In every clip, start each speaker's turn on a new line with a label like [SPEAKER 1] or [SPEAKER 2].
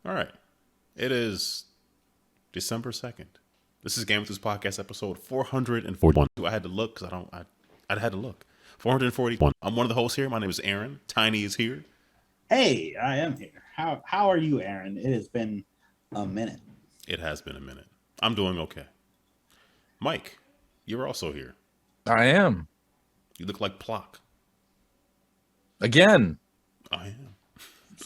[SPEAKER 1] All right. It is December 2nd. This is GameEnthus podcast episode 441. I had to look because I had to look. 441. I'm one of the hosts here. My name is Aaron. Tiny is here.
[SPEAKER 2] Hey, I am here. How are you, Aaron? It has been a minute.
[SPEAKER 1] It has been a minute. I'm doing okay. Mike, you're also here.
[SPEAKER 3] I am.
[SPEAKER 1] You look like Plock.
[SPEAKER 3] Again.
[SPEAKER 1] I am.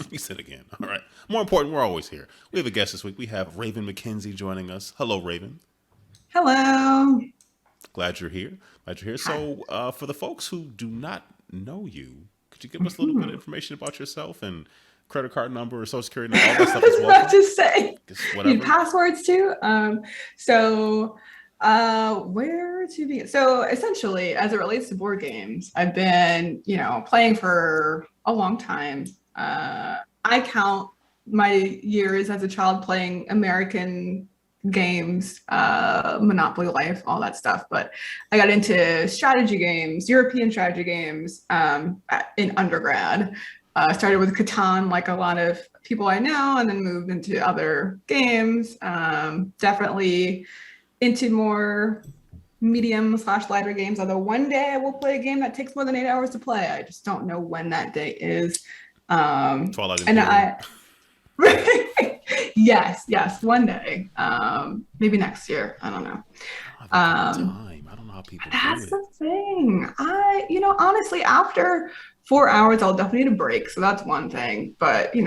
[SPEAKER 1] He said again. All right. More important, we're always here. We have a guest this week. We have Raven McKenzie joining us. Hello, Raven.
[SPEAKER 4] Hello.
[SPEAKER 1] Glad you're here. So, for the folks who do not know you, could you give us a little bit of information about yourself and credit card number or social security number, all that stuff as well?
[SPEAKER 4] I was about to say,
[SPEAKER 1] whatever.
[SPEAKER 4] need passwords too. Where to begin? So essentially, as it relates to board games, I've been, playing for a long time. I count my years as a child playing American games, Monopoly Life, all that stuff. But I got into strategy games, European strategy games, in undergrad. Started with Catan, like a lot of people I know, and then moved into other games. Definitely into more medium/lighter games. Although one day I will play a game that takes more than 8 hours to play. I just don't know when that day is.
[SPEAKER 1] Twilight.
[SPEAKER 4] And yes, one day. Maybe next year. I don't know.
[SPEAKER 1] I don't know how people
[SPEAKER 4] That's
[SPEAKER 1] do it.
[SPEAKER 4] the thing. Honestly, after 4 hours, I'll definitely need a break. So that's one thing. But 8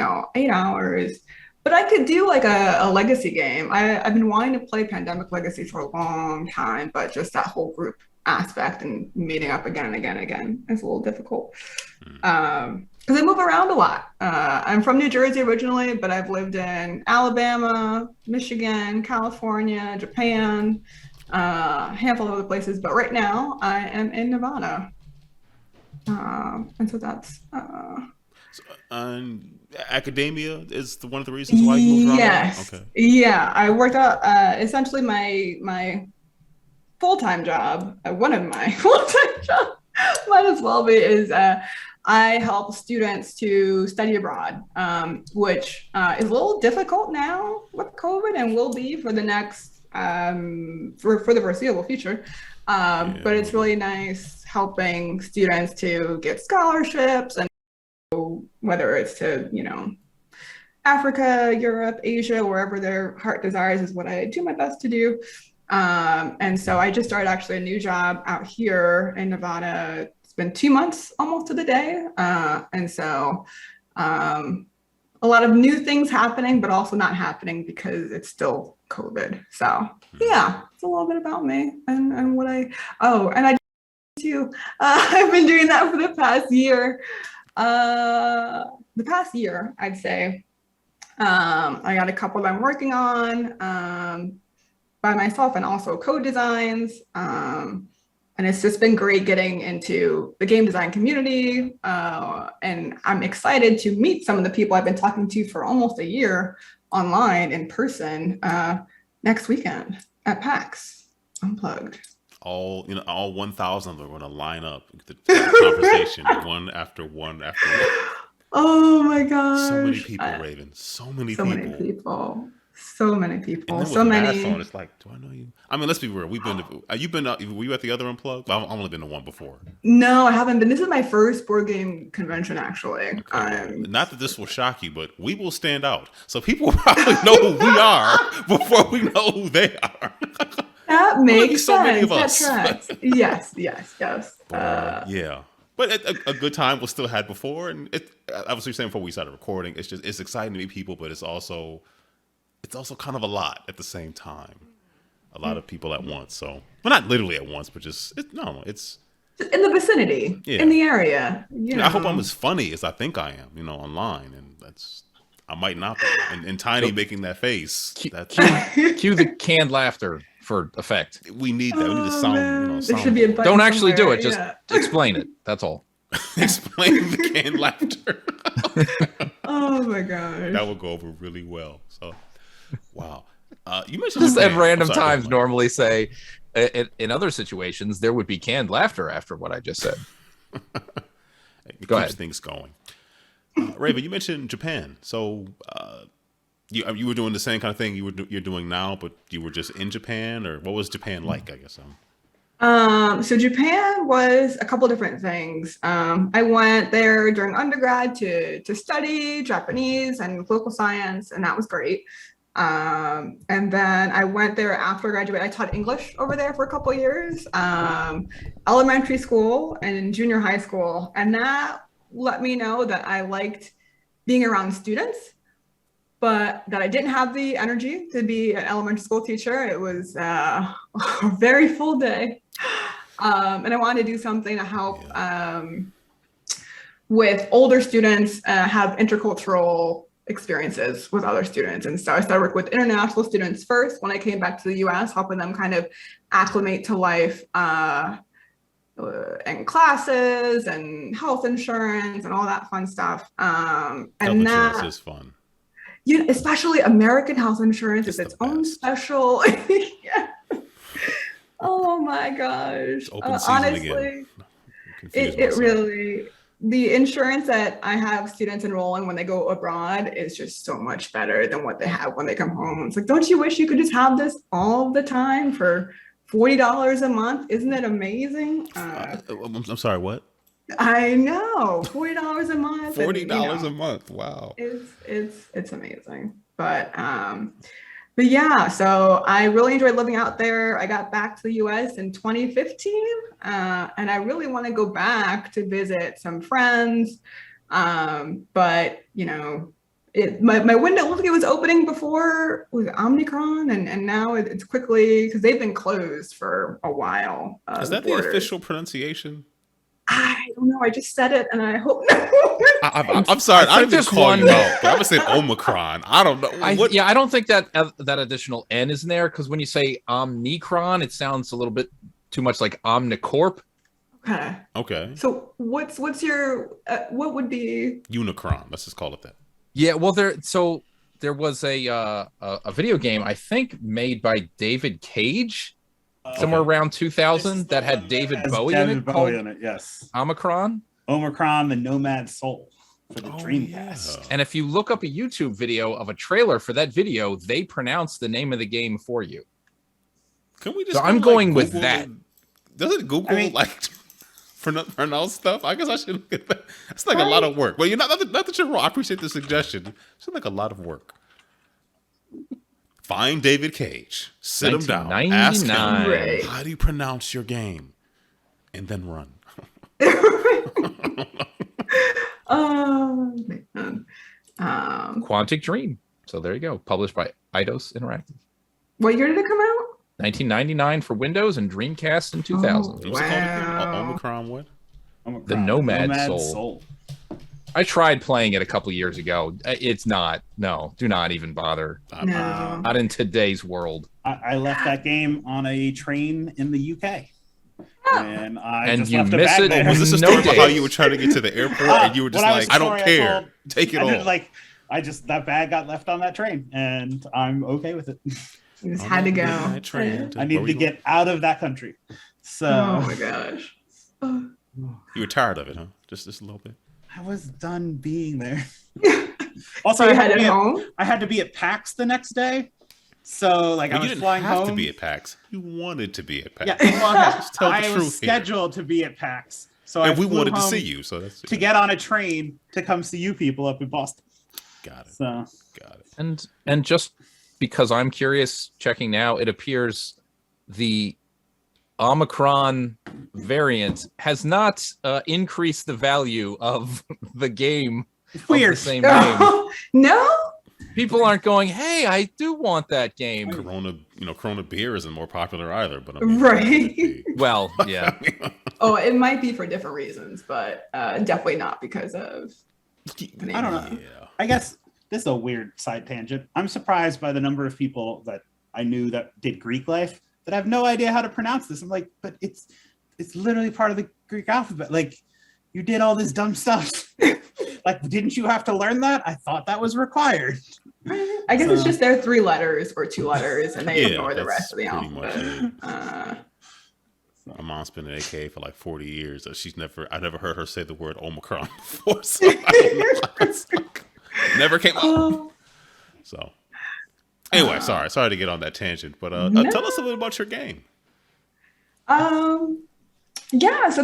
[SPEAKER 4] hours. But I could do like a legacy game. I've been wanting to play Pandemic Legacy for a long time, but just that whole group aspect and meeting up again and again and again is a little difficult. Because I move around a lot. I'm from New Jersey originally, but I've lived in Alabama, Michigan, California, Japan, a handful of other places. But right now I am in Nevada. And so that's...
[SPEAKER 1] academia is one of the reasons why you moved around?
[SPEAKER 4] Yes.
[SPEAKER 1] Okay.
[SPEAKER 4] Yeah, I worked out essentially my full-time job. One of my full-time jobs might as well be is I help students to study abroad, which is a little difficult now with COVID and will be for the next for the foreseeable future. But it's really nice helping students to get scholarships, and whether it's to Africa, Europe, Asia, wherever their heart desires is what I do my best to do. And so I just started actually a new job out here in Nevada. It's been 2 months almost to the day. And so a lot of new things happening, but also not happening because it's still COVID. So yeah, it's a little bit about me and what and I too. I've been doing that for the past year. I'd say. I got a couple that I'm working on by myself and also co-designs. And it's just been great getting into the game design community. And I'm excited to meet some of the people I've been talking to for almost a year online in person next weekend at PAX Unplugged.
[SPEAKER 1] All 1,000 of them are going to line up the conversation one after one after one.
[SPEAKER 4] Oh my gosh.
[SPEAKER 1] So many people, Raven. So many people.
[SPEAKER 4] So many people.
[SPEAKER 1] And
[SPEAKER 4] So many.
[SPEAKER 1] on, it's like, do I know you? I mean, let's be real. We've been were you at the other Unplugged? I've only been to one before.
[SPEAKER 4] No, I haven't been. This is my first board game convention, actually.
[SPEAKER 1] Okay. Not that this will shock you, but we will stand out. So people will probably know who we are before we know who they are.
[SPEAKER 4] That makes
[SPEAKER 1] so
[SPEAKER 4] sense.
[SPEAKER 1] many of us.
[SPEAKER 4] That tracks. Yes.
[SPEAKER 1] Yeah. But a good time was still had before, and I was saying before we started recording, it's exciting to meet people, but it's also kind of a lot at the same time. A lot of people at once. So, well, not literally at once, but it's in
[SPEAKER 4] the vicinity, in the area.
[SPEAKER 1] I hope I'm as funny as I think I am, online, and I might not be. And Tiny making that face.
[SPEAKER 3] Cue the canned laughter for effect.
[SPEAKER 1] We need that. We need to sound.
[SPEAKER 4] There should be a button
[SPEAKER 3] Don't actually
[SPEAKER 4] somewhere.
[SPEAKER 3] do it. Just explain it. That's all.
[SPEAKER 1] Explain the canned laughter.
[SPEAKER 4] Oh my gosh.
[SPEAKER 1] That would go over really well. So, wow. You mentioned
[SPEAKER 3] Just
[SPEAKER 1] Japan.
[SPEAKER 3] at random
[SPEAKER 1] I'm sorry,
[SPEAKER 3] times normally say, in other situations, there would be canned laughter after what I just said.
[SPEAKER 1] It
[SPEAKER 3] Go
[SPEAKER 1] keeps
[SPEAKER 3] ahead.
[SPEAKER 1] things going. Raven, you mentioned Japan. So You were doing the same kind of thing you're doing now, but you were just in Japan, or what was Japan like? I guess.
[SPEAKER 4] So Japan was a couple different things. I went there during undergrad to study Japanese and political science, and that was great. And then I went there after graduate. I taught English over there for a couple of years, elementary school and junior high school, and that let me know that I liked being around students, but that I didn't have the energy to be an elementary school teacher. It was a very full day. And I wanted to do something to help with older students have intercultural experiences with other students. And so I started working with international students first when I came back to the US, helping them kind of acclimate to life and classes and health insurance and all that fun stuff.
[SPEAKER 1] Health insurance is fun.
[SPEAKER 4] Yeah, especially American health insurance is its own special. Yeah. Oh my gosh. Honestly, it really, the insurance that I have students enrolling when they go abroad is just so much better than what they have when they come home. It's like, don't you wish you could just have this all the time for $40 a month? Isn't it amazing?
[SPEAKER 1] I'm sorry, what?
[SPEAKER 4] I know, $40 a month.
[SPEAKER 1] $40 a month. Wow.
[SPEAKER 4] It's amazing. But yeah, so I really enjoyed living out there. I got back to the US in 2015, and I really want to go back to visit some friends. But you know, my window looked like it was opening before with Omicron, and now it's quickly, because they've been closed for a while.
[SPEAKER 1] Is that the official pronunciation?
[SPEAKER 4] I don't know. I just said it, and I hope.
[SPEAKER 1] I'm sorry. I didn't call you out, but I would say Omicron. I don't know.
[SPEAKER 3] I don't think that additional N is in there, because when you say Omicron, it sounds a little bit too much like Omnicorp.
[SPEAKER 1] Okay.
[SPEAKER 4] So what's your what would be
[SPEAKER 1] Unicron? Let's just call it that.
[SPEAKER 3] Yeah. Well, there was a video game, I think, made by David Cage. Somewhere around 2000 that had David Bowie in it.
[SPEAKER 2] Yes.
[SPEAKER 3] Omicron,
[SPEAKER 2] the Nomad Soul for the Dreamcast.
[SPEAKER 1] Yeah.
[SPEAKER 3] And if you look up a YouTube video of a trailer for that video, they pronounce the name of the game for you.
[SPEAKER 1] Can we just?
[SPEAKER 3] So I'm going with that.
[SPEAKER 1] Doesn't Google pronounce stuff? I guess I should look at that. It's like a lot of work. Well, you're not that you're wrong. I appreciate the suggestion. It's like a lot of work. Find David Cage, sit him down, ask him, how do you pronounce your game? And then run.
[SPEAKER 3] Quantic Dream. So there you go. Published by Eidos Interactive.
[SPEAKER 4] What year did it come out?
[SPEAKER 3] 1999 for Windows and Dreamcast in 2000.
[SPEAKER 1] What's it called again? Omicron what?
[SPEAKER 3] The Nomad Soul. I tried playing it a couple years ago. It's not. No, do not even bother.
[SPEAKER 4] No.
[SPEAKER 3] Not in today's world.
[SPEAKER 2] I left that game on a train in the UK. And just
[SPEAKER 3] you
[SPEAKER 2] left
[SPEAKER 3] miss
[SPEAKER 2] a
[SPEAKER 3] it.
[SPEAKER 2] bag there.
[SPEAKER 1] Was this a story about how you were trying to get to the airport and you were just like, I don't care. Take it all.
[SPEAKER 2] That bag got left on that train and I'm okay with it.
[SPEAKER 4] You just had to go.
[SPEAKER 2] I needed to get out of that country. So.
[SPEAKER 4] Oh my gosh.
[SPEAKER 1] You were tired of it, huh? Just a little bit.
[SPEAKER 2] I was done being there. Also,
[SPEAKER 4] I
[SPEAKER 2] had to be at PAX the next day. So, I was flying home. You didn't have
[SPEAKER 1] to be at PAX. You wanted to be at PAX.
[SPEAKER 2] Yeah, I was scheduled to be at PAX.
[SPEAKER 1] And we wanted to see you. So that's
[SPEAKER 2] to get on a train to come see you people up in Boston.
[SPEAKER 1] Got it.
[SPEAKER 2] So.
[SPEAKER 1] Got it.
[SPEAKER 3] And just because I'm curious, checking now, it appears the Omicron variant has not increased the value of the game.
[SPEAKER 2] Weird.
[SPEAKER 3] Of the same name.
[SPEAKER 4] No?
[SPEAKER 3] People aren't going, hey, I do want that game.
[SPEAKER 1] Corona beer isn't more popular either, but
[SPEAKER 4] right.
[SPEAKER 3] Well, yeah.
[SPEAKER 4] Oh, it might be for different reasons, but definitely not because of.
[SPEAKER 2] I don't know. Yeah. I guess this is a weird side tangent. I'm surprised by the number of people that I knew that did Greek life that have no idea how to pronounce this. I'm like, but it's literally part of the Greek alphabet. Like, you did all this dumb stuff. Didn't you have to learn that? I thought that was required.
[SPEAKER 4] I guess it's just their 3 letters or 2 letters, and they ignore the rest of the alphabet.
[SPEAKER 1] My mom's been in AK for 40 years. I never heard her say the word Omicron before. So I don't know. Never came up. So Anyway, sorry to get on that tangent, but
[SPEAKER 4] No.
[SPEAKER 1] tell us a little about your game.
[SPEAKER 4] Yeah, so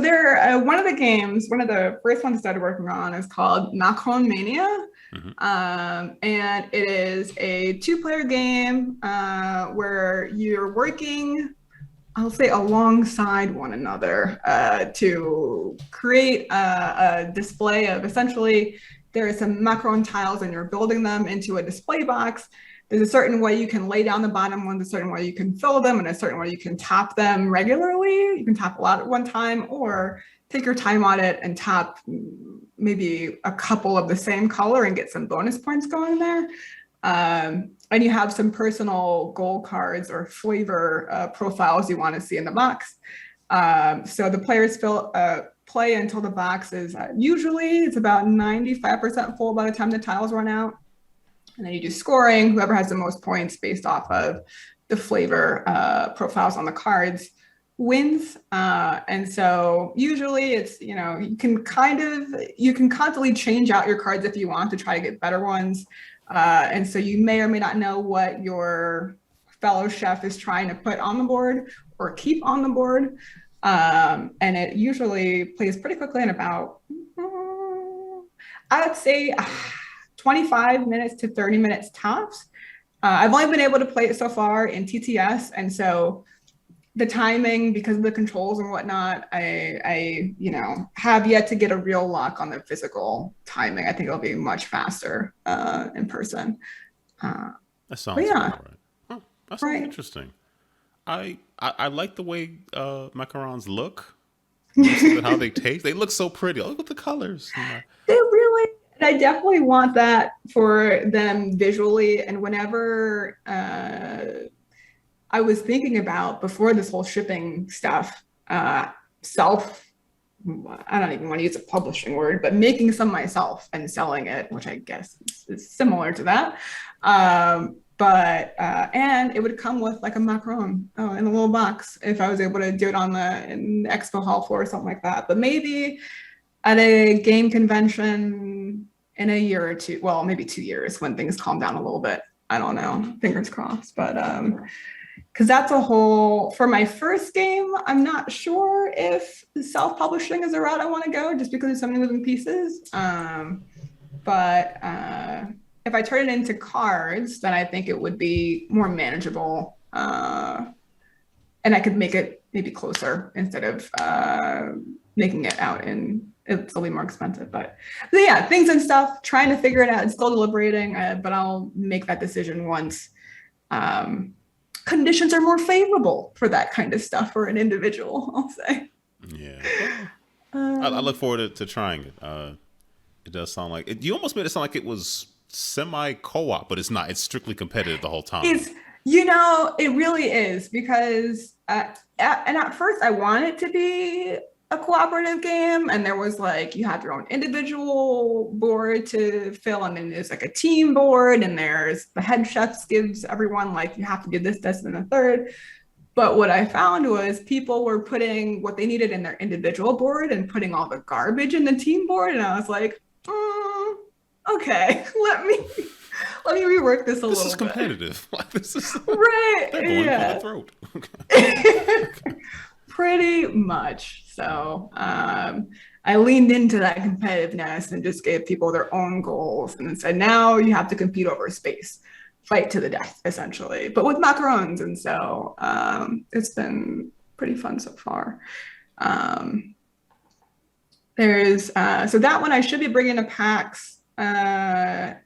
[SPEAKER 4] one of the first ones I started working on is called Macaron Mania. And it is a 2-player game where you're working, I'll say, alongside one another to create a display of, essentially, there are some Macaron tiles and you're building them into a display box. There's a certain way you can lay down the bottom ones, a certain way you can fill them, and a certain way you can tap them regularly. You can tap a lot at one time, or take your time on it and tap maybe a couple of the same color and get some bonus points going there. And you have some personal goal cards or flavor profiles you want to see in the box. So the players play until the box is usually it's about 95% full by the time the tiles run out. And then you do scoring. Whoever has the most points based off of the flavor profiles on the cards wins. And so usually it's, you can constantly change out your cards if you want to try to get better ones. And so you may or may not know what your fellow chef is trying to put on the board or keep on the board. And it usually plays pretty quickly in about, I would say, 25 minutes to 30 minutes tops. I've only been able to play it so far in TTS, and so the timing, because of the controls and whatnot, I have yet to get a real lock on the physical timing. I think it'll be much faster in person.
[SPEAKER 1] That sounds right. Huh, that sounds interesting. I like the way macarons look. How they taste. They look so pretty. Look at the colors.
[SPEAKER 4] They really. I definitely want that for them visually. And whenever I was thinking about, before this whole shipping stuff, I don't even want to use a publishing word, but making some myself and selling it, which I guess is similar to that. And it would come with like a macaron in a little box if I was able to do it in the expo hall floor or something like that. But maybe at a game convention in a year or two, well, maybe 2 years, when things calm down a little bit. I don't know, fingers crossed. But because that's for my first game, I'm not sure if self-publishing is the route I want to go, just because there's so many moving pieces. But if I turn it into cards, then I think it would be more manageable. And I could make it maybe closer instead of making it out it'll be more expensive. But yeah, things and stuff, trying to figure it out. It's still deliberating, but I'll make that decision once conditions are more favorable for that kind of stuff for an individual, I'll say.
[SPEAKER 1] Yeah. I look forward to trying it. It does sound like it. You almost made it sound like it was semi-co-op, but it's not. It's strictly competitive the whole time.
[SPEAKER 4] It really is, because and at first I wanted it to be a cooperative game, and there was like, you have your own individual board to fill, and then there's like a team board, and there's the head chefs gives everyone like, you have to do this, and the third. But what I found was people were putting what they needed in their individual board and putting all the garbage in the team board, and I was like, okay, let me rework this a little bit.
[SPEAKER 1] This is competitive. This is
[SPEAKER 4] right.
[SPEAKER 1] They're going for the throat.
[SPEAKER 4] Okay. Pretty much. So I leaned into that competitiveness and just gave people their own goals, and then said, now you have to compete over space, fight to the death, essentially, but with macarons. And so it's been pretty fun so far. There's so that one I should be bringing to PAX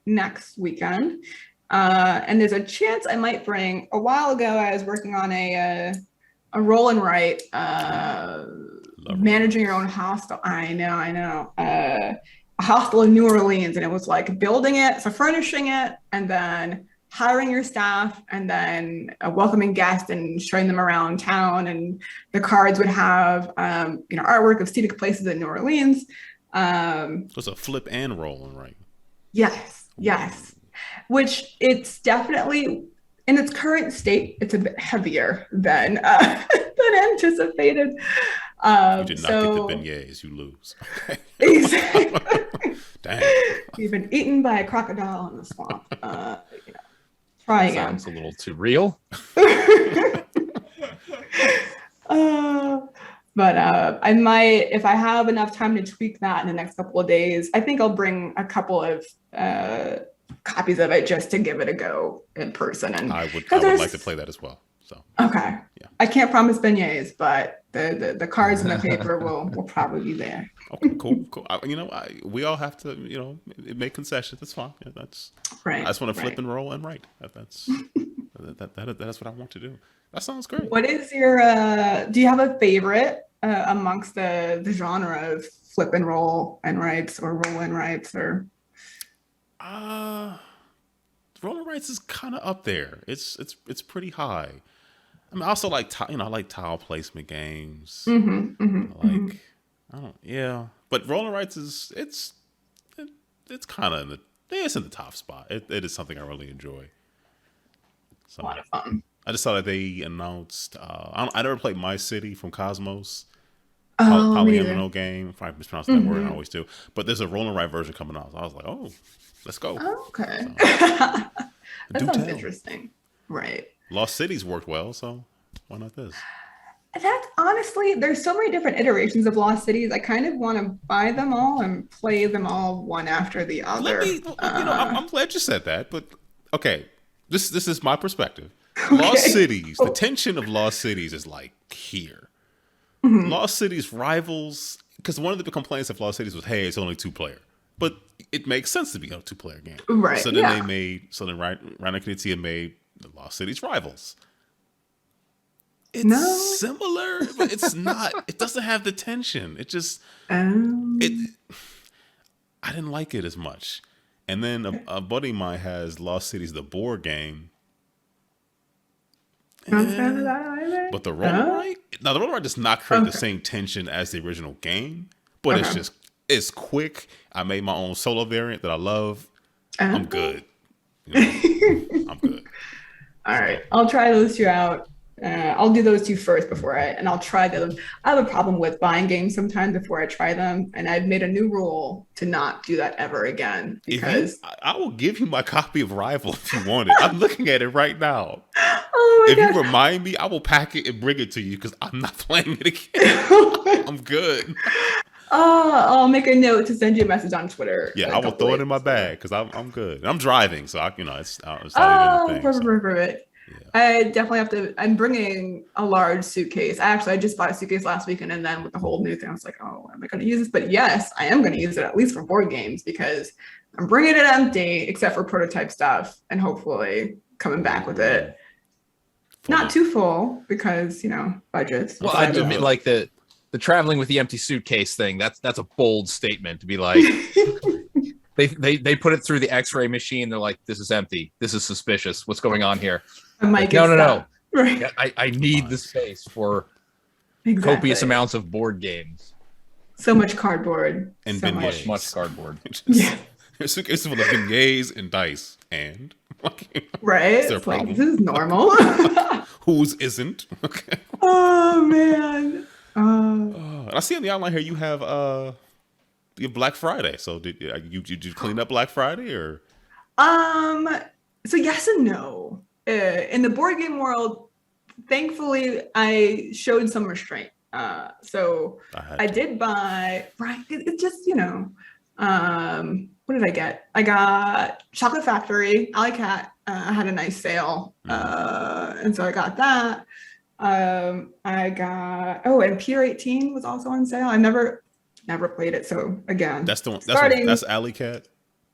[SPEAKER 4] next weekend, and there's a chance I might bring. A while ago, I was working on a roll and write, managing your own hostel. I know. A hostel in New Orleans, and it was like building it, so furnishing it, and then hiring your staff, and then welcoming guests and showing them around town. And the cards would have, artwork of scenic places in New Orleans.
[SPEAKER 1] It's a flip and roll and write.
[SPEAKER 4] Yes. Which it's definitely, in its current state, it's a bit heavier than anticipated.
[SPEAKER 1] You did not get the beignets, you lose.
[SPEAKER 4] Exactly.
[SPEAKER 1] Dang.
[SPEAKER 4] You've been eaten by a crocodile in the swamp. Try again.
[SPEAKER 3] Sounds a little too real.
[SPEAKER 4] But I might, if I have enough time to tweak that in the next couple of days, I think I'll bring a couple of copies of it just to give it a go in person. And
[SPEAKER 1] I would like to play that as well. So
[SPEAKER 4] okay,
[SPEAKER 1] yeah.
[SPEAKER 4] I can't promise beignets, but the cards and the paper will probably be there.
[SPEAKER 1] Okay, cool. We all have to, make concessions. That's fine. Yeah, that's
[SPEAKER 4] Right.
[SPEAKER 1] I just want to flip and roll and write. That's what I want to do. That sounds great.
[SPEAKER 4] What is your? Do you have a favorite amongst the genre of flip and roll and writes or roll and writes or?
[SPEAKER 1] Roll and writes is kind of up there. It's pretty high. I mean, I also like I like tile placement games. But roll and writes it's kind of in the top spot. It is something I really enjoy. So,
[SPEAKER 4] a lot of fun.
[SPEAKER 1] I just saw that they announced. I never played My City from Cosmos.
[SPEAKER 4] Oh,
[SPEAKER 1] Polyomino game. If I mispronounce that word, I always do. But there's a roll and write version coming out. So I was like, oh, let's go.
[SPEAKER 4] Oh, okay.
[SPEAKER 1] So,
[SPEAKER 4] that sounds interesting. Right.
[SPEAKER 1] Lost Cities worked well, so why not this?
[SPEAKER 4] That's honestly, there's so many different iterations of Lost Cities. I kind of want to buy them all and play them all one after the other.
[SPEAKER 1] I'm glad you said that, but okay, this is my perspective. Okay. Lost Cities, the tension of Lost Cities is like here. Lost Cities rivals, because one of the complaints of Lost Cities was, hey, it's only 2-player. But it makes sense to be a 2-player game.
[SPEAKER 4] Right.
[SPEAKER 1] So then Ryan Knizia made the Lost Cities Rivals. It's similar, but it's not. It doesn't have the tension. It just I didn't like it as much. And then a buddy of mine has Lost Cities, the board game. But the roll and write, the roll and write does not create the same tension as the original game. But it's quick. I made my own solo variant that I love. I'm good. I'm good.
[SPEAKER 4] All right, I'll try those two out. I'll do those two first and I'll try those. I have a problem with buying games sometimes before I try them, and I've made a new rule to not do that ever again. Because
[SPEAKER 1] I will give you my copy of Rival if you want it. I'm looking at it right now.
[SPEAKER 4] Oh my gosh.
[SPEAKER 1] You remind me, I will pack it and bring it to you because I'm not playing it again. I'm good.
[SPEAKER 4] I'll make a note to send you a message on Twitter.
[SPEAKER 1] Yeah, I will throw it in my bag because I'm good. And I'm driving, so it's not even a thing.
[SPEAKER 4] Perfect. Yeah. I definitely have to. I'm bringing a large suitcase. I just bought a suitcase last weekend, and then with the whole new thing, I was like, oh, am I going to use this? But yes, I am going to use it at least for board games because I'm bringing it empty, except for prototype stuff, and hopefully coming back with it not too full because budgets.
[SPEAKER 3] Well, I mean, like the traveling with the empty suitcase thing. That's a bold statement to be like. They put it through the X-ray machine. They're like, this is empty. This is suspicious. What's going on here? No.
[SPEAKER 4] Right.
[SPEAKER 3] I need the space for copious amounts of board games.
[SPEAKER 4] So much cardboard.
[SPEAKER 1] And
[SPEAKER 4] so
[SPEAKER 3] much cardboard.
[SPEAKER 4] Yeah.
[SPEAKER 1] It's full of beignets and dice. And
[SPEAKER 4] right? It's like, this is normal.
[SPEAKER 1] Whose isn't? Okay.
[SPEAKER 4] Oh, man.
[SPEAKER 1] I see on the outline here you have Black Friday. So did you clean up Black Friday or?
[SPEAKER 4] So yes and no. In the board game world, thankfully, I showed some restraint. So I did buy. Right, it's just what did I get? I got Chocolate Factory, Alley Cat. I had a nice sale, and so I got that. I got and Pier 18 was also on sale. I never played it, so again,
[SPEAKER 1] that's the one. That's Alley Cat.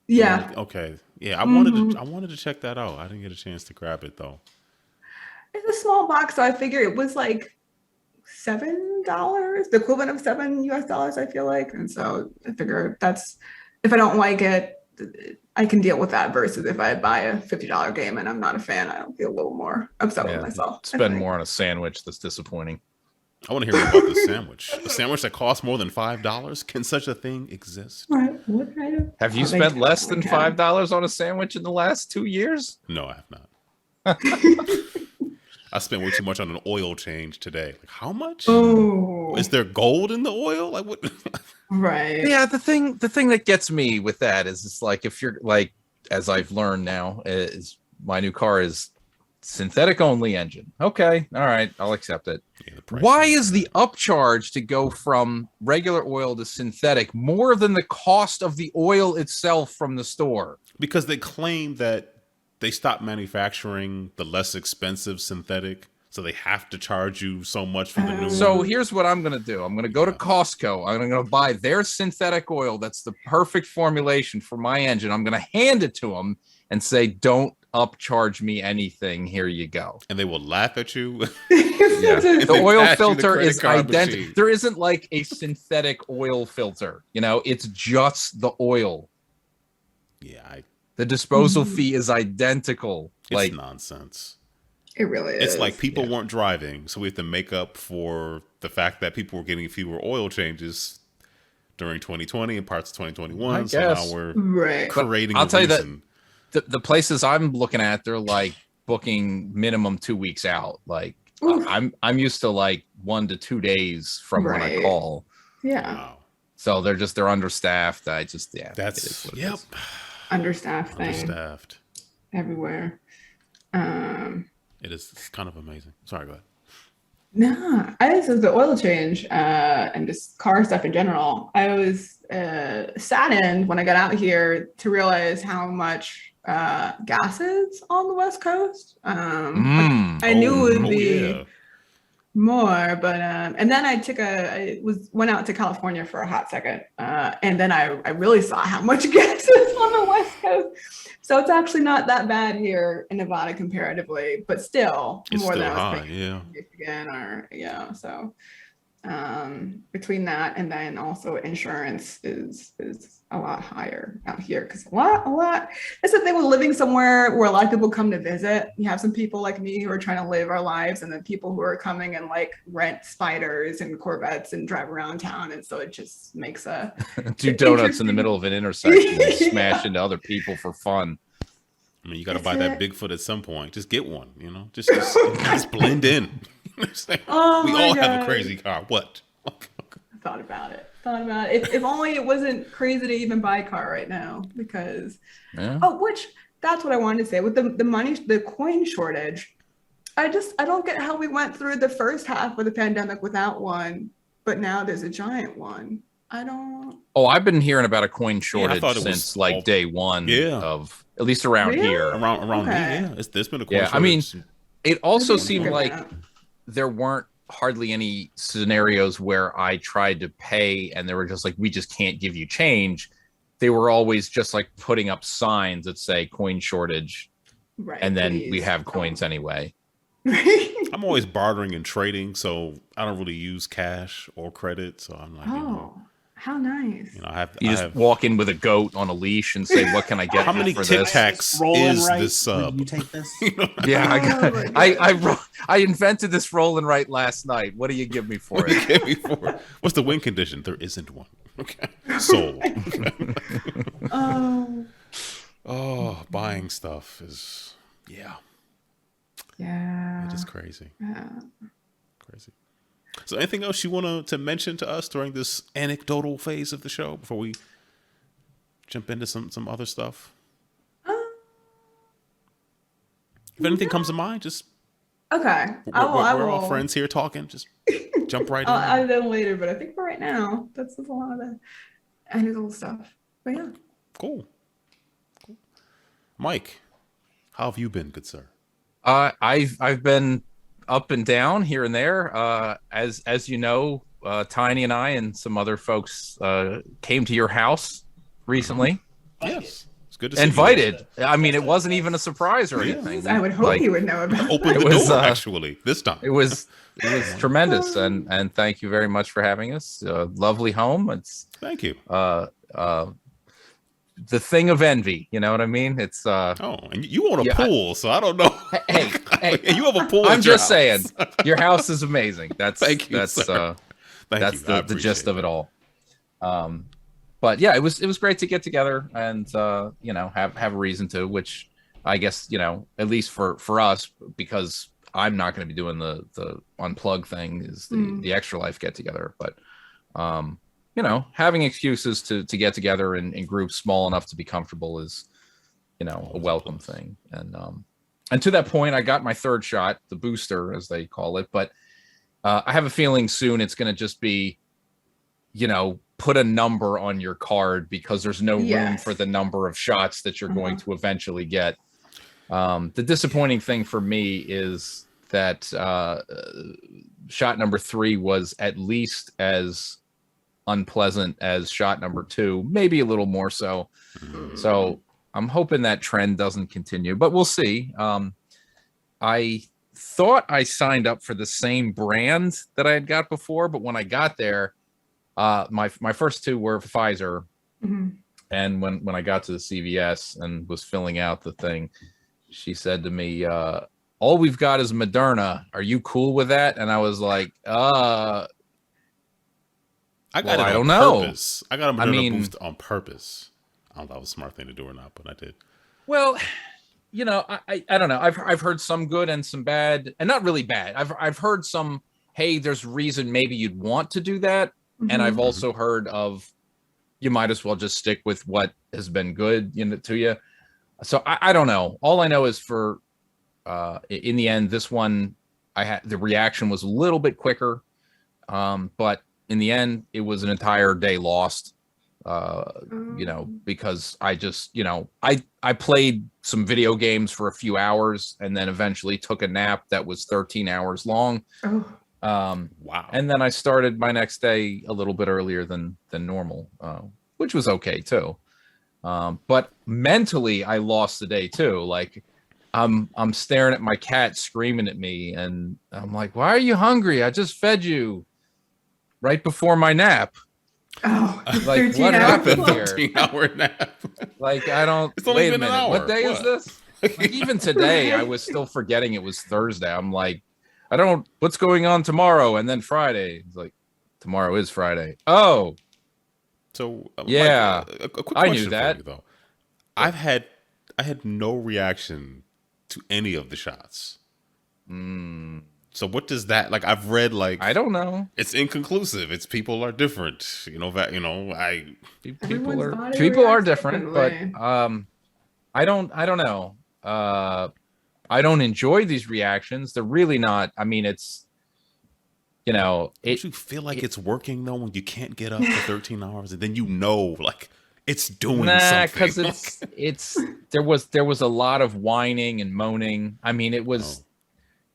[SPEAKER 4] Yeah.
[SPEAKER 1] Okay. Yeah, I wanted to check that out. I didn't get a chance to grab it though.
[SPEAKER 4] It's a small box, so I figure it was like $7, the equivalent of $7 I feel like, and so I figure that's if I don't like it, I can deal with that versus if I buy a $50 game and I'm not a fan, I'll feel a little more upset with myself.
[SPEAKER 3] Spend more on a sandwich that's disappointing.
[SPEAKER 1] I want to hear more about the sandwich. A sandwich that costs more than $5? Can such a thing exist?
[SPEAKER 4] Right. What kind of?
[SPEAKER 3] Have you spent less than $5 on a sandwich in the last 2 years?
[SPEAKER 1] No, I have not. I spent way too much on an oil change today. Like, how much?
[SPEAKER 4] Oh.
[SPEAKER 1] Is there gold in the oil? Like what?
[SPEAKER 4] Right.
[SPEAKER 3] Yeah, the thing that gets me with that is it's like if you're like, as I've learned now, is my new car is synthetic only engine. Okay, all right, I'll accept it.
[SPEAKER 1] Yeah, the price
[SPEAKER 3] Why is the upcharge to go from regular oil to synthetic more than the cost of the oil itself from the store?
[SPEAKER 1] Because they claim that they stopped manufacturing the less expensive synthetic, so they have to charge you so much for the new
[SPEAKER 3] So
[SPEAKER 1] one.
[SPEAKER 3] here's what I'm going to do. I'm going to go to Costco. I'm going to buy their synthetic oil. That's the perfect formulation for my engine. I'm going to hand it to them and say, don't upcharge me anything. Here you go.
[SPEAKER 1] And they will laugh at you.
[SPEAKER 3] Yeah. The
[SPEAKER 1] They
[SPEAKER 3] oil
[SPEAKER 1] pass you the
[SPEAKER 3] filter
[SPEAKER 1] credit
[SPEAKER 3] is
[SPEAKER 1] card
[SPEAKER 3] identical.
[SPEAKER 1] machine.
[SPEAKER 3] There isn't like a synthetic oil filter. You know, it's just the oil.
[SPEAKER 1] Yeah,
[SPEAKER 3] The disposal fee is identical.
[SPEAKER 1] it's
[SPEAKER 3] Like,
[SPEAKER 1] nonsense.
[SPEAKER 4] It really is.
[SPEAKER 1] It's like people weren't driving, so we have to make up for the fact that people were getting fewer oil changes during 2020 and parts of 2021.
[SPEAKER 3] I
[SPEAKER 1] So
[SPEAKER 3] guess.
[SPEAKER 1] now we're
[SPEAKER 4] Right.
[SPEAKER 1] creating
[SPEAKER 3] I'll
[SPEAKER 1] a
[SPEAKER 3] tell you that
[SPEAKER 1] reason.
[SPEAKER 3] the places I'm looking at, they're like booking minimum 2 weeks out. Like
[SPEAKER 4] Oof.
[SPEAKER 3] I'm used to like 1 to 2 days from when I
[SPEAKER 4] Right.
[SPEAKER 3] call.
[SPEAKER 4] Yeah.
[SPEAKER 1] Wow.
[SPEAKER 3] So they're understaffed. It is
[SPEAKER 1] That's,
[SPEAKER 3] what it
[SPEAKER 1] yep,
[SPEAKER 3] is.
[SPEAKER 4] Understaffed thing
[SPEAKER 1] understaffed.
[SPEAKER 4] everywhere.
[SPEAKER 1] It's kind of amazing. Sorry, go ahead.
[SPEAKER 4] No, I think the oil change and just car stuff in general. I was saddened when I got out here to realize how much gas is on the West Coast. I knew it would be
[SPEAKER 1] Yeah.
[SPEAKER 4] more, but and then went out to California for a hot second, and then I really saw how much gas is on the West Coast. So it's actually not that bad here in Nevada comparatively, but still
[SPEAKER 1] It's
[SPEAKER 4] more
[SPEAKER 1] still
[SPEAKER 4] than I was
[SPEAKER 1] high,
[SPEAKER 4] paying
[SPEAKER 1] yeah.
[SPEAKER 4] in Michigan or so between that and then also insurance is a lot higher out here because a lot that's the thing with living somewhere where a lot of people come to visit. You have some people like me who are trying to live our lives, and then people who are coming and like rent spiders and Corvettes and drive around town, and so it just makes
[SPEAKER 3] Do donuts in the
[SPEAKER 4] interesting.
[SPEAKER 3] middle of an intersection and
[SPEAKER 4] Yeah.
[SPEAKER 3] smash into other people for fun.
[SPEAKER 1] I mean, you got to
[SPEAKER 4] That's
[SPEAKER 1] buy that
[SPEAKER 4] it.
[SPEAKER 1] Bigfoot at some point. Just get one, you know? Just blend in.
[SPEAKER 4] Oh
[SPEAKER 1] We
[SPEAKER 4] my
[SPEAKER 1] all have a
[SPEAKER 4] God.
[SPEAKER 1] crazy car. What?
[SPEAKER 4] Thought about it. If only it wasn't crazy to even buy a car right now because
[SPEAKER 3] Yeah.
[SPEAKER 4] which that's what I wanted to say with the coin shortage. I don't get how we went through the first half of the pandemic without one, but now there's a giant one. I don't.
[SPEAKER 3] Oh, I've been hearing about a coin
[SPEAKER 1] I
[SPEAKER 3] shortage
[SPEAKER 1] thought it was
[SPEAKER 3] since like
[SPEAKER 1] all-
[SPEAKER 3] day one
[SPEAKER 1] Yeah.
[SPEAKER 3] of at least around
[SPEAKER 4] Really?
[SPEAKER 3] here.
[SPEAKER 1] Around me,
[SPEAKER 4] Okay.
[SPEAKER 1] yeah. There's been a
[SPEAKER 3] Yeah,
[SPEAKER 1] coin
[SPEAKER 3] I mean,
[SPEAKER 1] shortage.
[SPEAKER 3] It also
[SPEAKER 4] Maybe
[SPEAKER 3] seemed
[SPEAKER 4] figure
[SPEAKER 3] like
[SPEAKER 4] that out.
[SPEAKER 3] there weren't hardly any scenarios where I tried to pay and they were just like, we just can't give you change. They were always just like putting up signs that say coin shortage,
[SPEAKER 4] Right,
[SPEAKER 3] and then we
[SPEAKER 4] please.
[SPEAKER 3] have coins anyway.
[SPEAKER 1] I'm always bartering and trading, so I don't really use cash or credit. So I'm like,
[SPEAKER 4] Oh, how nice.
[SPEAKER 1] I have.
[SPEAKER 3] You
[SPEAKER 1] I
[SPEAKER 3] just
[SPEAKER 1] have
[SPEAKER 3] walk in with a goat on a leash and say, what can I get
[SPEAKER 1] how
[SPEAKER 3] you
[SPEAKER 1] many
[SPEAKER 3] for
[SPEAKER 1] Tic
[SPEAKER 3] this?
[SPEAKER 1] Tacs
[SPEAKER 2] Rolling
[SPEAKER 1] is
[SPEAKER 2] right
[SPEAKER 1] this
[SPEAKER 2] when
[SPEAKER 1] sub?
[SPEAKER 2] you take this.
[SPEAKER 3] Yeah,
[SPEAKER 4] Oh my
[SPEAKER 3] I invented this roll and write last night. What do you give me for
[SPEAKER 1] What do you
[SPEAKER 3] it?
[SPEAKER 1] get me for? What's the win condition? There isn't one. Okay, sold.
[SPEAKER 4] Oh,
[SPEAKER 1] Oh, buying stuff is
[SPEAKER 4] yeah.
[SPEAKER 1] it is crazy,
[SPEAKER 4] Yeah.
[SPEAKER 1] crazy. So, anything else you want to mention to us during this anecdotal phase of the show before we jump into some other stuff? If anything comes to mind, just
[SPEAKER 4] Okay.
[SPEAKER 1] we're all friends here talking. Just jump right
[SPEAKER 4] I'll
[SPEAKER 1] in.
[SPEAKER 4] add them later, but I think for right now, that's a lot of the anecdotal stuff. But yeah.
[SPEAKER 1] Cool. Mike, how have you been, good sir?
[SPEAKER 3] I've been up and down here and there. As you know, Tiny and I and some other folks came to your house recently.
[SPEAKER 1] Yes, it's good to see you.
[SPEAKER 3] Invited. I mean, it wasn't even a surprise or
[SPEAKER 1] Yeah.
[SPEAKER 3] anything.
[SPEAKER 4] I would hope
[SPEAKER 3] Like,
[SPEAKER 4] you would know about
[SPEAKER 1] Open
[SPEAKER 3] It
[SPEAKER 1] the
[SPEAKER 3] was,
[SPEAKER 1] door,
[SPEAKER 3] uh,
[SPEAKER 1] actually, this time.
[SPEAKER 3] It was tremendous, and thank you very much for having us. Lovely home. It's
[SPEAKER 1] Thank you.
[SPEAKER 3] the thing of envy. You know what I mean? It's
[SPEAKER 1] Oh, and you own a
[SPEAKER 3] Yeah,
[SPEAKER 1] pool, so I don't know.
[SPEAKER 3] hey,
[SPEAKER 1] And you have a pool.
[SPEAKER 3] I'm
[SPEAKER 1] at your
[SPEAKER 3] just saying,
[SPEAKER 1] house.
[SPEAKER 3] your house is amazing. That's
[SPEAKER 1] Thank you,
[SPEAKER 3] that's
[SPEAKER 1] sir. Thank
[SPEAKER 3] that's
[SPEAKER 1] you. I
[SPEAKER 3] the gist
[SPEAKER 1] appreciate
[SPEAKER 3] of it all. But yeah, it was great to get together and have a reason to, which I guess at least for us, because I'm not going to be doing the unplug thing, is the extra life get together. But having excuses to get together in groups small enough to be comfortable is a welcome thing. And And to that point, I got my third shot, the booster, as they call it. But I have a feeling soon it's going to just be, put a number on your card because there's no room for the number of shots that you're going to eventually get. The disappointing thing for me is that shot number 3 was at least as unpleasant as shot number 2, maybe a little more so. So I'm hoping that trend doesn't continue, but we'll see. I thought I signed up for the same brand that I had got before, but when I got there, my first 2 were Pfizer. And when I got to the CVS and was filling out the thing, she said to me, all we've got is Moderna. Are you cool with that? And I was like, I don't know.
[SPEAKER 1] Purpose. I got a Moderna boost on purpose. I don't know if that was a smart thing to do or not, but I did.
[SPEAKER 3] Well, I don't know. I've heard some good and some bad, and not really bad. I've heard some, hey, there's reason maybe you'd want to do that. And I've also heard of, you might as well just stick with what has been good to you. So I don't know. All I know is for in the end, this one, the reaction was a little bit quicker, but in the end, it was an entire day lost. Because I just, I played some video games for a few hours and then eventually took a nap that was 13 hours long.
[SPEAKER 1] Wow.
[SPEAKER 3] And then I started my next day a little bit earlier than normal, which was okay too. But mentally I lost the day too. Like I'm staring at my cat screaming at me and I'm like, why are you hungry? I just fed you right before my nap.
[SPEAKER 4] Oh,
[SPEAKER 3] like what happened here?
[SPEAKER 1] 13-hour nap.
[SPEAKER 3] Like I don't.
[SPEAKER 1] It's only
[SPEAKER 3] wait a
[SPEAKER 1] been
[SPEAKER 3] minute.
[SPEAKER 1] an hour.
[SPEAKER 3] What day is this? Like, even today, I was still forgetting it was Thursday. I'm like, I don't. What's going on tomorrow? And then Friday. It's like tomorrow is Friday. Oh,
[SPEAKER 1] so
[SPEAKER 3] yeah.
[SPEAKER 1] A quick
[SPEAKER 3] I
[SPEAKER 1] question
[SPEAKER 3] knew that.
[SPEAKER 1] For you, though. I had no reaction to any of the shots. So what does that like? I've read like
[SPEAKER 3] I don't know.
[SPEAKER 1] It's inconclusive. It's people are different. People
[SPEAKER 3] are different, but I don't know. I don't enjoy these reactions. They're really not. I mean, it's don't
[SPEAKER 1] you feel like it's working though when you can't get up for 13 hours and then like it's doing something?
[SPEAKER 3] Because it's there was a lot of whining and moaning. I mean, it was.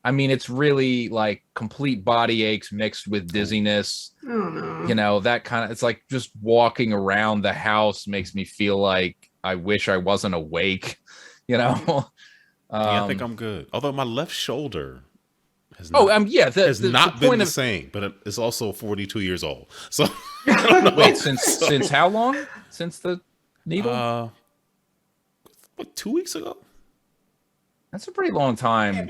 [SPEAKER 3] I mean, it's really like complete body aches mixed with dizziness.
[SPEAKER 4] Oh, no.
[SPEAKER 3] That kind of, it's like just walking around the house makes me feel like I wish I wasn't awake,
[SPEAKER 1] Yeah, I think I'm good. Although my left shoulder has not been the same, but it's also 42 years old. So
[SPEAKER 3] wait, since how long? Since the needle?
[SPEAKER 1] What, 2 weeks ago?
[SPEAKER 3] That's a pretty long time.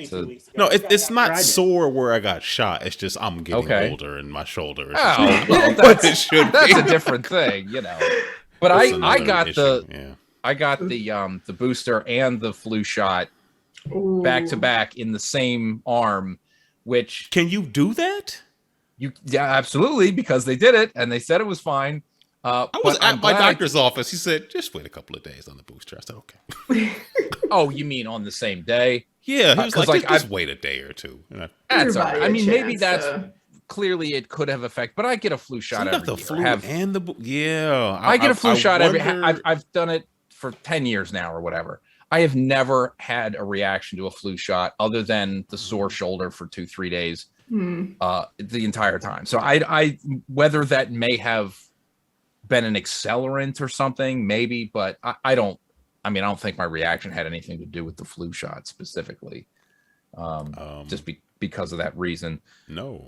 [SPEAKER 1] No, it's not sore where I got shot. It's just I'm getting older and my shoulder.
[SPEAKER 3] That's a different thing, But I got the booster and the flu shot back to back in the same arm. Which
[SPEAKER 1] can you do that?
[SPEAKER 3] Yeah, absolutely, because they did it and they said it was fine.
[SPEAKER 1] I was at my doctor's office. He said, just wait a couple of days on the booster. I said, okay.
[SPEAKER 3] Oh, you mean on the same day?
[SPEAKER 1] Yeah, he was like just wait a day or two.
[SPEAKER 3] That's all right. I mean, maybe that's clearly it could have effect, but I get a flu shot every year.
[SPEAKER 1] Flu and the
[SPEAKER 3] I get a flu shot every. I've done it for 10 years now or whatever. I have never had a reaction to a flu shot other than the sore shoulder for 2-3 days the entire time. So I whether that may have been an accelerant or something, maybe, but I don't think my reaction had anything to do with the flu shot specifically. Just because of that reason.
[SPEAKER 1] No.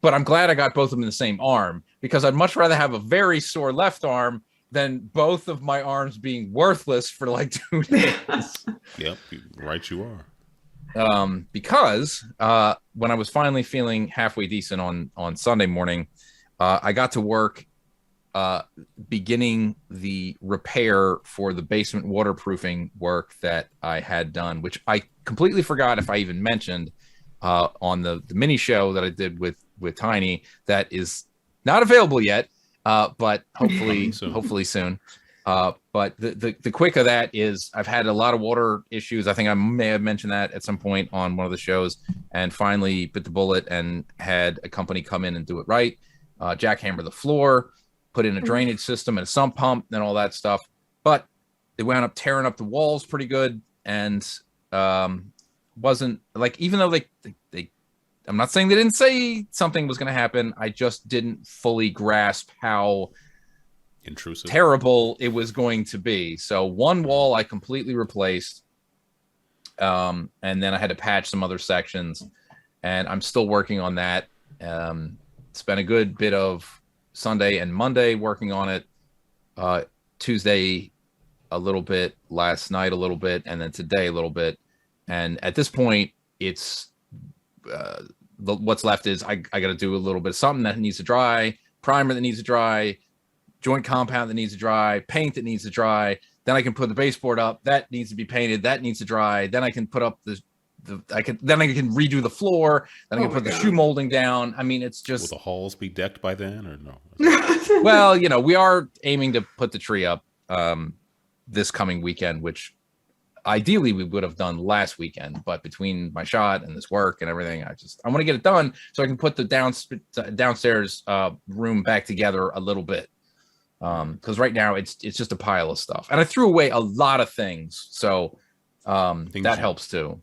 [SPEAKER 3] But I'm glad I got both of them in the same arm because I'd much rather have a very sore left arm than both of my arms being worthless for like 2 days.
[SPEAKER 1] Yep, right you are.
[SPEAKER 3] Because when I was finally feeling halfway decent on Sunday morning, I got to work beginning the repair for the basement waterproofing work that I had done, which I completely forgot if I even mentioned on the mini show that I did with Tiny that is not available yet, but hopefully soon. But the quick of that is I've had a lot of water issues. I think I may have mentioned that at some point on one of the shows, and finally bit the bullet and had a company come in and do it right. Jackhammer the floor, put in a drainage system and a sump pump and all that stuff. But they wound up tearing up the walls pretty good, and wasn't like, even though they I'm not saying they didn't say something was going to happen. I just didn't fully grasp how
[SPEAKER 1] intrusive,
[SPEAKER 3] terrible it was going to be. So one wall I completely replaced, and then I had to patch some other sections, and I'm still working on that. Spent a good bit of Sunday and Monday working on it. Tuesday a little bit, last night a little bit, and then today a little bit. And at this point, it's what's left is I got to do a little bit of something that needs to dry, primer that needs to dry, joint compound that needs to dry, paint that needs to dry. Then I can put the baseboard up. That needs to be painted. That needs to dry. Then I can put up I can redo the floor. Then I can put the shoe molding down. I mean, it's just.
[SPEAKER 1] Will the halls be decked by then or no?
[SPEAKER 3] Well, we are aiming to put the tree up this coming weekend, which ideally we would have done last weekend, but between my shot and this work and everything, I want to get it done so I can put the downstairs room back together a little bit. Because right now it's just a pile of stuff, and I threw away a lot of things, so that helps too.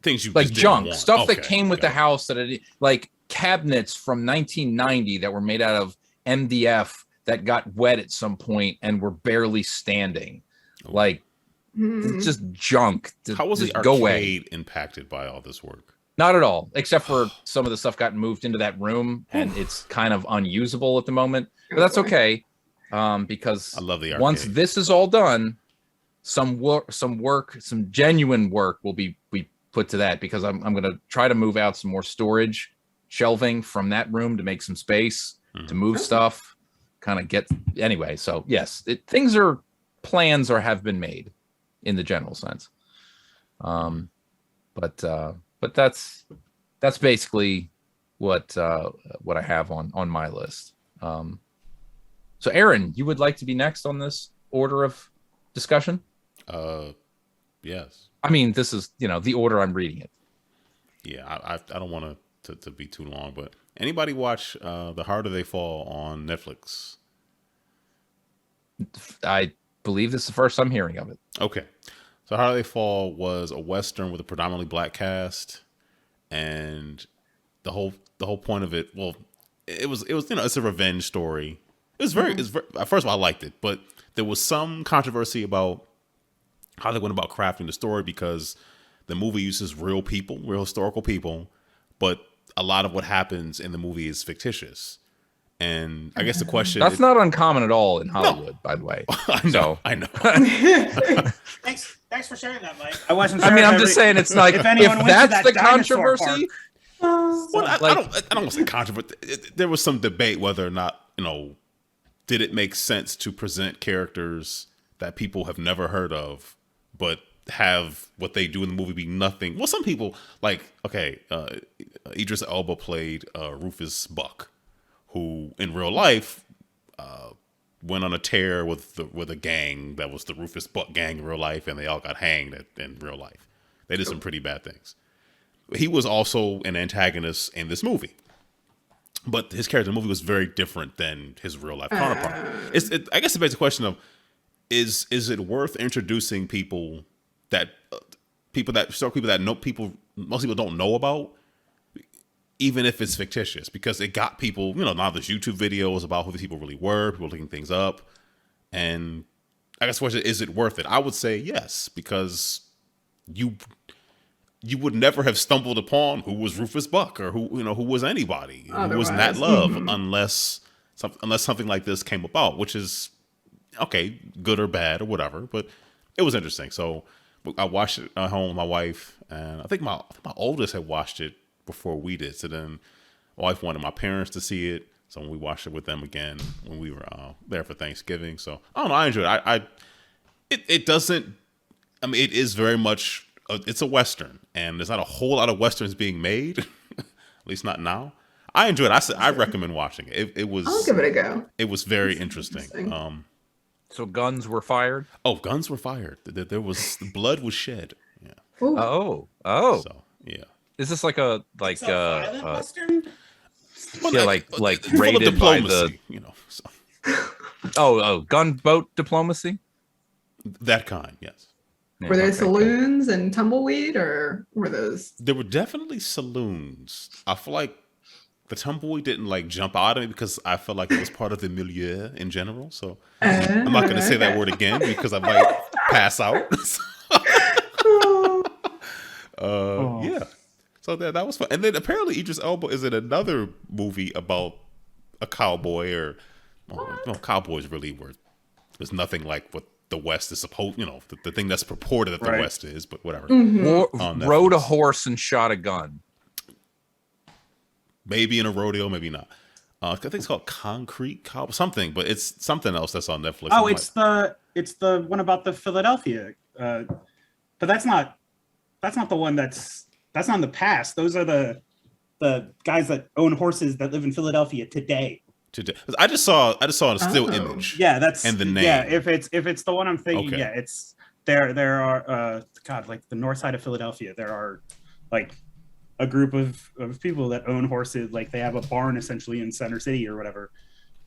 [SPEAKER 1] Things you
[SPEAKER 3] like
[SPEAKER 1] just
[SPEAKER 3] junk
[SPEAKER 1] want.
[SPEAKER 3] stuff that came with the house, like cabinets from 1990 that were made out of MDF that got wet at some point and were barely standing. Like it's just junk.
[SPEAKER 1] How was the arcade impacted by all this work?
[SPEAKER 3] Not at all, except for some of the stuff got moved into that room and it's kind of unusable at the moment. But that's okay, because
[SPEAKER 1] I love the arcade.
[SPEAKER 3] Once this is all done, some genuine work will be put to that, because I'm going to try to move out some more storage shelving from that room to make some space to move stuff, kind of get anyway. So yes, plans have been made in the general sense. But that's basically what I have on my list. So Aaron, you would like to be next on this order of discussion?
[SPEAKER 1] Yes.
[SPEAKER 3] I mean, this is, the order I'm reading it.
[SPEAKER 1] Yeah, I don't want to be too long, but anybody watch The Harder They Fall on Netflix?
[SPEAKER 3] I believe this is the first I'm hearing of it.
[SPEAKER 1] Okay. So Harder They Fall was a Western with a predominantly black cast, and the whole point of it, well, it was it's a revenge story. It's very first of all, I liked it, but there was some controversy about how they went about crafting the story, because the movie uses real people, real historical people, but a lot of what happens in the movie is fictitious. And I guess the question
[SPEAKER 3] that's not uncommon at all in Hollywood, by the way.
[SPEAKER 1] I know.
[SPEAKER 2] Thanks for sharing that, Mike. I wasn't sure.
[SPEAKER 3] I mean, I'm just saying, it's like, if that's the controversy.
[SPEAKER 1] Well, I don't want to say controversy. There was some debate whether or not, did it make sense to present characters that people have never heard of, but have what they do in the movie be nothing. Well, some people Idris Elba played Rufus Buck, who in real life went on a tear with a gang that was the Rufus Buck gang in real life, and they all got hanged in real life. They did some pretty bad things. He was also an antagonist in this movie, but his character in the movie was very different than his real life counterpart. I guess it begs the question of, is it worth introducing people that most people don't know about, even if it's fictitious, because it got people, now there's YouTube videos about who these people really were, people looking things up. And I guess the question is it worth it? I would say yes, because you would never have stumbled upon who was Rufus Buck or who was anybody, who was Nat Love, unless something like this came about, which is okay, good or bad or whatever, but it was interesting. So I watched it at home with my wife, and I think my oldest had watched it before we did. So then my wife wanted my parents to see it, so we watched it with them again when we were there for Thanksgiving. So I don't know, I enjoyed it. It is very much it's a Western, and there's not a whole lot of Westerns being made, at least not now. I enjoyed it. I recommend watching it. I'll
[SPEAKER 4] give it a go.
[SPEAKER 1] It was very interesting.
[SPEAKER 3] So guns were fired.
[SPEAKER 1] Oh, guns were fired. There was blood was shed. Yeah.
[SPEAKER 4] Ooh.
[SPEAKER 3] Oh.
[SPEAKER 1] So yeah.
[SPEAKER 3] Is this like a
[SPEAKER 2] It's a violent Western?
[SPEAKER 1] Well,
[SPEAKER 3] yeah, like
[SPEAKER 1] full of
[SPEAKER 3] raided by the
[SPEAKER 1] So.
[SPEAKER 3] gunboat diplomacy?
[SPEAKER 1] That kind, yes.
[SPEAKER 3] Yeah,
[SPEAKER 4] Were there
[SPEAKER 3] okay,
[SPEAKER 4] saloons and tumbleweed, or were those?
[SPEAKER 1] There were definitely saloons. I feel like the tumbleweed didn't like jump out at me because I felt like it was part of the milieu in general. So I'm not going to say that word again because I might pass out. Yeah. So that was fun. And then apparently Idris Elba is in another movie about a cowboy cowboys really was nothing like what the West is supposed, the thing that's purported that the West is, but whatever.
[SPEAKER 3] Rode a horse and shot a gun.
[SPEAKER 1] Maybe in a rodeo, maybe not. I think it's called Concrete Cow, something, but it's something else that's on Netflix.
[SPEAKER 2] Oh, it's the one about the Philadelphia, but that's not the one that's not in the past. Those are the guys that own horses that live in Philadelphia today.
[SPEAKER 1] I just saw a still image.
[SPEAKER 2] Yeah, that's
[SPEAKER 1] and the name.
[SPEAKER 2] Yeah, if it's the one I'm thinking,
[SPEAKER 1] Okay.
[SPEAKER 2] yeah, it's there are like the north side of Philadelphia. There are like a group of people that own horses. Like they have a barn essentially in Center City or whatever,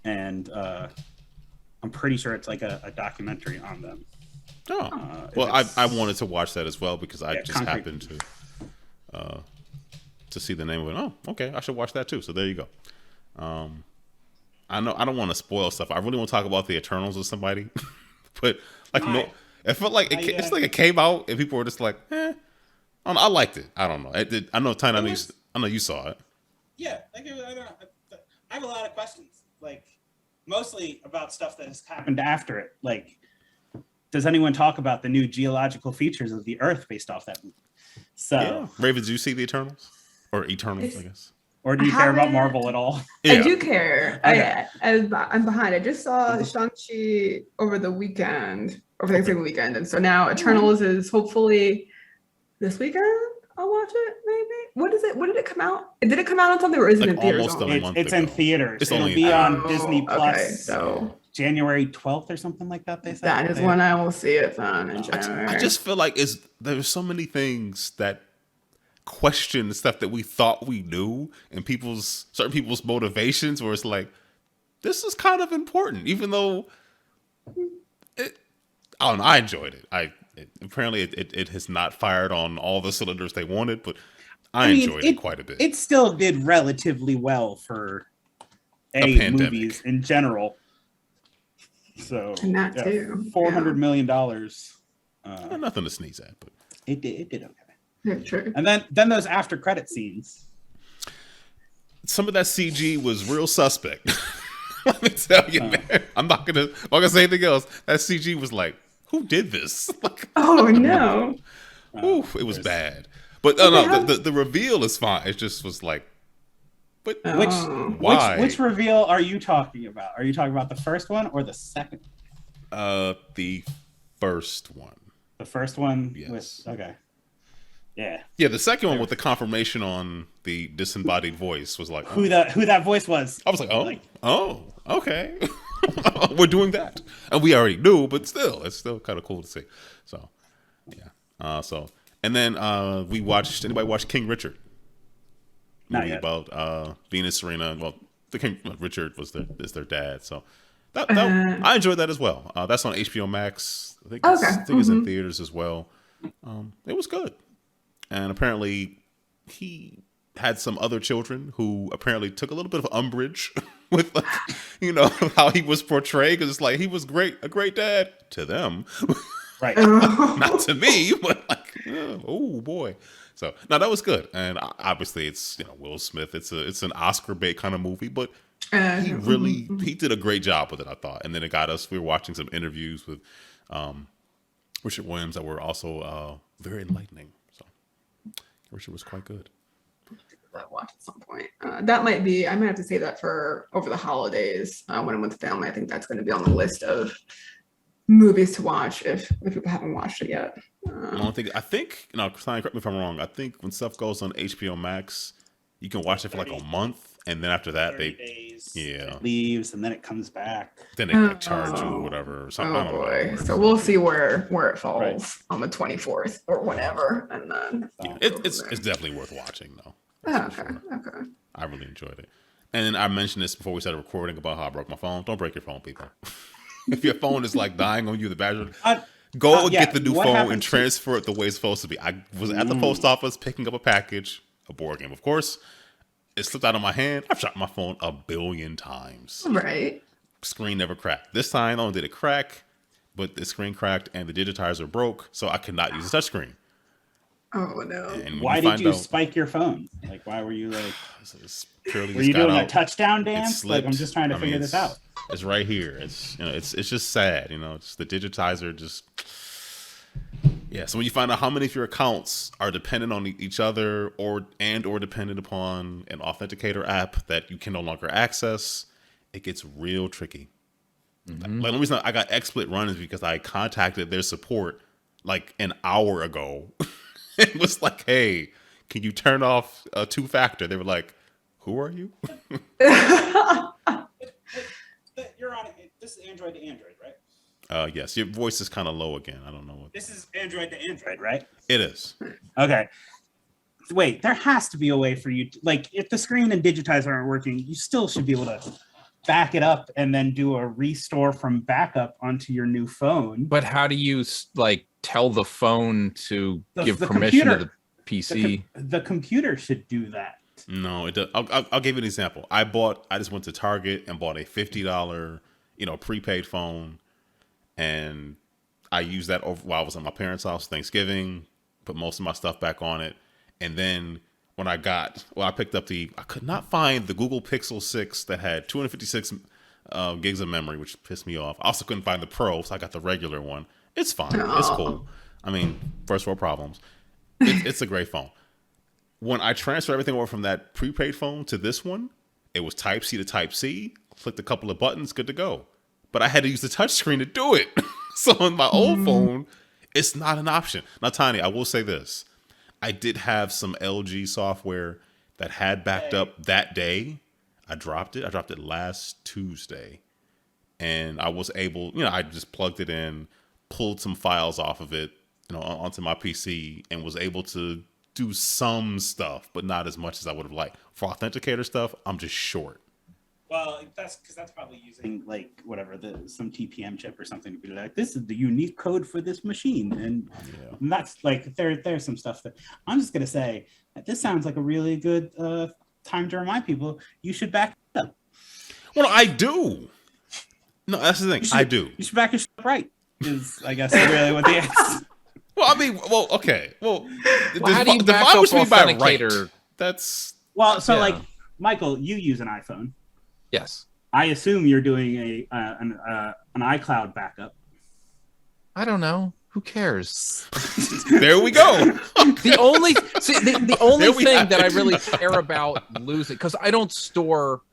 [SPEAKER 2] and I'm pretty sure it's like a documentary on them.
[SPEAKER 1] Oh, well, I wanted to watch that as well because I just happened to see the name of it. Oh, okay, I should watch that too. So there you go. I know I don't want to spoil stuff. I really want to talk about the Eternals with somebody, but like it felt like it's like it came out and people were just like, I liked it. I don't know. I know, Tyne, I know you saw it.
[SPEAKER 2] Yeah, I have a lot of questions, like mostly about stuff that has happened after it. Like, does anyone talk about the new geological features of the Earth based off that movie? So,
[SPEAKER 1] yeah. Raven, did you see the Eternals or Eternals? I guess.
[SPEAKER 2] Or do you care about Marvel at all?
[SPEAKER 4] Yeah. I do care. Okay. I'm behind. I just saw Shang-Chi over the Thanksgiving weekend. And so now Eternals is hopefully this weekend. I'll watch it, maybe. What is it? When did it come out? Did it come out on something or is it in theaters?
[SPEAKER 2] It's in theaters.
[SPEAKER 1] It's
[SPEAKER 2] It'll be on Disney Plus.
[SPEAKER 4] Okay, so
[SPEAKER 2] January 12th or something like that, they said.
[SPEAKER 4] That is when I will see it then in January.
[SPEAKER 1] I just feel like there's so many things that question the stuff that we thought we knew and certain people's motivations where it's like, this is kind of important, even though I don't know, I enjoyed it. Apparently it has not fired on all the cylinders they wanted, but I enjoyed it quite a bit.
[SPEAKER 2] It still did relatively well for movies in general. So
[SPEAKER 4] and that too.
[SPEAKER 2] $400 million.
[SPEAKER 1] Nothing to sneeze at, but
[SPEAKER 2] it did okay.
[SPEAKER 4] Yeah, true.
[SPEAKER 2] And then those after credit scenes.
[SPEAKER 1] Some of that CG was real suspect. Let me tell you, man. I'm not gonna say anything else. That CG was like, who did this?
[SPEAKER 4] Oh no!
[SPEAKER 1] Oof, it was bad. But the reveal is fine. It just was like, but why?
[SPEAKER 2] Which reveal are you talking about? Are you talking about the first one or the second?
[SPEAKER 1] The first one.
[SPEAKER 2] The first one.
[SPEAKER 1] Yes.
[SPEAKER 2] Okay. Yeah.
[SPEAKER 1] Yeah, the second one with the confirmation on the disembodied voice was like
[SPEAKER 2] who that voice was.
[SPEAKER 1] I was like, okay. We're doing that. And we already knew, but still, it's still kind of cool to see. So, yeah. And then anybody watch King Richard?
[SPEAKER 2] Not yet.
[SPEAKER 1] About Venus Serena. Well, the King Richard is their dad. So that I enjoyed that as well. That's on HBO Max. I think it's in theaters as well. It was good. And apparently he had some other children who apparently took a little bit of umbrage with, how he was portrayed. Because it's like, he was a great dad to them.
[SPEAKER 2] Right.
[SPEAKER 1] Not to me, but oh boy. So, no, that was good. And obviously it's, Will Smith. It's an Oscar bait kind of movie, but he did a great job with it, I thought. And then we were watching some interviews with Richard Williams that were also very enlightening. Richard was quite good.
[SPEAKER 4] That watch at some point. That might be. I might have to say that for over the holidays when I'm with the family. I think that's going to be on the list of movies to watch if people haven't watched it yet.
[SPEAKER 1] I think. Correct me if I'm wrong. I think when stuff goes on HBO Max, You can watch it for like a month, and then after that,
[SPEAKER 2] 30 days,
[SPEAKER 1] yeah,
[SPEAKER 2] it leaves, and then it comes back.
[SPEAKER 1] then they like, charge you or whatever. Or something. I don't know how it works.
[SPEAKER 4] So we'll see where it falls on the 24th or whenever, and then
[SPEAKER 1] It's definitely worth watching though.
[SPEAKER 4] Okay.
[SPEAKER 1] I really enjoyed it. And then I mentioned this before we started recording about how I broke my phone. Don't break your phone, people. If your phone is like dying on you, the battery, go and get the new phone and transfer it the way it's supposed to be. I was at the post office picking up a package, a board game, of course. It slipped out of my hand. I've shot my phone 1 billion times.
[SPEAKER 4] Right.
[SPEAKER 1] Screen never cracked. This time, not only did it crack, but the screen cracked and the digitizer broke, so I could not use the touchscreen.
[SPEAKER 4] Oh no!
[SPEAKER 1] And
[SPEAKER 2] why did you spike your phone? Like, why were you like?
[SPEAKER 1] Were
[SPEAKER 2] you doing a touchdown dance? Like, I'm just trying to figure this out.
[SPEAKER 1] It's right here. It's it's just sad. It's the digitizer just. Yeah. So when you find out how many of your accounts are dependent on each other or dependent upon an authenticator app that you can no longer access, it gets real tricky. Mm-hmm. Like, the reason I got XSplit run is because I contacted their support like an hour ago. It was like, hey, can you turn off a 2-factor? They were like, who are you?
[SPEAKER 2] You're on it. This is Android to Android, right?
[SPEAKER 1] Yes. Your voice is kind of low again. I don't know what.
[SPEAKER 2] This is Android to Android, right?
[SPEAKER 1] It is.
[SPEAKER 2] Okay. Wait, there has to be a way for you to, like, if the screen and digitizer aren't working, you still should be able to back it up and then do a restore from backup onto your new phone.
[SPEAKER 3] But how do you like tell the phone to give permission
[SPEAKER 2] computer,
[SPEAKER 3] to the PC?
[SPEAKER 2] The computer should do that.
[SPEAKER 1] No, it does. I'll give you an example. I just went to Target and bought a $50, prepaid phone, and I used that while I was at my parents' house Thanksgiving. Put most of my stuff back on it, and then when I picked up I could not find the Google Pixel 6 that had 256 gigs of memory, which pissed me off. I also couldn't find the Pro, so I got the regular one. It's fine. It's cool. I mean, first world problems. It's a great phone. When I transferred everything over from that prepaid phone to this one, it was Type-C to Type-C. Clicked a couple of buttons, good to go. But I had to use the touchscreen to do it. So on my old phone, it's not an option. Now, Tiny, I will say this. I did have some LG software that had backed up that day. I dropped it. I dropped it last Tuesday. And I was able, I just plugged it in, pulled some files off of it, onto my PC, and was able to do some stuff, but not as much as I would have liked. For authenticator stuff, I'm just short.
[SPEAKER 2] Well, that's because that's probably using like whatever some TPM chip or something to be like, this is the unique code for this machine, and that's like there's some stuff that I'm just gonna say that this sounds like a really good time to remind people you should back it up.
[SPEAKER 1] Well, I do. No, that's the thing. I do.
[SPEAKER 2] You should back your stuff right. Is I guess really what the answer.
[SPEAKER 1] Well, I mean, okay. Well,
[SPEAKER 3] how do you back up authenticator?
[SPEAKER 1] Right? That's
[SPEAKER 2] like Michael, you use an iPhone.
[SPEAKER 3] Yes.
[SPEAKER 2] I assume you're doing an iCloud backup.
[SPEAKER 3] I don't know. Who cares?
[SPEAKER 1] There we go.
[SPEAKER 3] The only thing that I really care about losing, because I don't store,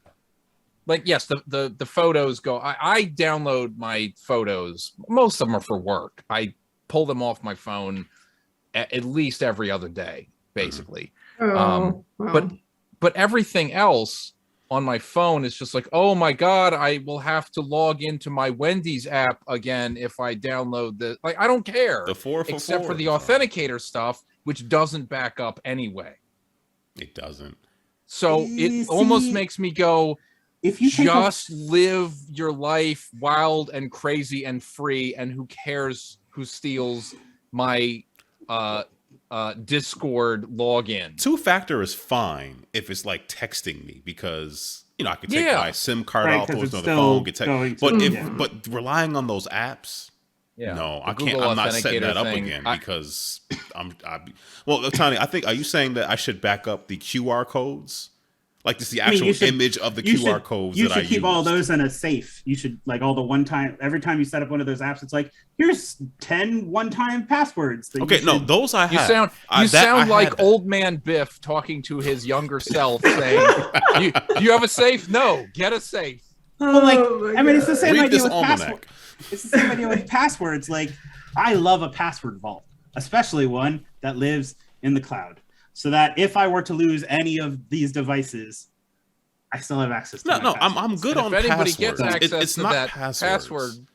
[SPEAKER 3] like, yes, the photos go. I download my photos. Most of them are for work. I pull them off my phone at least every other day, basically. But everything else on my phone is just like, oh my God, I will have to log into my Wendy's app again if I download the, like, I don't care.
[SPEAKER 1] The 444.
[SPEAKER 3] Except for the authenticator stuff, which doesn't back up anyway.
[SPEAKER 1] It doesn't.
[SPEAKER 3] So it almost makes me go, if you just live your life wild and crazy and free, and who cares who steals my Discord login.
[SPEAKER 1] 2-factor is fine if it's like texting me, because I can take my SIM card out, throw it on the phone, get text. But relying on those apps, no, I can't. I'm not setting that up again because well, Tony, are you saying that I should back up the QR codes? Like, this is the actual image of the QR codes that I use. You should
[SPEAKER 2] keep all those in a safe. You should, like, all the every time you set up one of those apps, it's like, here's 10 one-time passwords.
[SPEAKER 1] No, those I have.
[SPEAKER 3] You sound like old man Biff talking to his younger self saying, you have a safe? No, get a safe.
[SPEAKER 2] Well, it's the same idea with passwords. It's the same idea with passwords. Like, I love a password vault, especially one that lives in the cloud. so that if I were to lose any of these devices, I still have access to my passwords.
[SPEAKER 1] I'm good
[SPEAKER 3] And
[SPEAKER 1] on
[SPEAKER 3] if anybody
[SPEAKER 1] passwords.
[SPEAKER 3] gets access
[SPEAKER 1] It's
[SPEAKER 3] to
[SPEAKER 1] not
[SPEAKER 3] that
[SPEAKER 1] passwords.
[SPEAKER 3] password,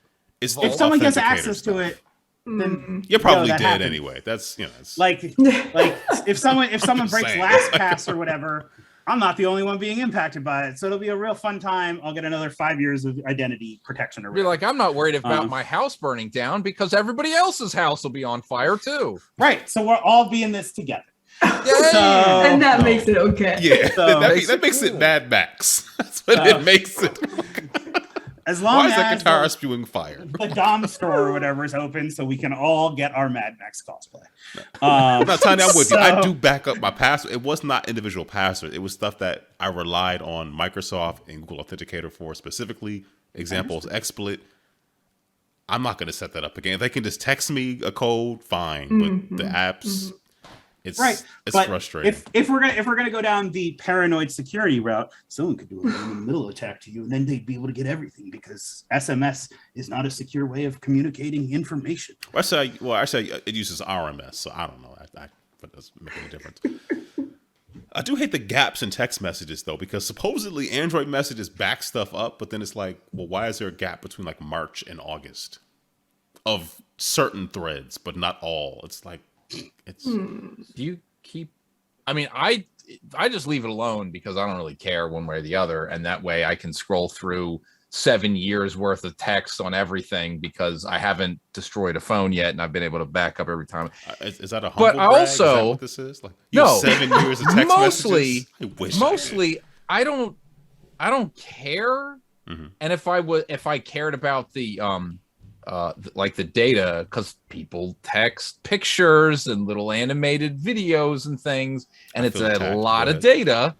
[SPEAKER 1] It's
[SPEAKER 2] If someone gets access
[SPEAKER 1] stuff.
[SPEAKER 2] to it, then
[SPEAKER 1] You're probably
[SPEAKER 2] that
[SPEAKER 1] dead
[SPEAKER 2] happens.
[SPEAKER 1] anyway. That's it's,
[SPEAKER 2] Like if someone breaks
[SPEAKER 1] saying.
[SPEAKER 2] LastPass or whatever, I'm not the only one being impacted by it. So it'll be a real fun time. I'll get another 5 years of identity protection or
[SPEAKER 3] be
[SPEAKER 2] whatever.
[SPEAKER 3] like, I'm not worried about my house burning down because everybody else's house will be on fire too.
[SPEAKER 2] Right. So we'll all be in this together.
[SPEAKER 3] Yay!
[SPEAKER 4] And that
[SPEAKER 1] no.
[SPEAKER 4] makes it okay.
[SPEAKER 1] yeah.
[SPEAKER 2] So-
[SPEAKER 1] that makes it Mad Max. That's what it makes it.
[SPEAKER 2] As long
[SPEAKER 1] Why is
[SPEAKER 2] as
[SPEAKER 1] that guitar spewing fire?
[SPEAKER 2] the Dom store or whatever is open, so we can all get our Mad Max cosplay.
[SPEAKER 1] Now, Tiny, I'm with you. I
[SPEAKER 2] so-
[SPEAKER 1] do back up my password. It was not individual password. It was stuff that I relied on Microsoft and Google Authenticator for specifically. Examples, XSplit. I'm not going to set that up again. If they can just text me a code, fine. But the apps, it's
[SPEAKER 2] Right.
[SPEAKER 1] It's
[SPEAKER 2] But
[SPEAKER 1] frustrating.
[SPEAKER 2] If we're gonna go down the paranoid security route, someone could do a middle attack to you, and then they'd be able to get everything because SMS is not a secure way of communicating information.
[SPEAKER 1] I say it uses RMS, so I don't know. That doesn't make any difference. I do hate the gaps in text messages though, because supposedly Android messages back stuff up, but then it's like, well, why is there a gap between like March and August of certain threads, but not all? It's like, it's
[SPEAKER 3] Do you keep? I mean, I just leave it alone because I don't really care one way or the other, and that way I can scroll through 7 years worth of text on everything because I haven't destroyed a phone yet, and I've been able to back up every time.
[SPEAKER 1] is that a humble
[SPEAKER 3] But
[SPEAKER 1] brag? Is that
[SPEAKER 3] also-
[SPEAKER 1] what this is? Like, you
[SPEAKER 3] No.
[SPEAKER 1] have 7 years of text
[SPEAKER 3] Mostly-
[SPEAKER 1] messages? I wish I did.
[SPEAKER 3] Mostly, I don't care, and if I cared about the like the data, because people text pictures and little animated videos and things, and it's
[SPEAKER 1] feel
[SPEAKER 3] a
[SPEAKER 1] attacked.
[SPEAKER 3] lot
[SPEAKER 1] Go
[SPEAKER 3] of data.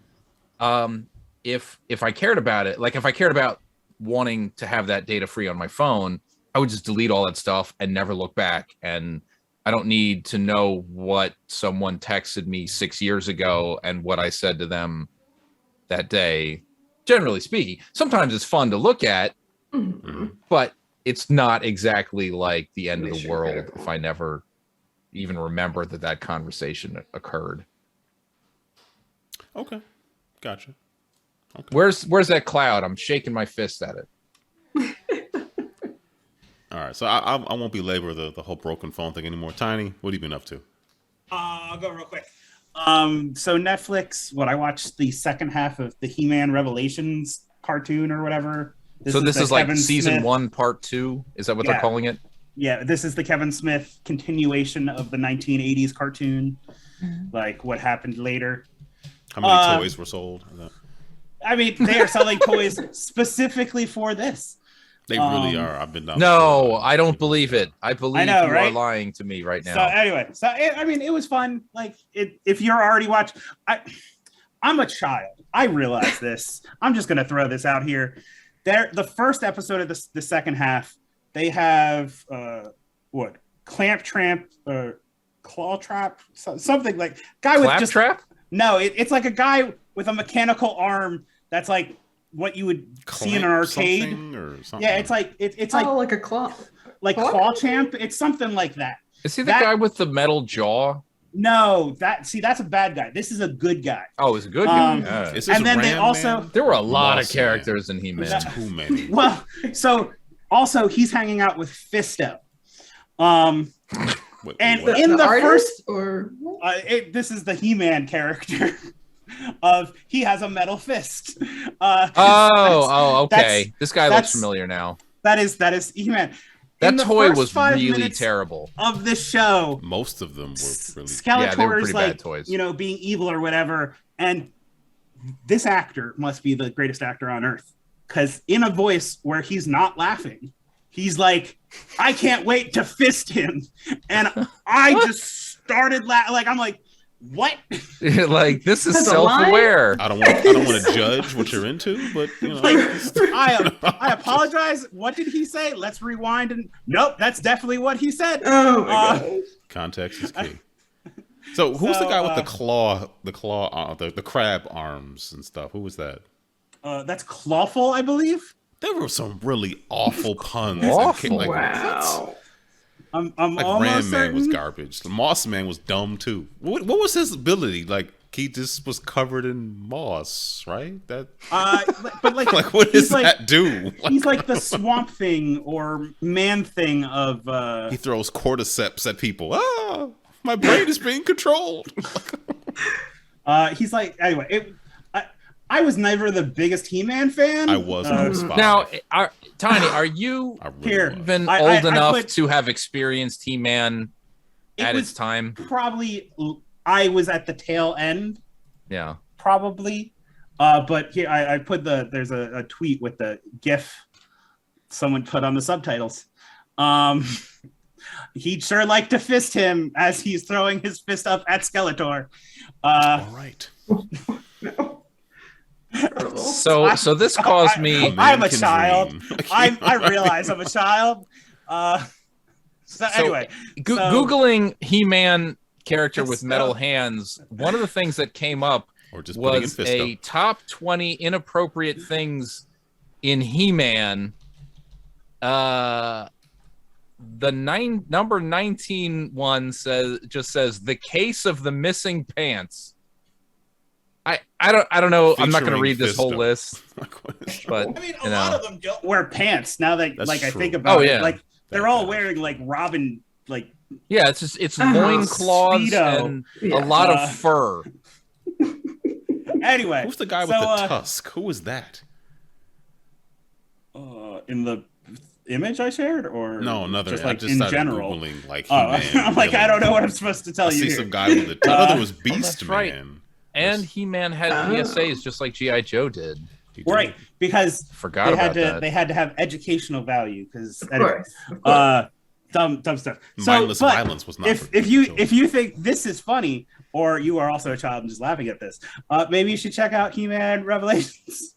[SPEAKER 3] If I cared about it, like if I cared about wanting to have that data free on my phone, I would just delete all that stuff and never look back. And I don't need to know what someone texted me 6 years ago and what I said to them that day. Generally speaking, sometimes it's fun to look at, but it's not exactly like the end of the world if I never even remember that conversation occurred.
[SPEAKER 1] Okay, gotcha. Okay.
[SPEAKER 3] Where's that cloud? I'm shaking my fist at it.
[SPEAKER 1] All right, so I won't belabor the whole broken phone thing anymore. Tiny, what have you been up to?
[SPEAKER 2] I'll go real quick. So Netflix, I watched the second half of the He-Man Revelations cartoon or whatever.
[SPEAKER 3] This is like
[SPEAKER 2] Kevin
[SPEAKER 3] season
[SPEAKER 2] Smith.
[SPEAKER 3] 1, part 2. Is that what they're
[SPEAKER 2] Yeah.
[SPEAKER 3] calling it?
[SPEAKER 2] Yeah, this is the Kevin Smith continuation of the 1980s cartoon, like what happened later.
[SPEAKER 1] How many toys were sold?
[SPEAKER 2] I mean, they are selling toys specifically for this.
[SPEAKER 1] They really are. I've been down.
[SPEAKER 3] No, I don't believe it. I believe
[SPEAKER 2] know,
[SPEAKER 3] you are
[SPEAKER 2] right?
[SPEAKER 3] lying to me right now.
[SPEAKER 2] So anyway, it was fun. Like, if you're already watching, I'm a child. I realize this. I'm just gonna throw this out here. The first episode of the second half, they have Clamp Tramp or Claw Trap, something like guy with just
[SPEAKER 3] Claptrap?
[SPEAKER 2] no. It's like a guy with a mechanical arm that's like what you would see in an arcade.
[SPEAKER 1] Or something.
[SPEAKER 2] Yeah, it's like it's like
[SPEAKER 4] like a claw.
[SPEAKER 2] like
[SPEAKER 4] Claw?
[SPEAKER 2] Claw Champ. It's something like that.
[SPEAKER 3] Is he the
[SPEAKER 2] That-
[SPEAKER 3] guy with the metal jaw?
[SPEAKER 2] No, that's a bad guy. This is a good guy.
[SPEAKER 3] Oh, it's a good guy. Yeah.
[SPEAKER 1] Is this
[SPEAKER 2] And then they
[SPEAKER 1] Ram
[SPEAKER 2] also-
[SPEAKER 1] Man?
[SPEAKER 3] There were a lot
[SPEAKER 1] Lost
[SPEAKER 3] of characters in He-Man.
[SPEAKER 1] There's too many.
[SPEAKER 2] Well, so also he's hanging out with Fisto.
[SPEAKER 1] Wait,
[SPEAKER 2] and
[SPEAKER 1] what?
[SPEAKER 2] in the
[SPEAKER 4] artist,
[SPEAKER 2] first,
[SPEAKER 4] or
[SPEAKER 2] this is the He-Man character of he has a metal fist.
[SPEAKER 3] Okay.
[SPEAKER 2] that's-
[SPEAKER 3] This guy looks
[SPEAKER 2] that's-
[SPEAKER 3] familiar now.
[SPEAKER 2] That is He-Man.
[SPEAKER 3] That
[SPEAKER 2] In the
[SPEAKER 3] toy
[SPEAKER 2] first
[SPEAKER 3] was
[SPEAKER 2] 5
[SPEAKER 3] really
[SPEAKER 2] minutes
[SPEAKER 3] terrible.
[SPEAKER 2] of the show.
[SPEAKER 1] Most of them were really.
[SPEAKER 2] Skeletor's
[SPEAKER 3] they were pretty bad
[SPEAKER 2] like,
[SPEAKER 3] toys.
[SPEAKER 2] being evil or whatever. And this actor must be the greatest actor on earth. Because in a voice where he's not laughing, he's like, I can't wait to fist him. And I just started laughing. Like, I'm like, what?
[SPEAKER 3] Like, this is
[SPEAKER 4] That's a lie?
[SPEAKER 3] self-aware.
[SPEAKER 1] I don't want to judge what you're into, but
[SPEAKER 2] Like, I apologize. What did he say? Let's rewind. And nope, that's definitely what he said.
[SPEAKER 4] oh my god.
[SPEAKER 1] context is key. So who's the
[SPEAKER 2] So,
[SPEAKER 1] guy with the crab arms and stuff? Who was that?
[SPEAKER 2] That's Clawful, I believe.
[SPEAKER 1] There were some really awful puns.
[SPEAKER 3] Awful.
[SPEAKER 1] Like,
[SPEAKER 4] Wow.
[SPEAKER 2] I'm
[SPEAKER 1] Like
[SPEAKER 2] almost
[SPEAKER 1] Ram Man was
[SPEAKER 2] certain.
[SPEAKER 1] garbage. The Moss Man was dumb too. What was his ability? Like he just was covered in moss, right? That
[SPEAKER 2] But like,
[SPEAKER 1] like what
[SPEAKER 2] he's
[SPEAKER 1] does
[SPEAKER 2] like
[SPEAKER 1] that do?
[SPEAKER 2] he's like the Swamp Thing or Man Thing of.
[SPEAKER 1] He throws cordyceps at people. Ah, my brain is being controlled.
[SPEAKER 2] He's like anyway. I was never the biggest He-Man fan.
[SPEAKER 1] I was when I was 5.
[SPEAKER 3] Now, Tiny, are you
[SPEAKER 1] I really
[SPEAKER 2] Here.
[SPEAKER 1] was.
[SPEAKER 3] even
[SPEAKER 2] I
[SPEAKER 3] old enough
[SPEAKER 2] put-
[SPEAKER 3] to have experienced He-Man at
[SPEAKER 2] was
[SPEAKER 3] its time?
[SPEAKER 2] Probably, I was at the tail end.
[SPEAKER 3] Yeah.
[SPEAKER 2] Probably, but here I put there's a tweet with the GIF someone put on the subtitles. He'd sure like to fist him as he's throwing his fist up at Skeletor.
[SPEAKER 1] All right.
[SPEAKER 3] So this caused me.
[SPEAKER 2] I'm a child. I realize I'm a child. So anyway,
[SPEAKER 3] Googling He-Man character with
[SPEAKER 2] It's,
[SPEAKER 3] metal hands. One of the things that came up
[SPEAKER 1] Or just putting in
[SPEAKER 3] was
[SPEAKER 1] Fisto.
[SPEAKER 3] a top 20 inappropriate things in He-Man. The number 19 one says the case of the missing pants. I don't know. I'm not going to
[SPEAKER 1] Featuring
[SPEAKER 3] read this whole
[SPEAKER 1] Fisto.
[SPEAKER 3] list, but
[SPEAKER 2] I mean, a
[SPEAKER 3] you
[SPEAKER 2] lot
[SPEAKER 3] know.
[SPEAKER 2] of them don't wear pants now that
[SPEAKER 1] That's
[SPEAKER 2] like I
[SPEAKER 1] true.
[SPEAKER 2] think about
[SPEAKER 3] Oh,
[SPEAKER 2] it.
[SPEAKER 3] yeah.
[SPEAKER 2] Like they're
[SPEAKER 1] That
[SPEAKER 2] all
[SPEAKER 1] bad.
[SPEAKER 2] wearing like Robin like
[SPEAKER 3] Yeah, it's loincloths
[SPEAKER 2] Speedo.
[SPEAKER 3] and
[SPEAKER 4] Yeah.
[SPEAKER 3] a lot of fur.
[SPEAKER 2] anyway.
[SPEAKER 1] Who's the guy with
[SPEAKER 2] so,
[SPEAKER 1] the tusk? Who is that?
[SPEAKER 2] In the image I shared, or
[SPEAKER 1] No, another.
[SPEAKER 2] just
[SPEAKER 1] I
[SPEAKER 2] like
[SPEAKER 1] just
[SPEAKER 2] in
[SPEAKER 1] started
[SPEAKER 2] general.
[SPEAKER 1] Googling, like,
[SPEAKER 2] Oh,
[SPEAKER 1] He-Man
[SPEAKER 2] I'm like I don't know
[SPEAKER 1] villain.
[SPEAKER 2] what I'm supposed to tell
[SPEAKER 1] I
[SPEAKER 2] you.
[SPEAKER 1] see
[SPEAKER 2] here.
[SPEAKER 1] some guy with a tusk. I thought it was Beast
[SPEAKER 3] that's right.
[SPEAKER 1] Man.
[SPEAKER 3] And He-Man had PSAs just like G.I. Joe did.
[SPEAKER 1] He did.
[SPEAKER 2] Right, because
[SPEAKER 3] Forgot
[SPEAKER 2] they
[SPEAKER 3] about
[SPEAKER 2] had to
[SPEAKER 3] that.
[SPEAKER 2] they had to have educational value because
[SPEAKER 4] Of course.
[SPEAKER 2] dumb stuff.
[SPEAKER 1] Mindless
[SPEAKER 2] but
[SPEAKER 1] violence was not.
[SPEAKER 2] if
[SPEAKER 1] for
[SPEAKER 2] you
[SPEAKER 1] children.
[SPEAKER 2] if you think this is funny, or you are also a child and just laughing at this, maybe you should check out He-Man Revelations,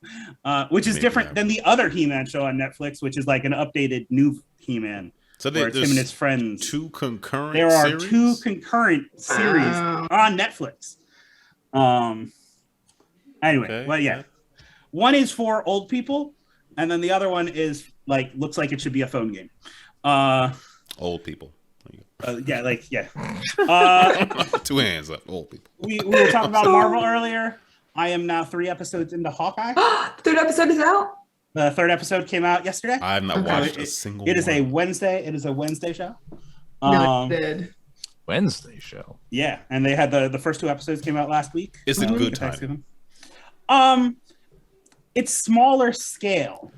[SPEAKER 2] which is
[SPEAKER 1] Maybe
[SPEAKER 2] different
[SPEAKER 1] I
[SPEAKER 2] than the other He-Man show on Netflix, which is like an updated new He-Man,
[SPEAKER 1] so
[SPEAKER 2] where it's him and his friends.
[SPEAKER 1] two concurrent.
[SPEAKER 2] There are
[SPEAKER 1] series?
[SPEAKER 2] two concurrent series
[SPEAKER 4] Wow.
[SPEAKER 2] on Netflix. Anyway,
[SPEAKER 1] Okay,
[SPEAKER 2] well, yeah. One is for old people, and then the other one is like looks like it should be a phone game.
[SPEAKER 1] Old people.
[SPEAKER 2] Yeah, like yeah.
[SPEAKER 1] 2 hands up. Old people.
[SPEAKER 2] We were talking about Marvel earlier. I am now 3 episodes into Hawkeye.
[SPEAKER 4] Third episode is out.
[SPEAKER 2] The 3rd episode came out yesterday.
[SPEAKER 1] I have not
[SPEAKER 4] Okay.
[SPEAKER 1] watched a
[SPEAKER 2] It-
[SPEAKER 1] single.
[SPEAKER 2] It is a
[SPEAKER 1] one.
[SPEAKER 2] Wednesday. It is a Wednesday show.
[SPEAKER 4] No, it did.
[SPEAKER 3] Wednesday show.
[SPEAKER 2] Yeah, and they had the first 2 episodes came out last week.
[SPEAKER 1] Is it good
[SPEAKER 2] for
[SPEAKER 1] time?
[SPEAKER 2] Thanksgiving. It's smaller scale,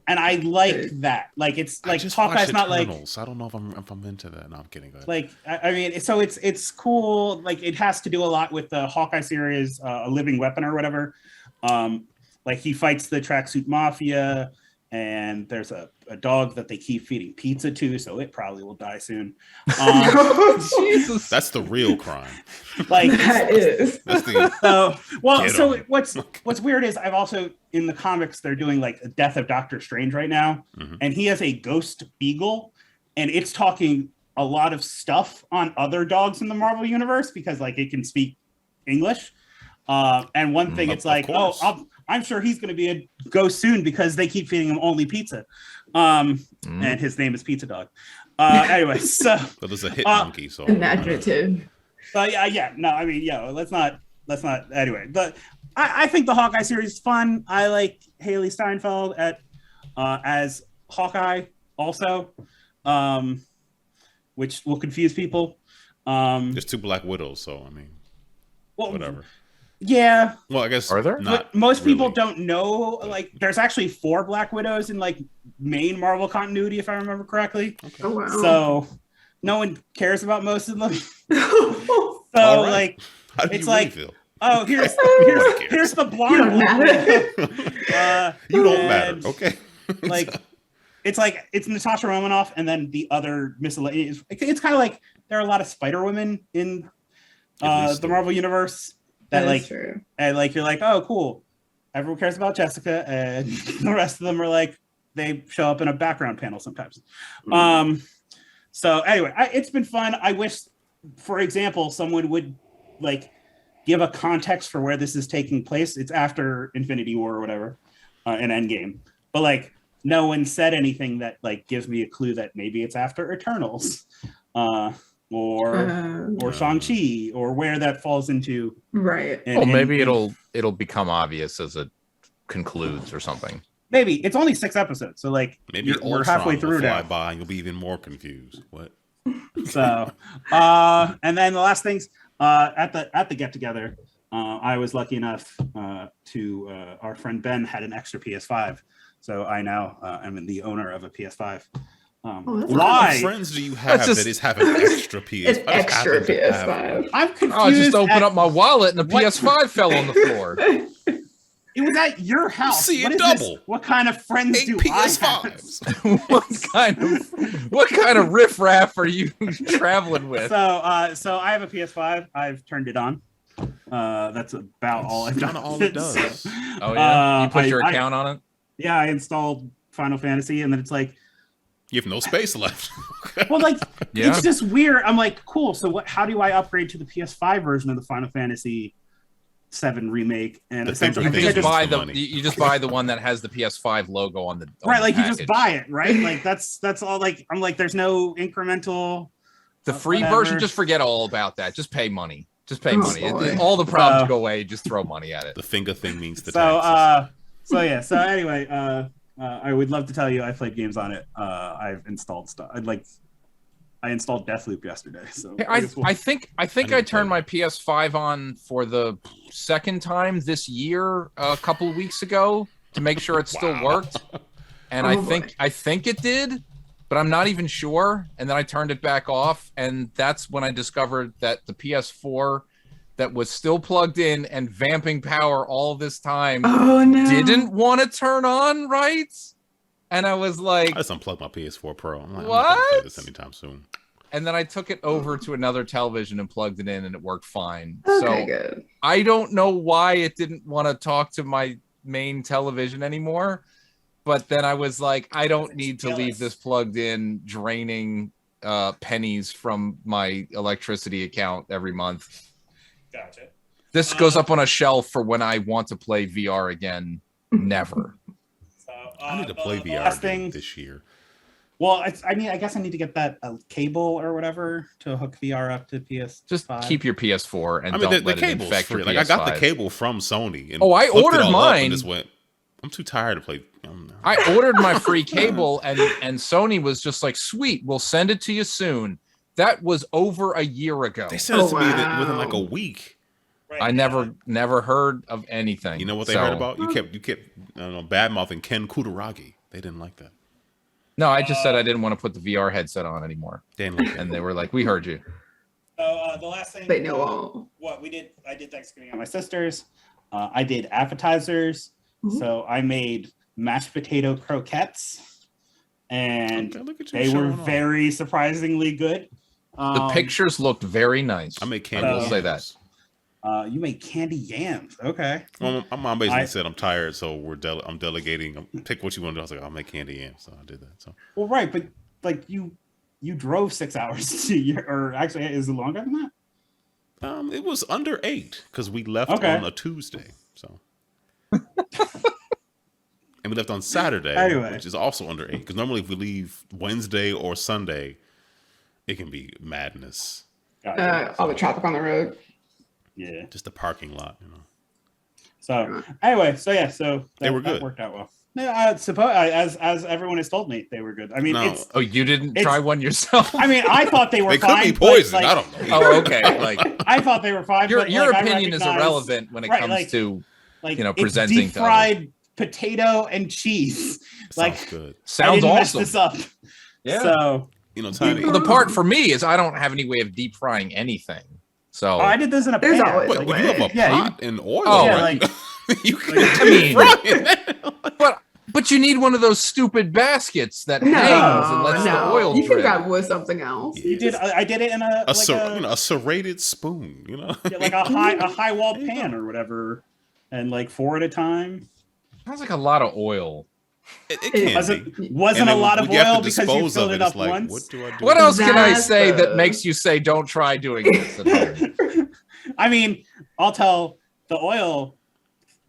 [SPEAKER 2] and I like that. Like it's
[SPEAKER 1] I
[SPEAKER 2] like
[SPEAKER 1] just
[SPEAKER 2] Hawkeye's
[SPEAKER 1] watched
[SPEAKER 2] not like
[SPEAKER 1] Eternals. I don't know if I'm into that. No, I'm kidding. Go ahead.
[SPEAKER 2] like I mean. So it's cool. Like it has to do a lot with the Hawkeye series, A Living Weapon or whatever. Like he fights the tracksuit mafia, and there's a dog that they keep feeding pizza to, so it probably will die soon.
[SPEAKER 3] Jesus.
[SPEAKER 1] That's the real crime.
[SPEAKER 2] Like
[SPEAKER 4] That is.
[SPEAKER 1] That's the. Get
[SPEAKER 2] so
[SPEAKER 1] 'em.
[SPEAKER 2] what's weird is I've also in the comics they're doing like a Death of Doctor Strange right now,
[SPEAKER 1] Mhm.
[SPEAKER 2] and he has a ghost beagle, and it's talking a lot of stuff on other dogs in the Marvel universe because like it can speak English. And one thing
[SPEAKER 1] Of-
[SPEAKER 2] it's
[SPEAKER 1] of
[SPEAKER 2] like, oh,
[SPEAKER 1] course.
[SPEAKER 2] I'm sure he's going to be a ghost soon because they keep feeding him only pizza. And his name is Pizza Dog. Anyway, so
[SPEAKER 1] But there's a hit monkey, so
[SPEAKER 4] An adjective.
[SPEAKER 2] yeah, no, I mean, let's not anyway. But I think the Hawkeye series is fun. I like Haley Steinfeld as Hawkeye also, which will confuse people.
[SPEAKER 1] There's 2 Black Widows, so I mean,
[SPEAKER 2] Well,
[SPEAKER 1] whatever.
[SPEAKER 2] Yeah,
[SPEAKER 1] Well, I guess
[SPEAKER 3] Are there?
[SPEAKER 1] not
[SPEAKER 2] but most people
[SPEAKER 1] really.
[SPEAKER 2] don't know. Like, there's actually 4 Black Widows in like main Marvel continuity, if I remember correctly.
[SPEAKER 4] Oh wow.
[SPEAKER 2] So no one cares about most of them.
[SPEAKER 4] Oh.
[SPEAKER 2] So
[SPEAKER 1] All right.
[SPEAKER 2] like,
[SPEAKER 1] How do
[SPEAKER 2] it's
[SPEAKER 1] you really
[SPEAKER 2] like-
[SPEAKER 1] feel?
[SPEAKER 2] oh, here's the blonde.
[SPEAKER 4] You don't
[SPEAKER 2] one.
[SPEAKER 4] matter.
[SPEAKER 1] You don't
[SPEAKER 2] and,
[SPEAKER 1] matter, okay?
[SPEAKER 2] Like, it's Natasha Romanoff and then the other miscellaneous. It's kind of like there are a lot of Spider Women in
[SPEAKER 1] At least
[SPEAKER 2] the
[SPEAKER 1] three.
[SPEAKER 2] Marvel universe that
[SPEAKER 4] That
[SPEAKER 2] like
[SPEAKER 4] is true.
[SPEAKER 2] and like you're like, oh cool, everyone cares about Jessica, and the rest of them are like they show up in a background panel sometimes. So anyway, it's been fun. I wish, for example, someone would like give a context for where this is taking place. It's after Infinity War or whatever, and Endgame. But like no one said anything that like gives me a clue that maybe it's after Eternals, or Shang-Chi, or where that falls into.
[SPEAKER 4] Right.
[SPEAKER 3] Well, maybe it'll become obvious as it concludes or something.
[SPEAKER 2] Maybe it's only 6 episodes, so like
[SPEAKER 1] maybe
[SPEAKER 2] we're halfway through now.
[SPEAKER 1] Fly by and you'll be even more confused. What?
[SPEAKER 2] So, and then the last things at the get together, I was lucky enough to our friend Ben had an extra PS5, so I now am the owner of a PS5.
[SPEAKER 1] What kind of friends do you have that is having extra PS5?
[SPEAKER 4] An extra PS5.
[SPEAKER 2] I'm confused.
[SPEAKER 3] I just opened up my wallet and the PS5 fell on the floor.
[SPEAKER 2] It was at your house.
[SPEAKER 1] See
[SPEAKER 2] what
[SPEAKER 1] it
[SPEAKER 2] is
[SPEAKER 1] double.
[SPEAKER 2] This? What kind of friends
[SPEAKER 1] 8
[SPEAKER 2] do
[SPEAKER 1] PS5s.
[SPEAKER 2] I have?
[SPEAKER 3] what kind of riffraff are you traveling with?
[SPEAKER 2] So I have a PS5. I've turned it on. That's about all I've done.
[SPEAKER 1] All it does.
[SPEAKER 3] Oh yeah, you put your account on it.
[SPEAKER 2] Yeah, I installed Final Fantasy, and then it's like
[SPEAKER 1] you have no space left.
[SPEAKER 2] Well, like it's just weird. I'm like, cool. So what? How do I upgrade to the PS5 version of the Final Fantasy 7 remake? And essentially,
[SPEAKER 3] you just buy the one that has the PS5 logo on the
[SPEAKER 2] right. Like
[SPEAKER 3] the
[SPEAKER 2] you just buy it, right? Like that's all. Like I'm like, there's no incremental.
[SPEAKER 3] The free version, just forget all about that. Just pay money. Just pay money. All the problems go away. Just throw money at it.
[SPEAKER 1] The finger thing means the taxes.
[SPEAKER 2] So anyway, I would love to tell you I played games on it. I've installed stuff. I installed Deathloop yesterday. So
[SPEAKER 3] I think I turned my PS5 on for the second time this year a couple of weeks ago to make sure it still worked. And I think it did, but I'm not even sure. And then I turned it back off, and that's when I discovered that the PS4 that was still plugged in and vamping power all this time didn't want to turn on, right? And I was like,
[SPEAKER 1] I just unplugged my PS4 Pro. I'm like,
[SPEAKER 3] what?
[SPEAKER 1] I'm not gonna play this anytime soon.
[SPEAKER 3] And then I took it over to another television and plugged it in, and it worked fine.
[SPEAKER 4] Okay,
[SPEAKER 3] so
[SPEAKER 4] good.
[SPEAKER 3] I don't know why it didn't want to talk to my main television anymore. But then I was like, I don't need to leave this plugged in, draining pennies from my electricity account every month.
[SPEAKER 2] Gotcha.
[SPEAKER 3] This goes up on a shelf for when I want to play VR again. Never.
[SPEAKER 2] So,
[SPEAKER 1] I need to play VR this year.
[SPEAKER 2] Well, I guess I need to get that cable or whatever to hook VR up to PS5.
[SPEAKER 3] Just keep your PS4 and don't let it infect your PS5.
[SPEAKER 1] Like I got the cable from Sony. And
[SPEAKER 3] I ordered mine.
[SPEAKER 1] And just went, I'm too tired to play.
[SPEAKER 3] I ordered my free cable, and Sony was just like, "Sweet, we'll send it to you soon." That was over a year ago.
[SPEAKER 1] They sent it to me within like a week.
[SPEAKER 3] Right. I never heard of anything.
[SPEAKER 1] You know what they heard about? You kept bad mouthing Ken Kutaragi. They didn't like that.
[SPEAKER 3] No, I just said I didn't want to put the VR headset on anymore. And they were like, "We heard you."
[SPEAKER 2] So the last thing
[SPEAKER 4] they know
[SPEAKER 2] what we did. I did Thanksgiving at my sister's. I did appetizers. Mm-hmm. So I made mashed potato croquettes, and they were very surprisingly good.
[SPEAKER 3] The pictures looked very nice.
[SPEAKER 1] I made candy.
[SPEAKER 3] I will say that.
[SPEAKER 2] You made candy yams. Okay.
[SPEAKER 1] Well, my mom basically said I'm tired, so I'm delegating. Pick what you want to do. I was like, I'll make candy yams, so I did that. So.
[SPEAKER 2] Well, right, but like you drove 6 hours to your, or actually, is it longer than that?
[SPEAKER 1] It was under 8 because we left on a Tuesday. So. And we left on Saturday, which is also under 8. Because normally if we leave Wednesday or Sunday, it can be madness.
[SPEAKER 4] All the traffic on the road.
[SPEAKER 2] Yeah.
[SPEAKER 1] Just the parking lot,
[SPEAKER 2] So anyway, so
[SPEAKER 1] they were good.
[SPEAKER 2] That worked out well. Yeah, I suppose as everyone has told me, they were good. I mean,
[SPEAKER 3] you didn't try one yourself?
[SPEAKER 2] I mean, I thought they were fine.
[SPEAKER 1] They could be poison. I don't know.
[SPEAKER 3] Oh, okay. Like
[SPEAKER 2] I thought they were fine.
[SPEAKER 3] Your opinion is irrelevant when it comes to presenting
[SPEAKER 2] deep fried potato and cheese.
[SPEAKER 1] Sounds good.
[SPEAKER 3] Sounds awesome.
[SPEAKER 2] Mess this up.
[SPEAKER 3] Yeah.
[SPEAKER 2] So
[SPEAKER 1] Tiny.
[SPEAKER 3] The part for me is I don't have any way of deep frying anything. So
[SPEAKER 2] I did this in a pan.
[SPEAKER 4] There's always
[SPEAKER 1] you have a pot and oil.
[SPEAKER 3] Oh,
[SPEAKER 2] yeah,
[SPEAKER 1] right? You can
[SPEAKER 3] but you need one of those stupid baskets that hangs and lets the oil
[SPEAKER 4] You
[SPEAKER 3] drip.
[SPEAKER 4] could grab with something else.
[SPEAKER 2] You did. I did it in a
[SPEAKER 1] serrated spoon.
[SPEAKER 2] Like a high wall pan or whatever, and like 4 at a time.
[SPEAKER 3] Sounds like a lot of oil.
[SPEAKER 1] It
[SPEAKER 2] wasn't a lot of oil because you filled it up once.
[SPEAKER 1] What do I do?
[SPEAKER 3] What else can I say that makes you say don't try doing this at home?
[SPEAKER 2] I mean, I'll tell the oil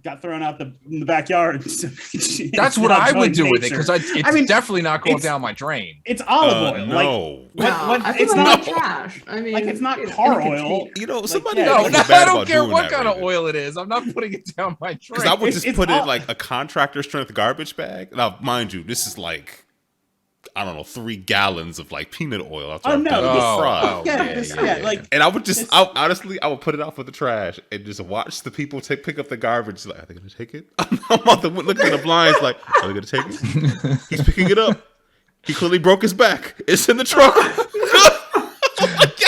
[SPEAKER 2] got thrown out in the backyard.
[SPEAKER 3] That's what I would do with it, because it's definitely not going down my drain.
[SPEAKER 2] It's olive oil.
[SPEAKER 1] No.
[SPEAKER 2] It's
[SPEAKER 4] not trash. I mean,
[SPEAKER 2] like it's not car oil.
[SPEAKER 1] You know,
[SPEAKER 2] Like,
[SPEAKER 1] somebody.
[SPEAKER 2] yeah,
[SPEAKER 3] I don't care what kind of oil it is. I'm not putting it down my drain.
[SPEAKER 1] Because I would just put it in like a contractor strength garbage bag. Now, mind you, this is like, I don't know, 3 gallons of like peanut oil.
[SPEAKER 2] Oh no!
[SPEAKER 1] Fried.
[SPEAKER 2] Yeah, like,
[SPEAKER 1] and I would just, honestly, I would put it out for the trash and just watch the people pick up the garbage. Like, are they gonna take it? I'm out there looking at the blinds. Like, are they gonna take it? He's picking it up. He clearly broke his back. It's in the truck.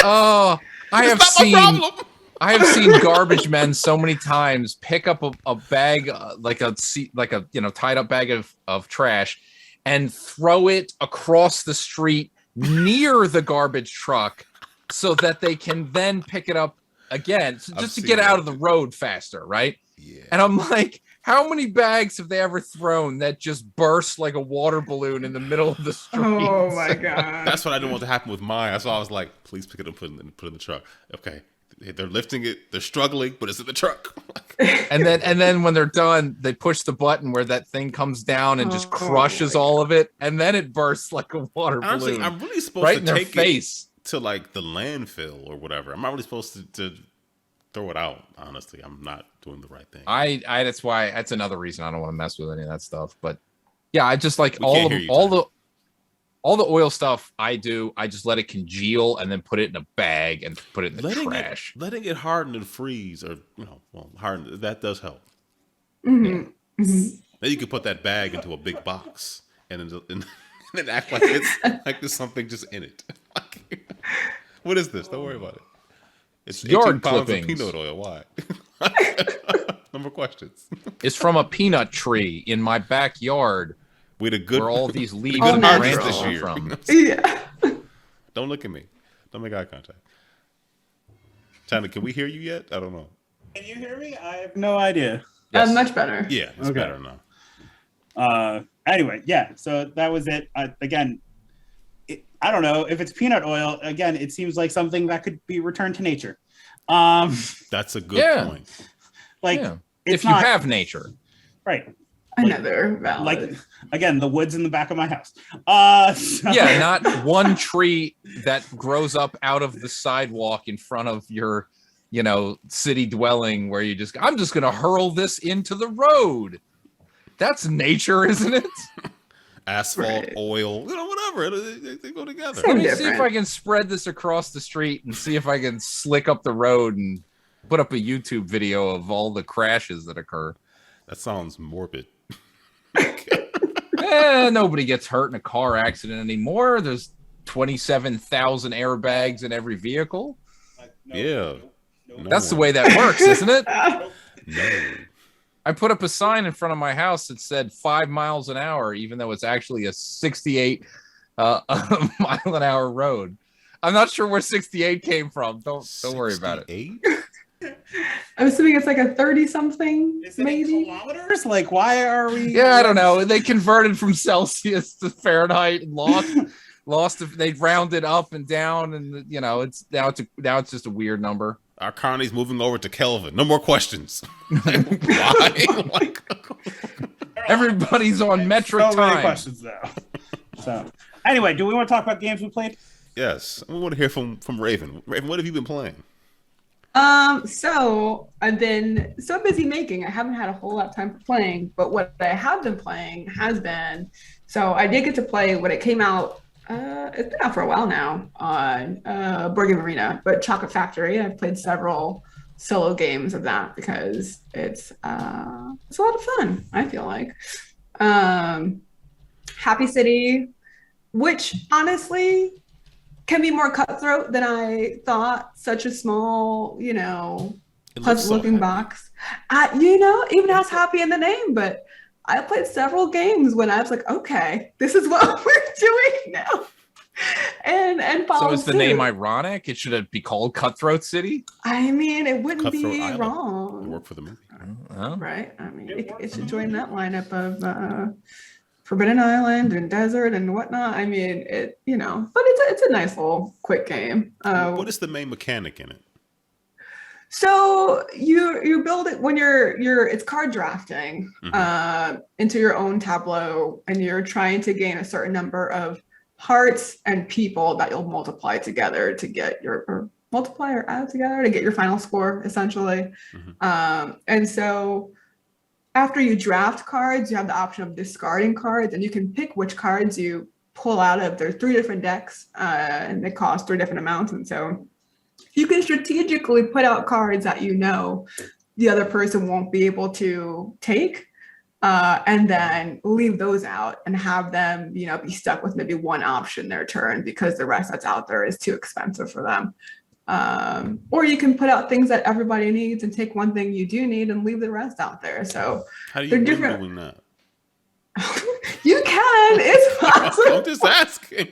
[SPEAKER 3] Oh, I have seen garbage men so many times pick up a bag, like a tied up bag of trash, and throw it across the street near the garbage truck so that they can then pick it up again, just to get out of the road faster, right?
[SPEAKER 1] Yeah.
[SPEAKER 3] And I'm like, how many bags have they ever thrown that just burst like a water balloon in the middle of the street?
[SPEAKER 4] Oh my god!
[SPEAKER 1] That's what I didn't want to happen with mine. That's why I was like, please pick it up and put it in the truck. Okay. They're lifting it. They're struggling, but it's in the truck.
[SPEAKER 3] and then when they're done, they push the button where that thing comes down and just crushes all of it, and then it bursts like a water balloon.
[SPEAKER 1] I'm really supposed
[SPEAKER 3] right
[SPEAKER 1] to
[SPEAKER 3] in their
[SPEAKER 1] take
[SPEAKER 3] face
[SPEAKER 1] it to like the landfill or whatever. I'm not really supposed to throw it out. Honestly, I'm not doing the right thing.
[SPEAKER 3] That's another reason I don't want to mess with any of that stuff. But yeah, I just like all the oil stuff I do, I just let it congeal and then put it in a bag and put it in the trash.
[SPEAKER 1] Letting it harden and freeze, or harden, that does help.
[SPEAKER 4] Mm-hmm.
[SPEAKER 1] Yeah. Mm-hmm. Then you can put that bag into a big box and then act like there's something just in it. What is this? Don't worry about it. It's
[SPEAKER 3] yard
[SPEAKER 1] 18 pounds
[SPEAKER 3] clippings.
[SPEAKER 1] of peanut oil. Why? No more questions.
[SPEAKER 3] It's from a peanut tree in my backyard. Where all these leaves and branches are from.
[SPEAKER 4] Yeah.
[SPEAKER 1] Don't look at me. Don't make eye contact. China, can we hear you yet? I don't know.
[SPEAKER 2] Can you hear me? I have no idea.
[SPEAKER 4] Yes. Much better.
[SPEAKER 1] Yeah, it's better now.
[SPEAKER 2] Anyway, yeah. So that was it. Again, I don't know if it's peanut oil. Again, it seems like something that could be returned to nature.
[SPEAKER 1] That's a good point.
[SPEAKER 2] Like,
[SPEAKER 3] if you have nature,
[SPEAKER 2] right?
[SPEAKER 4] Another valid.
[SPEAKER 2] Like, again, the woods in the back of my house.
[SPEAKER 3] Yeah, not one tree that grows up out of the sidewalk in front of your, city dwelling where I'm just going to hurl this into the road. That's nature, isn't it?
[SPEAKER 1] Asphalt, oil, whatever. They go together.
[SPEAKER 3] Let me see if I can spread this across the street and see if I can slick up the road and put up a YouTube video of all the crashes that occur.
[SPEAKER 1] That sounds morbid.
[SPEAKER 3] Nobody gets hurt in a car accident anymore. There's 27,000 airbags in every vehicle. That's the way that works, isn't it?
[SPEAKER 1] No.
[SPEAKER 3] I put up a sign in front of my house that said 5 miles an hour, even though it's actually a 68 mile an hour road. I'm not sure where 68 came from. Don't worry about it.
[SPEAKER 4] I'm assuming it's like a 30-something, maybe.
[SPEAKER 2] Kilometers? Like, why are we?
[SPEAKER 3] Yeah, I don't know. They converted from Celsius to Fahrenheit and lost. They rounded up and down, and it's now it's just a weird number.
[SPEAKER 1] Our colony's moving over to Kelvin. No more questions. Why?
[SPEAKER 3] Everybody's on metric
[SPEAKER 2] so
[SPEAKER 3] time.
[SPEAKER 2] Many questions though. So anyway, do we want to talk about games we played?
[SPEAKER 1] Yes, we want to hear from Raven. Raven, what have you been playing?
[SPEAKER 4] So I've been so busy making, I haven't had a whole lot of time for playing, but what I have been playing has been, so I did get to play when it came out, it's been out for a while now on Board Game Arena, but Chocolate Factory. I've played several solo games of that because it's a lot of fun, I feel like. Happy City, which honestly can be more cutthroat than I thought. Such a small, puzzle-looking box. Even has happy in the name, but I played several games when I was like, okay, this is what we're doing now. And
[SPEAKER 3] so is the name ironic? It should be called Cutthroat City?
[SPEAKER 4] I mean, it wouldn't
[SPEAKER 1] Cutthroat
[SPEAKER 4] be
[SPEAKER 1] Island.
[SPEAKER 4] wrong.
[SPEAKER 1] Work for the movie.
[SPEAKER 4] Right? I mean, it should join that lineup of Forbidden Island and Desert and whatnot. I mean, but it's a nice little quick game.
[SPEAKER 1] What is the main mechanic in it?
[SPEAKER 4] So you build it when you're it's card drafting into your own tableau, and you're trying to gain a certain number of hearts and people that you'll multiply together to get or multiply or add together to get your final score, essentially. And so after you draft cards, you have the option of discarding cards, and you can pick which cards you pull out of. There's 3 different decks, and they cost 3 different amounts, and so you can strategically put out cards that you know the other person won't be able to take, and then leave those out and have them, be stuck with maybe one option their turn because the rest that's out there is too expensive for them. Or you can put out things that everybody needs and take one thing you do need and leave the rest out there. So
[SPEAKER 1] how do you win doing that?
[SPEAKER 4] You can. It's possible.
[SPEAKER 1] I'm just asking.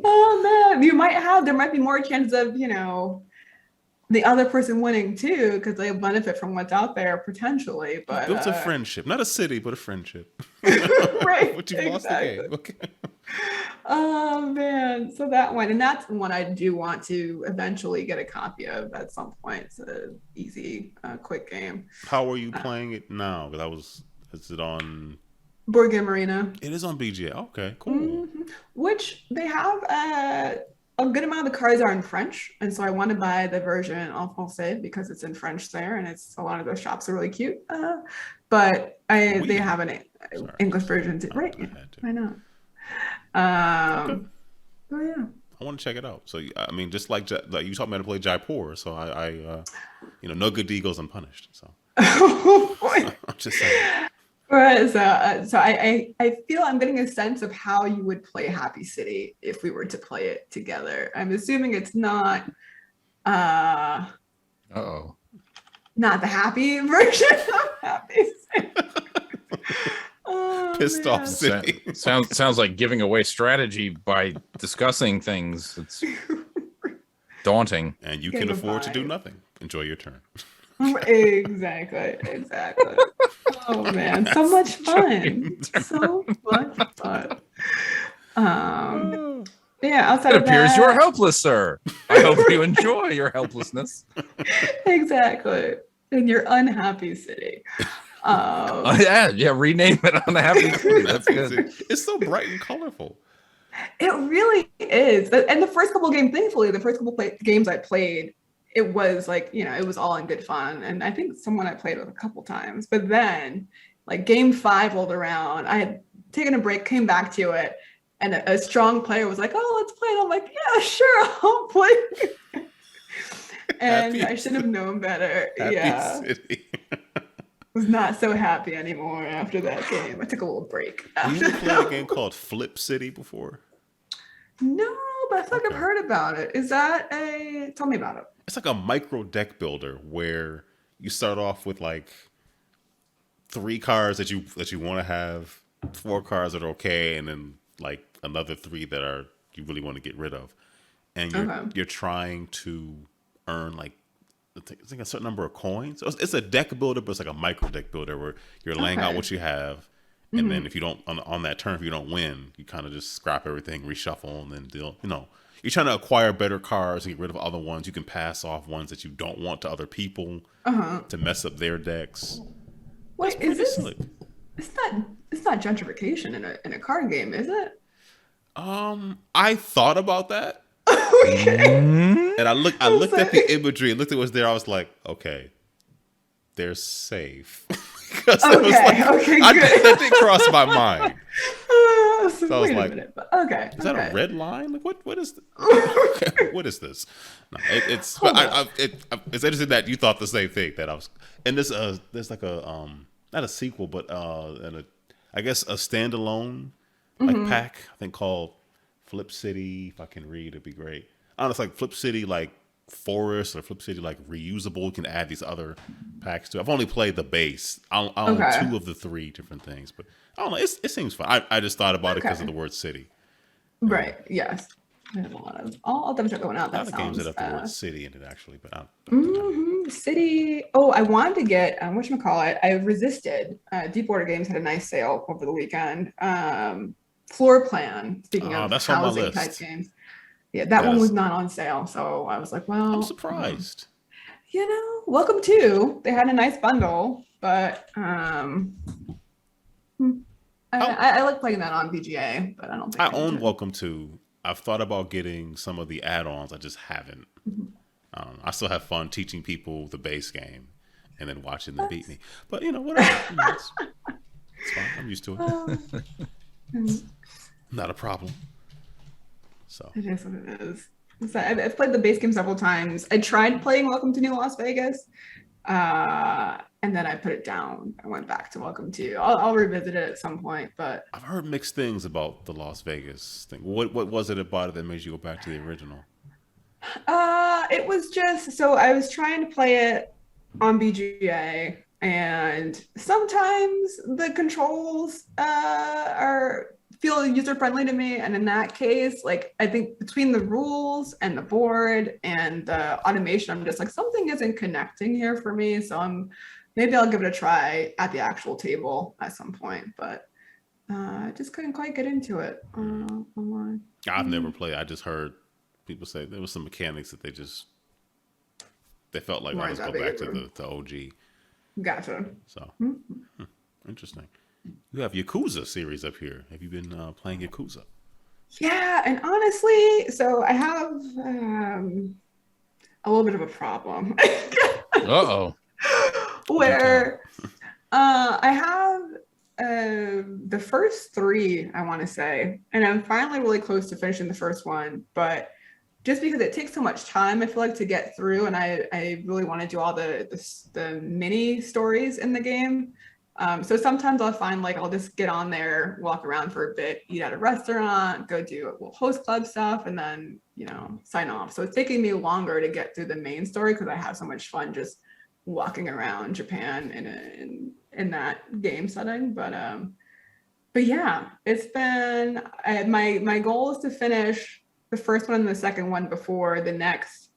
[SPEAKER 4] Oh man, there might be more chances of, the other person winning too, because they benefit from what's out there potentially. But
[SPEAKER 1] built a friendship, not a city, but a friendship.
[SPEAKER 4] Right.
[SPEAKER 1] But you lost the game. Okay.
[SPEAKER 4] Oh man, so that one, and that's one I do want to eventually get a copy of at some point. It's an easy, quick game.
[SPEAKER 1] How are you playing it now? Because is it on
[SPEAKER 4] Board Game Arena?
[SPEAKER 1] It is on BGA. Okay, cool.
[SPEAKER 4] Mm-hmm. Which they have a good amount of the cards are in French, and so I want to buy the version en français because it's in French there, and a lot of those shops are really cute. But they have an English version too, right? I know.
[SPEAKER 1] Okay.
[SPEAKER 4] Oh yeah.
[SPEAKER 1] I want to check it out. So I mean, just like you taught me how to play Jaipur, so I no good deed goes unpunished. So I'm just saying.
[SPEAKER 4] Right, so I feel I'm getting a sense of how you would play Happy City if we were to play it together. I'm assuming it's not not the happy version of Happy City. Oh,
[SPEAKER 1] Pissed off city.
[SPEAKER 3] Sounds like giving away strategy by discussing things. It's daunting.
[SPEAKER 1] And you can afford to do nothing. Enjoy your turn.
[SPEAKER 4] Exactly. Oh man, so much fun. So much fun. Yeah, outside
[SPEAKER 3] it
[SPEAKER 4] of
[SPEAKER 3] appears
[SPEAKER 4] that,
[SPEAKER 3] you're helpless, sir. I hope you enjoy your helplessness.
[SPEAKER 4] Exactly. In your unhappy city.
[SPEAKER 3] Rename it Unhappy City. That's good.
[SPEAKER 1] It's so bright and colorful.
[SPEAKER 4] It really is. And the first couple of games, thankfully, games I played, it was like, it was all in good fun. And I think someone I played with a couple times. But then, like, game 5 rolled around. I had taken a break, came back to it, and a strong player was like, "Oh, let's play." And I'm like, "Yeah, sure, I'll play." And I should have known better.
[SPEAKER 1] Happy City.
[SPEAKER 4] Was not so happy anymore after that game. I took a little break.
[SPEAKER 1] Have you played a game called Flip City before?
[SPEAKER 4] No, but I feel like I've heard about it. Is that tell me about it.
[SPEAKER 1] It's like a micro deck builder where you start off with like 3 cards that you want to have, 4 cards that are okay, and then like another 3 that you really want to get rid of. And you're trying to earn like I think a certain number of coins. So it's a deck builder, but it's like a micro deck builder where you're laying out what you have, and then if you don't on that turn, if you don't win, you kind of just scrap everything, reshuffle, and then deal. You're trying to acquire better cards and get rid of other ones. You can pass off ones that you don't want to other people to mess up their decks.
[SPEAKER 4] Wait, is this? Slick. It's not gentrification in a card game, is it?
[SPEAKER 1] I thought about that.
[SPEAKER 4] Okay.
[SPEAKER 1] And I looked at the imagery and looked at what's there. I was like, okay, they're safe.
[SPEAKER 4] Okay, good.
[SPEAKER 1] That didn't cross my mind.
[SPEAKER 4] So I was like, minute, okay.
[SPEAKER 1] Is that a red line? Like what is what is this? No, it's interesting that you thought the same thing that I was. And there's like a not a sequel, but I guess a standalone like pack, I think called Flip City. If I can read, it'd be great. I don't know, it's like Flip City like Forest or Flip City like Reusable. You can add these other packs to. I've only played the base. I own 2 of the 3 different things, but I don't know. It seems fun. I just thought about it because of the word city.
[SPEAKER 4] Right. Yes. There's a lot of. I'll double check going out.
[SPEAKER 1] A lot of games that have the word city in it actually, but
[SPEAKER 4] City. Oh, I wanted to get whatchamacallit. I resisted. Deep Water Games had a nice sale over the weekend. Floor Plan. Speaking of
[SPEAKER 1] that's
[SPEAKER 4] housing type games. Yeah, that one was not on sale, so I was like, well,
[SPEAKER 1] I'm surprised.
[SPEAKER 4] Welcome to. They had a nice bundle, but I like playing that on VGA, but I don't think
[SPEAKER 1] I own Welcome to. I've thought about getting some of the add-ons. I just haven't. I still have fun teaching people the base game and then watching them beat me. But whatever. It's fine. I'm used to it. Not a problem. So
[SPEAKER 4] it is what it is. So I've played the base game several times. I tried playing Welcome to New Las Vegas, and then I put it down. I went back to Welcome to. I'll revisit it at some point, but
[SPEAKER 1] I've heard mixed things about the Las Vegas thing. What was it about it that made you go back to the original?
[SPEAKER 4] It was just so I was trying to play it on BGA, and sometimes the controls feel user friendly to me, and in that case, like I think between the rules and the board and the automation, I'm just like something isn't connecting here for me. So maybe I'll give it a try at the actual table at some point, but I just couldn't quite get into it online.
[SPEAKER 1] I've never played. I just heard people say there was some mechanics that they felt like, let's go back to the OG.
[SPEAKER 4] Gotcha.
[SPEAKER 1] So interesting. You have Yakuza series up here. Have you been playing Yakuza?
[SPEAKER 4] Yeah, and honestly, so I have a little bit of a problem.
[SPEAKER 3] Uh-oh.
[SPEAKER 4] Where I have the first 3, I want to say, and I'm finally really close to finishing the first one, but just because it takes so much time, I feel like, to get through, and I really want to do all the mini stories in the game. So sometimes I'll find like I'll just get on there, walk around for a bit, eat at a restaurant, go do host club stuff, and then sign off. So it's taking me longer to get through the main story because I have so much fun just walking around Japan in that game setting. But yeah, it's been my goal is to finish the first one and the second one before the next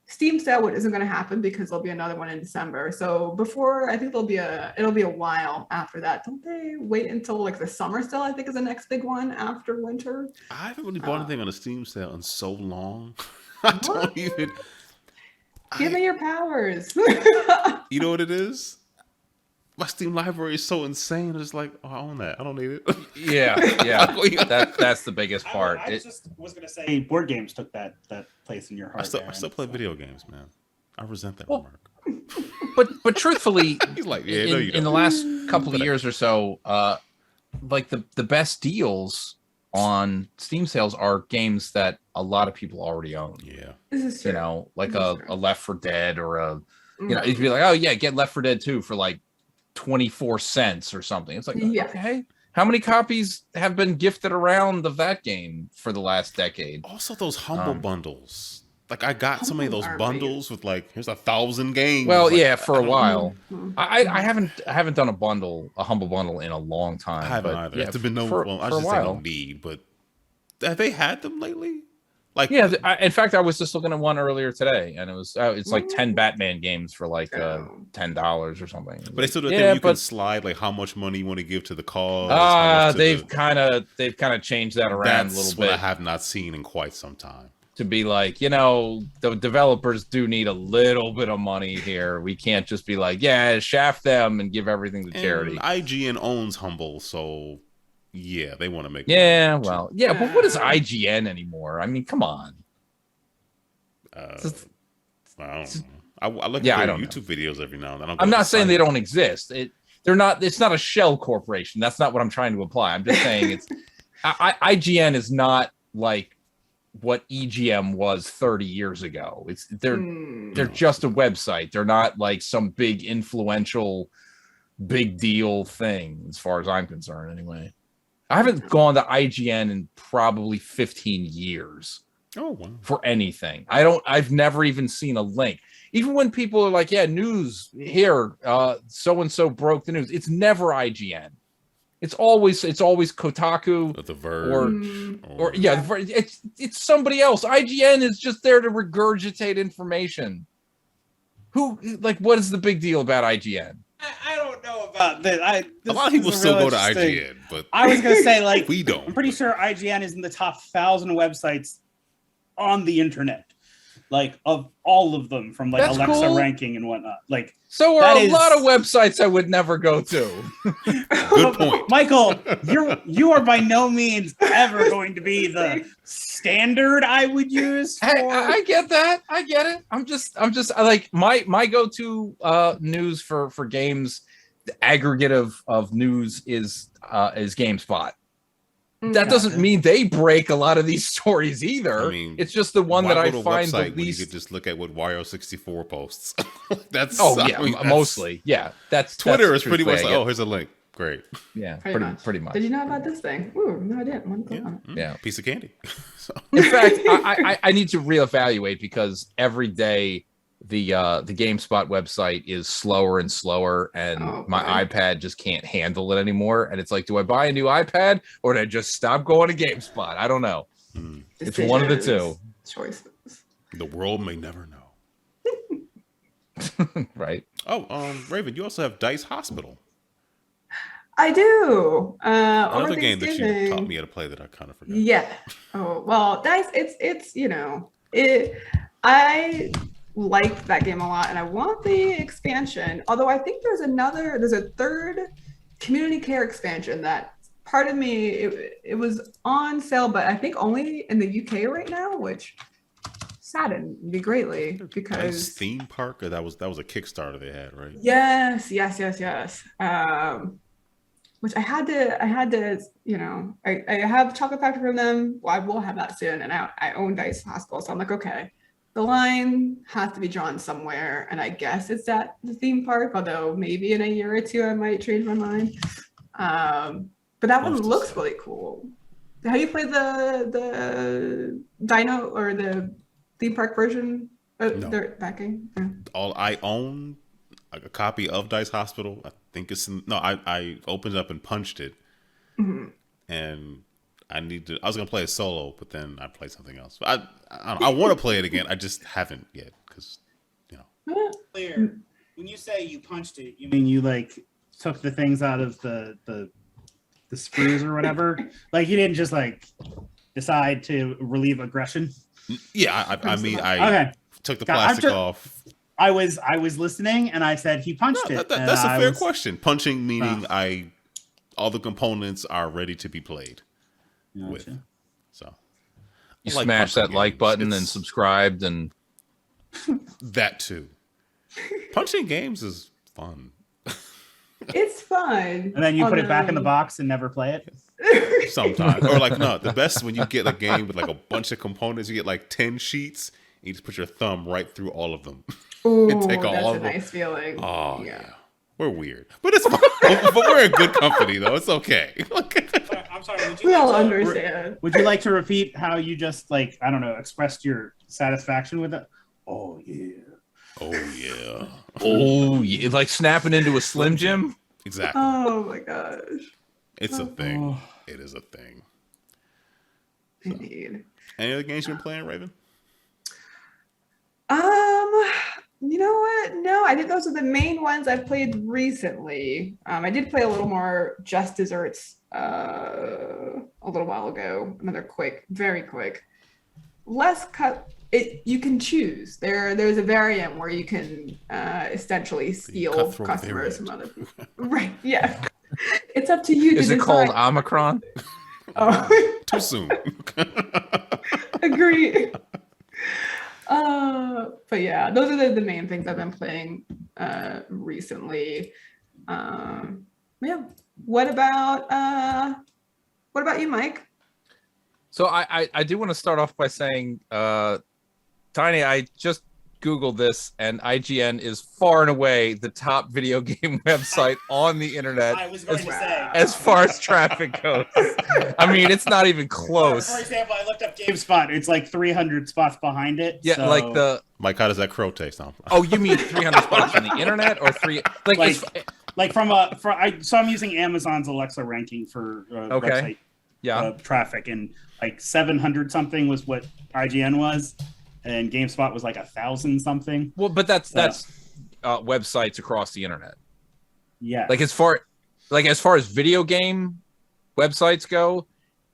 [SPEAKER 4] Steam sale, which isn't going to happen because there'll be another one in December. So before, I think it'll be a while after that. Don't they wait until like the summer sale? I think is the next big one after winter.
[SPEAKER 1] I haven't really bought anything on a Steam sale in so long. I don't even.
[SPEAKER 4] Give me your powers.
[SPEAKER 1] You know what it is? My Steam library is so insane. It's like, I own that. I don't need it.
[SPEAKER 3] Yeah. That's the biggest part.
[SPEAKER 2] I just was going to say board games took that place in your heart.
[SPEAKER 1] I still play video games, man. I resent that remark.
[SPEAKER 3] But truthfully,
[SPEAKER 1] he's like, yeah, no, you don't.
[SPEAKER 3] In the last couple of years or so, like the best deals on Steam sales are games that a lot of people already own.
[SPEAKER 1] Yeah.
[SPEAKER 4] This is true.
[SPEAKER 3] Like a Left 4 Dead or you'd be like, oh yeah, get Left 4 Dead 2 for like 24 cents or something. It's like, okay, how many copies have been gifted around of that game for the last decade?
[SPEAKER 1] Also those humble bundles. Like I got so many of those bundles with like, here's 1,000 games.
[SPEAKER 3] Well,
[SPEAKER 1] like,
[SPEAKER 3] yeah, for a while. I haven't done a humble bundle in a long time.
[SPEAKER 1] I haven't either.
[SPEAKER 3] Yeah,
[SPEAKER 1] It's been I just say no need, but have they had them lately? Like,
[SPEAKER 3] yeah, in fact, I was just looking at one earlier today, and it's like 10 Batman games for like $10 or something.
[SPEAKER 1] But they still do a thing you can slide like how much money you want to give to the cause.
[SPEAKER 3] They've kind of changed that around a little bit.
[SPEAKER 1] That's what I have not seen in quite some time.
[SPEAKER 3] To be like, the developers do need a little bit of money here. We can't just be like, yeah, shaft them and give everything to charity.
[SPEAKER 1] IGN owns Humble, so yeah, they want to make
[SPEAKER 3] money. Well, yeah, but what is IGN anymore? I mean, come on.
[SPEAKER 1] I don't know. I look at their YouTube videos every now and then.
[SPEAKER 3] I'm not saying they don't exist. It's not a shell corporation. That's not what I'm trying to imply. I'm just saying IGN is not like what EGM was 30 years ago. They're just a website. They're not like some big influential big deal thing as far as I'm concerned anyway. I haven't gone to IGN in probably 15 years.
[SPEAKER 1] Oh, wow.
[SPEAKER 3] For anything. I've never even seen a link. Even when people are like, yeah, news here, so and so broke the news. It's never IGN. It's always Kotaku
[SPEAKER 1] or The Verge,
[SPEAKER 3] or it's somebody else. IGN is just there to regurgitate information. What is the big deal about IGN?
[SPEAKER 2] I don't know about that.
[SPEAKER 1] A lot of people still go to IGN, but
[SPEAKER 2] I was going to say like
[SPEAKER 1] we don't.
[SPEAKER 2] I'm pretty sure IGN is in the top 1,000 websites on the internet. like of all of them from like
[SPEAKER 3] That's
[SPEAKER 2] Alexa
[SPEAKER 3] cool.
[SPEAKER 2] ranking and whatnot. Like
[SPEAKER 3] So are
[SPEAKER 2] that
[SPEAKER 3] a
[SPEAKER 2] is-
[SPEAKER 3] lot of websites I would never go to.
[SPEAKER 1] Good point.
[SPEAKER 2] Michael, you are by no means ever going to be the standard I would use for.
[SPEAKER 3] Hey, I get that. I get it. I'm just I like my go-to news for games. The aggregate of news is GameSpot. That doesn't mean they break a lot of these stories either.
[SPEAKER 1] I mean,
[SPEAKER 3] it's just the one that
[SPEAKER 1] why
[SPEAKER 3] I
[SPEAKER 1] go to a
[SPEAKER 3] find the
[SPEAKER 1] website when
[SPEAKER 3] least.
[SPEAKER 1] you could just look at what Wario64 posts. That's
[SPEAKER 3] Yeah,
[SPEAKER 1] I mean, that's-
[SPEAKER 3] mostly. Yeah, that's
[SPEAKER 1] Twitter
[SPEAKER 3] that's
[SPEAKER 1] is pretty much
[SPEAKER 3] truthfully,
[SPEAKER 1] like,
[SPEAKER 3] I
[SPEAKER 1] oh, here's a link. Great.
[SPEAKER 3] get. Yeah,
[SPEAKER 4] Pretty
[SPEAKER 3] pretty much.
[SPEAKER 4] Did you know about this thing? Ooh, no, I didn't. Want to click on it.
[SPEAKER 3] Yeah.
[SPEAKER 1] Piece of candy. So,
[SPEAKER 3] In fact, I need to reevaluate because every day the GameSpot website is slower and slower, and
[SPEAKER 4] Oh,
[SPEAKER 3] my
[SPEAKER 4] boy.
[SPEAKER 3] iPad just can't handle it anymore. And it's like, do I buy a new iPad or do I just stop going to GameSpot? I don't know. It's one of the two.
[SPEAKER 4] Choices.
[SPEAKER 1] the world may never know.
[SPEAKER 3] Right.
[SPEAKER 1] Oh, Raven, you also have Dice Hospital.
[SPEAKER 4] I do.
[SPEAKER 1] Another
[SPEAKER 4] Over
[SPEAKER 1] game that you
[SPEAKER 4] Thanksgiving.
[SPEAKER 1] taught me how to play that I kind of forgot.
[SPEAKER 4] Yeah. Oh well, Dice. It's I liked that game a lot, and I want the expansion. Although I think there's a third community care expansion that part of me it was on sale, but I think only in the UK right now, which saddened me greatly
[SPEAKER 1] Dice
[SPEAKER 4] because
[SPEAKER 1] theme park, or that was a Kickstarter they had, right?
[SPEAKER 4] yes. Which I had to, I have Chocolate Factory from them. Well, I will have that soon. And I own Dice Hospital. So I'm like, okay, the line has to be drawn somewhere. And I guess it's at the theme park, although maybe in a year or two, I might change my mind. But that one
[SPEAKER 1] Love to
[SPEAKER 4] looks
[SPEAKER 1] see.
[SPEAKER 4] really cool. Have you played the Dino or the theme park version?
[SPEAKER 1] No.
[SPEAKER 4] They're backing. Yeah.
[SPEAKER 1] All I own a copy of Dice Hospital. I think it's I opened it up and punched it, and I was gonna play it solo, but then I played something else. But I want to play it again. I just haven't yet because
[SPEAKER 2] Clear. When you say you punched it, you mean you like took the things out of the sprues or whatever? Like you didn't just like decide to relieve aggression?
[SPEAKER 1] yeah. I mean, I
[SPEAKER 2] Okay.
[SPEAKER 1] took the
[SPEAKER 2] God, I'm
[SPEAKER 1] plastic
[SPEAKER 2] just-
[SPEAKER 1] off.
[SPEAKER 2] I was listening and I said he punched
[SPEAKER 1] No,
[SPEAKER 2] it.
[SPEAKER 1] that's
[SPEAKER 2] and
[SPEAKER 1] a
[SPEAKER 2] I
[SPEAKER 1] fair
[SPEAKER 2] was-
[SPEAKER 1] question. Punching meaning all the components are ready to be played with.
[SPEAKER 2] Gotcha.
[SPEAKER 1] So
[SPEAKER 3] You
[SPEAKER 1] I like
[SPEAKER 3] smash
[SPEAKER 1] punching
[SPEAKER 3] that like
[SPEAKER 1] games.
[SPEAKER 3] button and
[SPEAKER 1] It's-
[SPEAKER 3] subscribed and
[SPEAKER 1] that too. Punching games is fun.
[SPEAKER 4] It's fun.
[SPEAKER 2] And then you put it back in the
[SPEAKER 4] Although-
[SPEAKER 2] box and never play it?
[SPEAKER 1] Sometimes, or like no, the best when you get a game with like a bunch of components. You get like 10 sheets, and you just put your thumb right through all of them.
[SPEAKER 4] Ooh,
[SPEAKER 1] take
[SPEAKER 4] that's
[SPEAKER 1] all
[SPEAKER 4] a
[SPEAKER 1] of them.
[SPEAKER 4] nice feeling.
[SPEAKER 1] Oh yeah, we're weird, but it's fun. But we're in good company though. It's okay.
[SPEAKER 2] I'm sorry. Would
[SPEAKER 4] We all understand.
[SPEAKER 2] Would you like to repeat how you just like, I don't know, expressed your satisfaction with it? Oh yeah.
[SPEAKER 1] Oh yeah,
[SPEAKER 3] oh, yeah, like snapping into a Slim Jim.
[SPEAKER 1] exactly.
[SPEAKER 4] Oh my gosh.
[SPEAKER 1] It's a thing.
[SPEAKER 2] Oh.
[SPEAKER 1] It is a thing.
[SPEAKER 4] Indeed.
[SPEAKER 1] Any other games you've been playing, Raven?
[SPEAKER 4] You know what? No, I think those are the main ones I've played recently. I did play a little more Just Desserts a little while ago. Another very quick. Less cut. You can choose. There's a variant where you can essentially steal
[SPEAKER 1] cutthroat
[SPEAKER 4] customers
[SPEAKER 1] variant.
[SPEAKER 4] from other people. Right? Yeah. It's up to you.
[SPEAKER 3] Is
[SPEAKER 4] to
[SPEAKER 3] it called
[SPEAKER 4] decide.
[SPEAKER 3] Omicron?
[SPEAKER 4] Oh.
[SPEAKER 1] Too soon.
[SPEAKER 4] Agree. But yeah, those are the main things I've been playing recently. Yeah. What about you, Mike?
[SPEAKER 3] So I do want to start off by saying, Tiny, I just Googled this, and IGN is far and away the top video game website on the internet
[SPEAKER 2] I was going to say.
[SPEAKER 3] as far as traffic goes. I mean, it's not even close.
[SPEAKER 2] For example, I looked up GameSpot. It's like 300 spots behind it.
[SPEAKER 3] Yeah,
[SPEAKER 2] so-
[SPEAKER 3] like the
[SPEAKER 1] Mike, how does that crow taste? No.
[SPEAKER 3] oh, you mean 300 spots on the internet or
[SPEAKER 2] Like-
[SPEAKER 3] it's
[SPEAKER 2] like so I'm using Amazon's Alexa ranking for
[SPEAKER 3] Okay.
[SPEAKER 2] website
[SPEAKER 3] yeah.
[SPEAKER 2] traffic, and like 700 something was what IGN was, and GameSpot was like 1,000 something.
[SPEAKER 3] Well, but that's websites across the internet.
[SPEAKER 2] Yeah.
[SPEAKER 3] Like as far as video game websites go,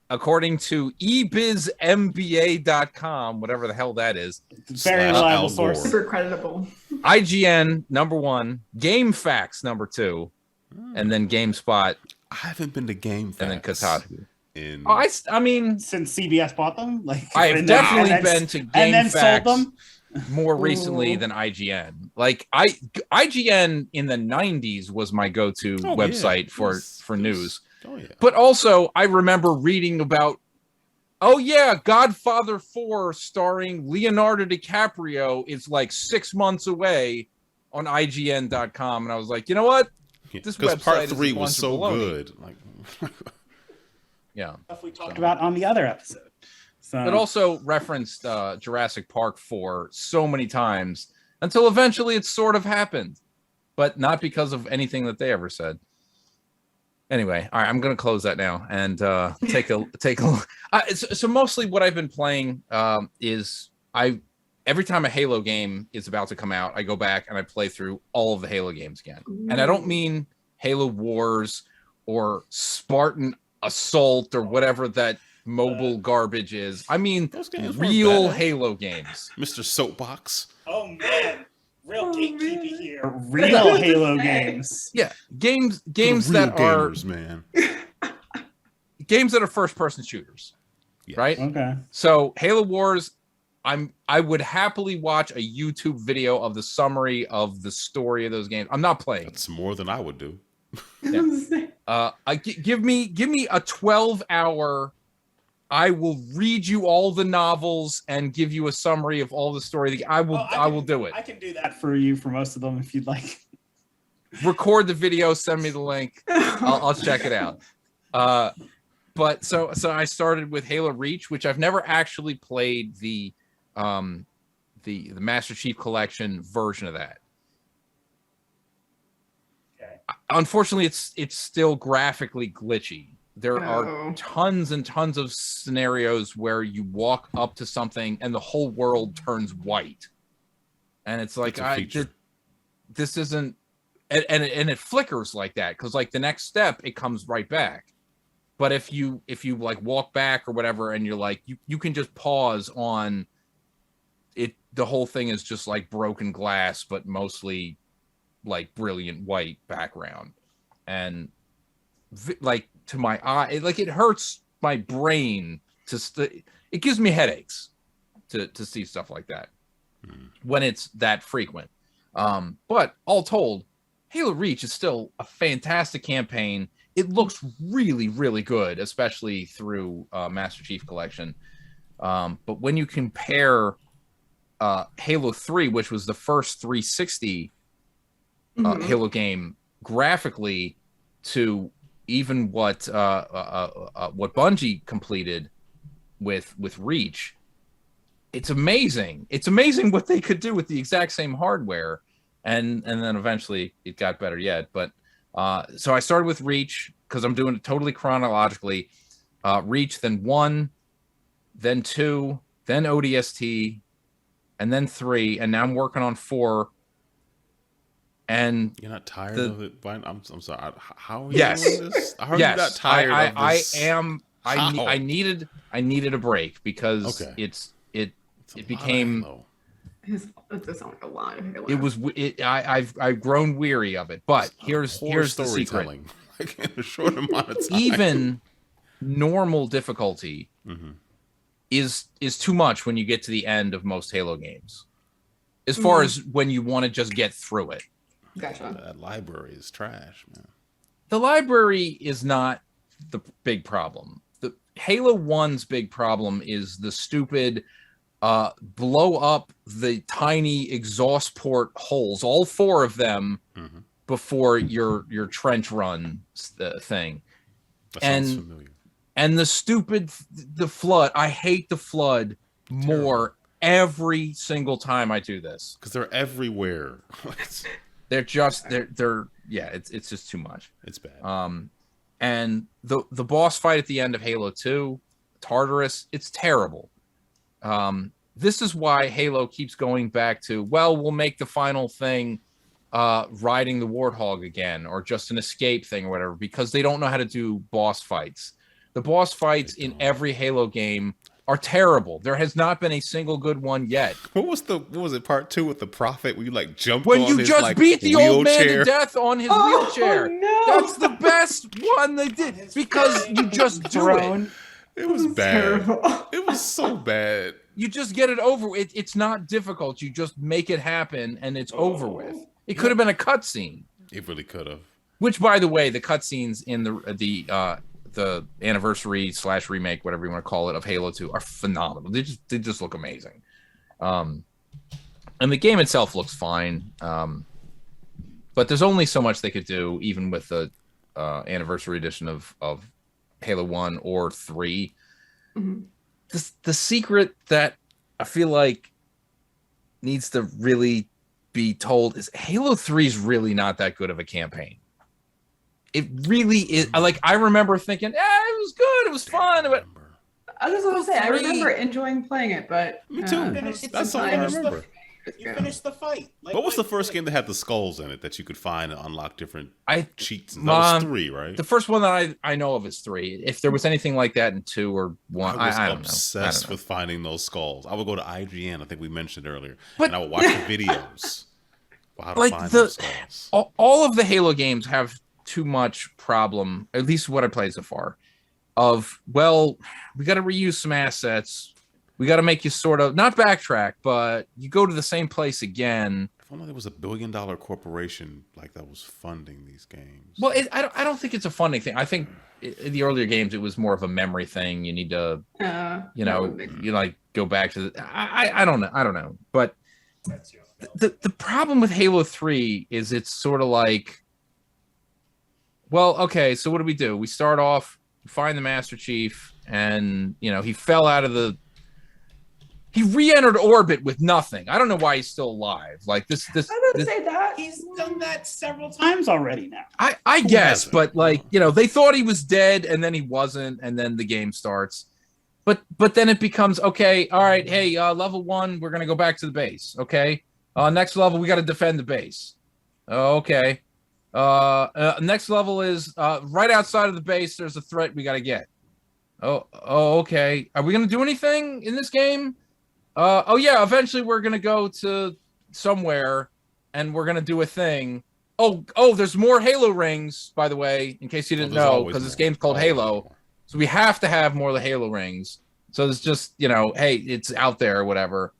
[SPEAKER 3] according to ebizmba.com, whatever the hell that is.
[SPEAKER 2] Very reliable source.
[SPEAKER 4] Super creditable.
[SPEAKER 3] IGN #1, GameFAQs #2, and then GameSpot,
[SPEAKER 1] I haven't been to GameFAQs.
[SPEAKER 3] and then Kotaku.
[SPEAKER 1] Oh,
[SPEAKER 3] I mean,
[SPEAKER 2] Since CBS bought them, like
[SPEAKER 3] I've definitely been to
[SPEAKER 2] and then sold
[SPEAKER 3] GameFAQs
[SPEAKER 2] them.
[SPEAKER 3] more recently than IGN. Like IGN in the 90s was my go-to website for news.
[SPEAKER 1] Oh yeah.
[SPEAKER 3] But also I remember reading about, oh yeah, Godfather 4 starring Leonardo DiCaprio is like 6 months away on IGN.com, and I was like, you know what? This website
[SPEAKER 1] part
[SPEAKER 3] is
[SPEAKER 1] 3
[SPEAKER 3] a
[SPEAKER 1] was
[SPEAKER 3] bunch
[SPEAKER 1] so
[SPEAKER 3] of baloney.
[SPEAKER 1] good. Like,
[SPEAKER 3] Yeah.
[SPEAKER 2] Stuff we talked about on the other episode. So
[SPEAKER 3] It also referenced Jurassic Park 4 so many times until eventually it sort of happened, but not because of anything that they ever said. Anyway, all right, I'm going to close that now and take a look. So mostly what I've been playing is every time a Halo game is about to come out, I go back and I play through all of the Halo games again. And I don't mean Halo Wars or Spartan Assault or whatever that mobile garbage is. I mean real Halo games.
[SPEAKER 1] Mr. Soapbox.
[SPEAKER 2] oh man, real gatekeeping here.
[SPEAKER 4] That's
[SPEAKER 2] Real
[SPEAKER 4] what
[SPEAKER 2] Halo
[SPEAKER 4] I'm saying.
[SPEAKER 2] games.
[SPEAKER 3] Yeah, games
[SPEAKER 1] The real
[SPEAKER 3] that
[SPEAKER 1] gamers,
[SPEAKER 3] are
[SPEAKER 1] man.
[SPEAKER 3] games that are first person shooters.
[SPEAKER 1] Yeah.
[SPEAKER 3] Right?
[SPEAKER 2] Okay.
[SPEAKER 3] So Halo Wars, I would happily watch a YouTube video of the summary of the story of those games. I'm not playing.
[SPEAKER 1] That's more than I would do.
[SPEAKER 3] Give me a 12-hour. I will read you all the novels and give you a summary of all the story. I will do it.
[SPEAKER 2] I can do that for you for most of them if you'd like.
[SPEAKER 3] Record the video, send me the link. I'll check it out. But so I started with Halo Reach, which I've never actually played the Master Chief Collection version of that.
[SPEAKER 2] Okay.
[SPEAKER 3] Unfortunately, it's still graphically glitchy. There are
[SPEAKER 4] Oh.
[SPEAKER 3] tons and tons of scenarios where you walk up to something and the whole world turns white, and it's like
[SPEAKER 1] That's a feature.
[SPEAKER 3] this isn't, and it flickers like that because like the next step it comes right back. But if you like walk back or whatever, and you're like you can just pause on it, the whole thing is just like broken glass, but mostly like brilliant white background, and like to my eye, it hurts my brain it gives me headaches to see stuff like that when it's that frequent. But all told, Halo Reach is still a fantastic campaign. It looks really, really good, especially through Master Chief Collection. But when you compare Halo 3, which was the first 360 Halo game graphically, to even what Bungie completed with Reach, it's amazing. It's amazing what they could do with the exact same hardware, and then eventually it got better yet. But so I started with Reach because I'm doing it totally chronologically. Reach, then 1, then 2, then ODST, and then 3, and now I'm working on 4. And
[SPEAKER 1] You're not tired of it, Brian? I'm sorry. How are you
[SPEAKER 3] Yes.
[SPEAKER 1] doing this? How are
[SPEAKER 3] yes,
[SPEAKER 1] you not tired of this?
[SPEAKER 3] I am.
[SPEAKER 1] How?
[SPEAKER 3] I needed a break because
[SPEAKER 1] Okay.
[SPEAKER 3] it
[SPEAKER 1] It's a lot of
[SPEAKER 3] became.
[SPEAKER 1] Halo.
[SPEAKER 4] That does sound like a lot of Halo.
[SPEAKER 3] It was. I've grown weary of it. But here's
[SPEAKER 1] Poor
[SPEAKER 3] the secret.
[SPEAKER 1] storytelling. Like in a short amount of time.
[SPEAKER 3] Even normal difficulty is too much when you get to the end of most Halo games. As far as when you want to just get through it.
[SPEAKER 4] Gotcha.
[SPEAKER 1] That library is trash, man.
[SPEAKER 3] The library is not the big problem. The Halo 1's big problem is the stupid blow up the tiny exhaust port holes, all 4 of them, before your trench run thing.
[SPEAKER 1] That sounds familiar.
[SPEAKER 3] And the flood. I hate the flood more every single time I do this.
[SPEAKER 1] Because they're everywhere.
[SPEAKER 3] They're it's just too much.
[SPEAKER 1] It's bad.
[SPEAKER 3] And the boss fight at the end of Halo 2, Tartarus, it's terrible. This is why Halo keeps going back to, well, we'll make the final thing riding the Warthog again, or just an escape thing or whatever, because they don't know how to do boss fights. The boss fights in every Halo game are terrible. There has not been a single good one yet.
[SPEAKER 1] What was it, part 2 with the Prophet where you like jumped
[SPEAKER 3] When
[SPEAKER 1] on
[SPEAKER 3] you
[SPEAKER 1] his,
[SPEAKER 3] just
[SPEAKER 1] like,
[SPEAKER 3] beat the old man to
[SPEAKER 1] wheelchair?
[SPEAKER 3] death on his
[SPEAKER 4] Oh,
[SPEAKER 3] wheelchair.
[SPEAKER 4] no.
[SPEAKER 3] That's the best one they did because you just do it.
[SPEAKER 1] It was bad.
[SPEAKER 4] Terrible.
[SPEAKER 1] It was so bad.
[SPEAKER 3] You just get it over. It's not difficult. You just make it happen and it's over with. It could have been a cutscene.
[SPEAKER 1] It really could have.
[SPEAKER 3] Which, by the way, the cutscenes in the anniversary / remake, whatever you want to call it, of Halo 2 are phenomenal. They just look amazing. And the game itself looks fine. But there's only so much they could do, even with the anniversary edition of Halo 1 or 3.
[SPEAKER 4] Mm-hmm.
[SPEAKER 3] The secret that I feel like needs to really be told is Halo 3 is really not that good of a campaign. It really is. I remember thinking, it was good, it was fun. But
[SPEAKER 4] I was going to say, I
[SPEAKER 3] 3.
[SPEAKER 4] remember enjoying playing it, but
[SPEAKER 1] Me too. That's all I remember.
[SPEAKER 2] You finished the fight.
[SPEAKER 1] What was the first game that had the skulls in it that you could find and unlock different cheats? That was 3, right?
[SPEAKER 3] The first one that I know of is 3. If there was anything like that in 2 or 1,
[SPEAKER 1] I was
[SPEAKER 3] I don't
[SPEAKER 1] obsessed
[SPEAKER 3] know.
[SPEAKER 1] with finding those skulls. I would go to IGN, I think we mentioned earlier,
[SPEAKER 3] But-
[SPEAKER 1] and I would watch the videos for how to
[SPEAKER 3] Like
[SPEAKER 1] find those skulls.
[SPEAKER 3] all of the Halo games have too much problem, at least what I played so far, of, well, we got to reuse some assets. We got to make you sort of, not backtrack, but you go to the same place again.
[SPEAKER 1] If only there was $1 billion corporation like that was funding these games.
[SPEAKER 3] Well, I don't think it's a funding thing. I think in the earlier games, it was more of a memory thing. You need to, go back to the, I don't know. I don't know. But the problem with Halo 3 is it's sort of like, well, okay, so what do? We start off, find the Master Chief, and, he fell out of he re-entered orbit with nothing. I don't know why he's still alive. Like this.
[SPEAKER 4] I would say that
[SPEAKER 2] He's done that several times already now.
[SPEAKER 3] I guess, but they thought he was dead, and then he wasn't, and then the game starts. But then it becomes, okay, all right, hey, level 1, we're gonna go back to the base. Okay, next level, we got to defend the base. Okay, next level is right outside of the base. There's a threat we got to get. Oh, okay. Are we gonna do anything in this game? Yeah, eventually we're gonna go to somewhere and we're gonna do a thing. Oh, there's more Halo rings, by the way, in case you didn't know, because this game's called Halo. So we have to have more of the Halo rings. So it's just, hey, it's out there or whatever.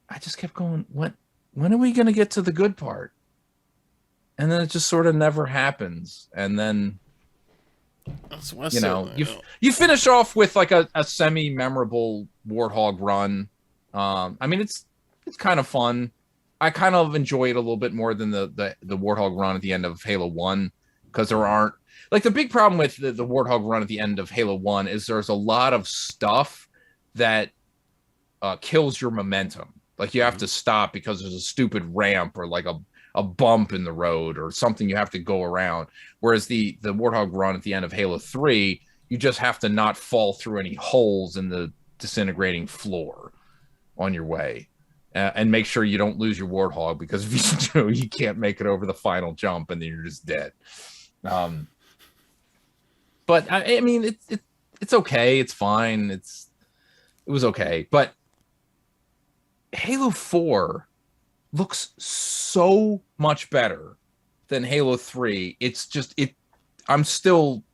[SPEAKER 3] I just kept going, when are we gonna get to the good part? And then it just sort of never happens. And then
[SPEAKER 1] That's what I said,
[SPEAKER 3] you finish off with like a semi-memorable Warthog run. I mean, it's kind of fun. I kind of enjoy it a little bit more than the Warthog run at the end of Halo 1, because there aren't, like, the big problem with the Warthog run at the end of Halo 1 is there's a lot of stuff that kills your momentum. Like, you have to stop because there's a stupid ramp or like a bump in the road or something you have to go around. Whereas the Warthog run at the end of Halo 3, you just have to not fall through any holes in the disintegrating floor on your way. And make sure you don't lose your Warthog, because if you do, you can't make it over the final jump and then you're just dead. But I mean, it's okay. It's fine. It was okay. But Halo 4 looks so much better than Halo 3. It's just I'm staring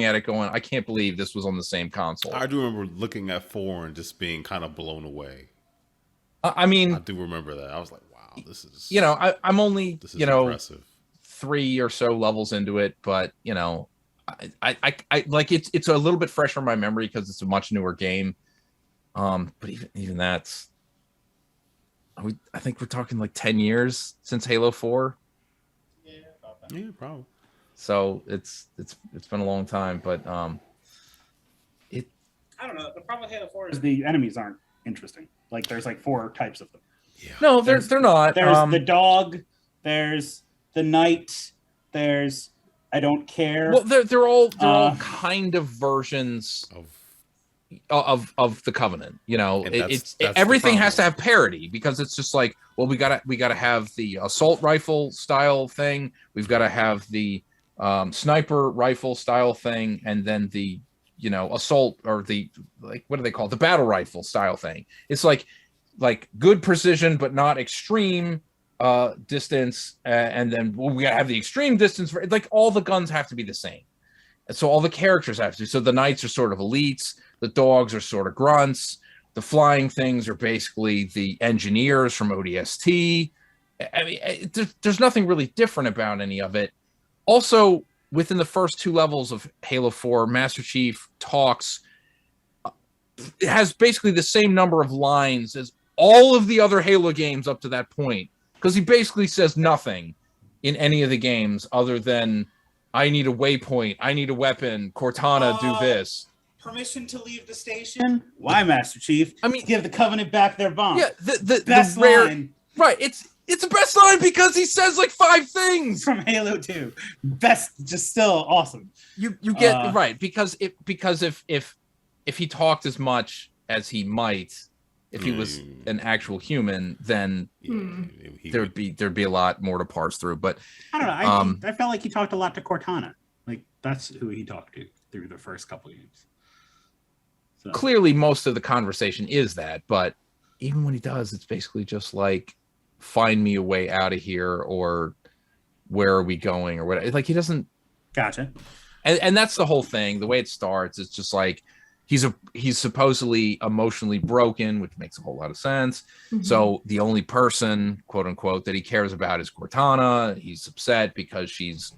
[SPEAKER 3] at it going, I can't believe this was on the same console.
[SPEAKER 1] I do remember looking at 4 and just being kind of blown away.
[SPEAKER 3] I mean,
[SPEAKER 1] I do remember that. I was like, wow, this is
[SPEAKER 3] I'm only
[SPEAKER 1] impressive.
[SPEAKER 3] 3 or so levels into it, but I like it's a little bit fresh from my memory because it's a much newer game. But even that's, I think we're talking like 10 years since Halo 4.
[SPEAKER 2] Yeah,
[SPEAKER 1] probably.
[SPEAKER 3] So it's been a long time, but
[SPEAKER 2] I don't know. The problem with Halo 4 is the enemies aren't interesting. Like, there's like 4 types of them.
[SPEAKER 1] Yeah.
[SPEAKER 3] No, they're not.
[SPEAKER 2] There's the dog. There's the knight. There's I don't care.
[SPEAKER 3] Well, they're all kind of versions of the Covenant. It's everything has to have parity, because it's just like, well, we gotta have the assault rifle style thing. We've got to have the sniper rifle style thing, and then the assault, or the, like, what do they call it, the battle rifle style thing. It's like good precision but not extreme distance, and then we gotta have the extreme distance for, like, all the guns have to be the same, and so all the characters have to. So the knights are sort of elites, the dogs are sort of grunts, the flying things are basically the engineers from ODST. I mean, there's nothing really different about any of it. Also, within the first 2 levels of Halo 4, Master Chief talks, it has basically the same number of lines as all of the other Halo games up to that point, because he basically says nothing in any of the games other than, I need a waypoint, I need a weapon, Cortana, do this.
[SPEAKER 2] Permission to leave the station? Why, Master Chief?
[SPEAKER 3] I mean,
[SPEAKER 2] give the Covenant back their bomb.
[SPEAKER 3] Yeah, the
[SPEAKER 2] best
[SPEAKER 3] rare
[SPEAKER 2] line.
[SPEAKER 3] Right, it's the best line because he says like 5 things
[SPEAKER 2] from Halo 2. Best, just still awesome.
[SPEAKER 3] You get right, because if he talked as much as he might, if he was an actual human, then there'd be a lot more to parse through. But
[SPEAKER 2] I don't know. I felt like he talked a lot to Cortana. Like, that's who he talked to through the first couple of games. So.
[SPEAKER 3] Clearly, most of the conversation is that, but even when he does, it's basically just like, find me a way out of here, or where are we going, or what. Like, he doesn't.
[SPEAKER 2] Gotcha.
[SPEAKER 3] And that's the whole thing. The way it starts, it's just like he's supposedly emotionally broken, which makes a whole lot of sense. Mm-hmm. So the only person, quote unquote, that he cares about is Cortana. He's upset because she's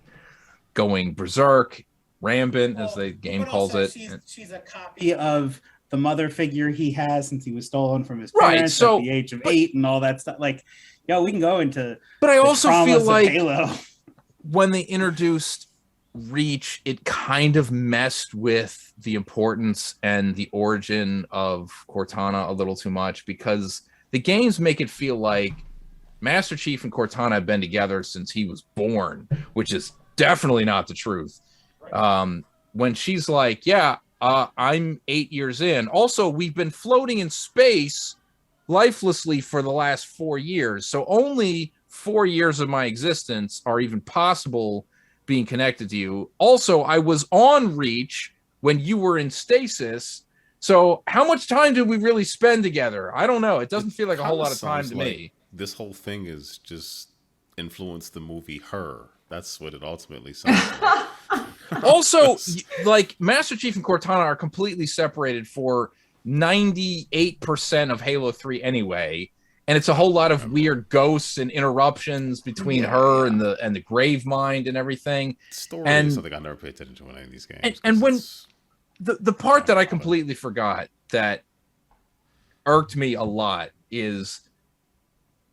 [SPEAKER 3] going berserk, rampant, as the game calls it.
[SPEAKER 2] She's a copy of the mother figure he has since he was stolen from his parents at the age of 8 and all that stuff. Like, we can go into.
[SPEAKER 3] But I also feel like
[SPEAKER 2] Halo.
[SPEAKER 3] When they introduced Reach, it kind of messed with the importance and the origin of Cortana a little too much, because the games make it feel like Master Chief and Cortana have been together since he was born, which is definitely not the truth. When she's like, I'm 8 years in. Also, we've been floating in space lifelessly for the last 4 years. So only 4 years of my existence are even possible being connected to you. Also, I was on Reach when you were in stasis. So how much time did we really spend together? I don't know. It doesn't feel like a whole lot of time to me.
[SPEAKER 1] This whole thing is just influenced the movie Her. That's what it ultimately sounds like.
[SPEAKER 3] Also, like, Master Chief and Cortana are completely separated for 98% of Halo 3 anyway, and it's a whole lot of weird ghosts and interruptions between her and the grave mind and everything.
[SPEAKER 1] Story is something I never paid attention to in any of these games.
[SPEAKER 3] And when the part that I completely forgot that irked me a lot is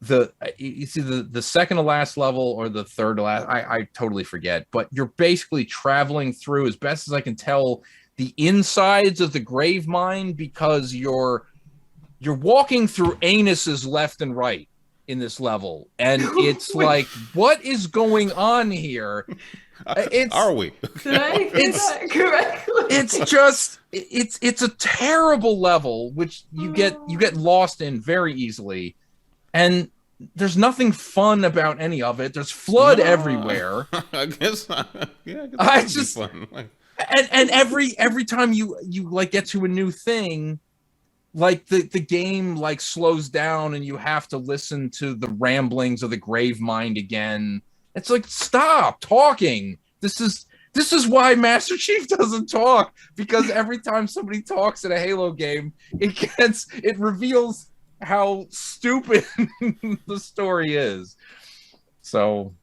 [SPEAKER 3] it's either the second to last level or the third to last. I totally forget, but you're basically traveling through, as best as I can tell, the insides of the grave mine, because you're walking through anuses left and right in this level, and it's like, what is going on here?
[SPEAKER 1] Are we?
[SPEAKER 4] Did I hear that correctly?
[SPEAKER 3] It's just it's a terrible level, which you get lost in very easily. And there's nothing fun about any of it. There's flood everywhere.
[SPEAKER 1] I guess
[SPEAKER 3] I just fun. and every time you like get to a new thing, like the game like slows down and you have to listen to the ramblings of the grave mind again. It's like, stop talking. This is why Master Chief doesn't talk, because every time somebody talks in a Halo game, it reveals how stupid the story is. So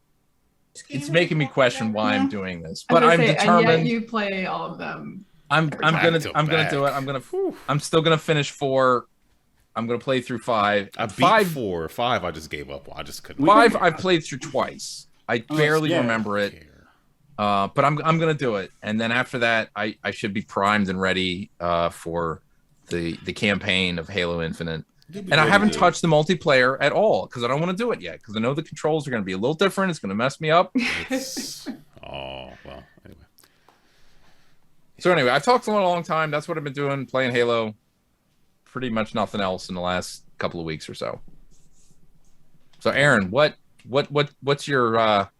[SPEAKER 3] it's making me question why I'm doing this, but I'm determined.
[SPEAKER 4] And yet you play all of them.
[SPEAKER 3] I'm gonna do it. I'm still gonna finish 4. I'm gonna play through 5.
[SPEAKER 1] I beat 4. 5 I just gave up. I just couldn't.
[SPEAKER 3] 5 I've played through twice. I barely remember it. But I'm gonna do it, and then after that I should be primed and ready for the campaign of Halo Infinite. And I haven't touched the multiplayer at all because I don't want to do it yet, because I know the controls are going to be a little different. It's going to mess me up.
[SPEAKER 1] Well, anyway.
[SPEAKER 3] So anyway, I've talked a long time. That's what I've been doing, playing Halo. Pretty much nothing else in the last couple of weeks or so. So Aaron, what's your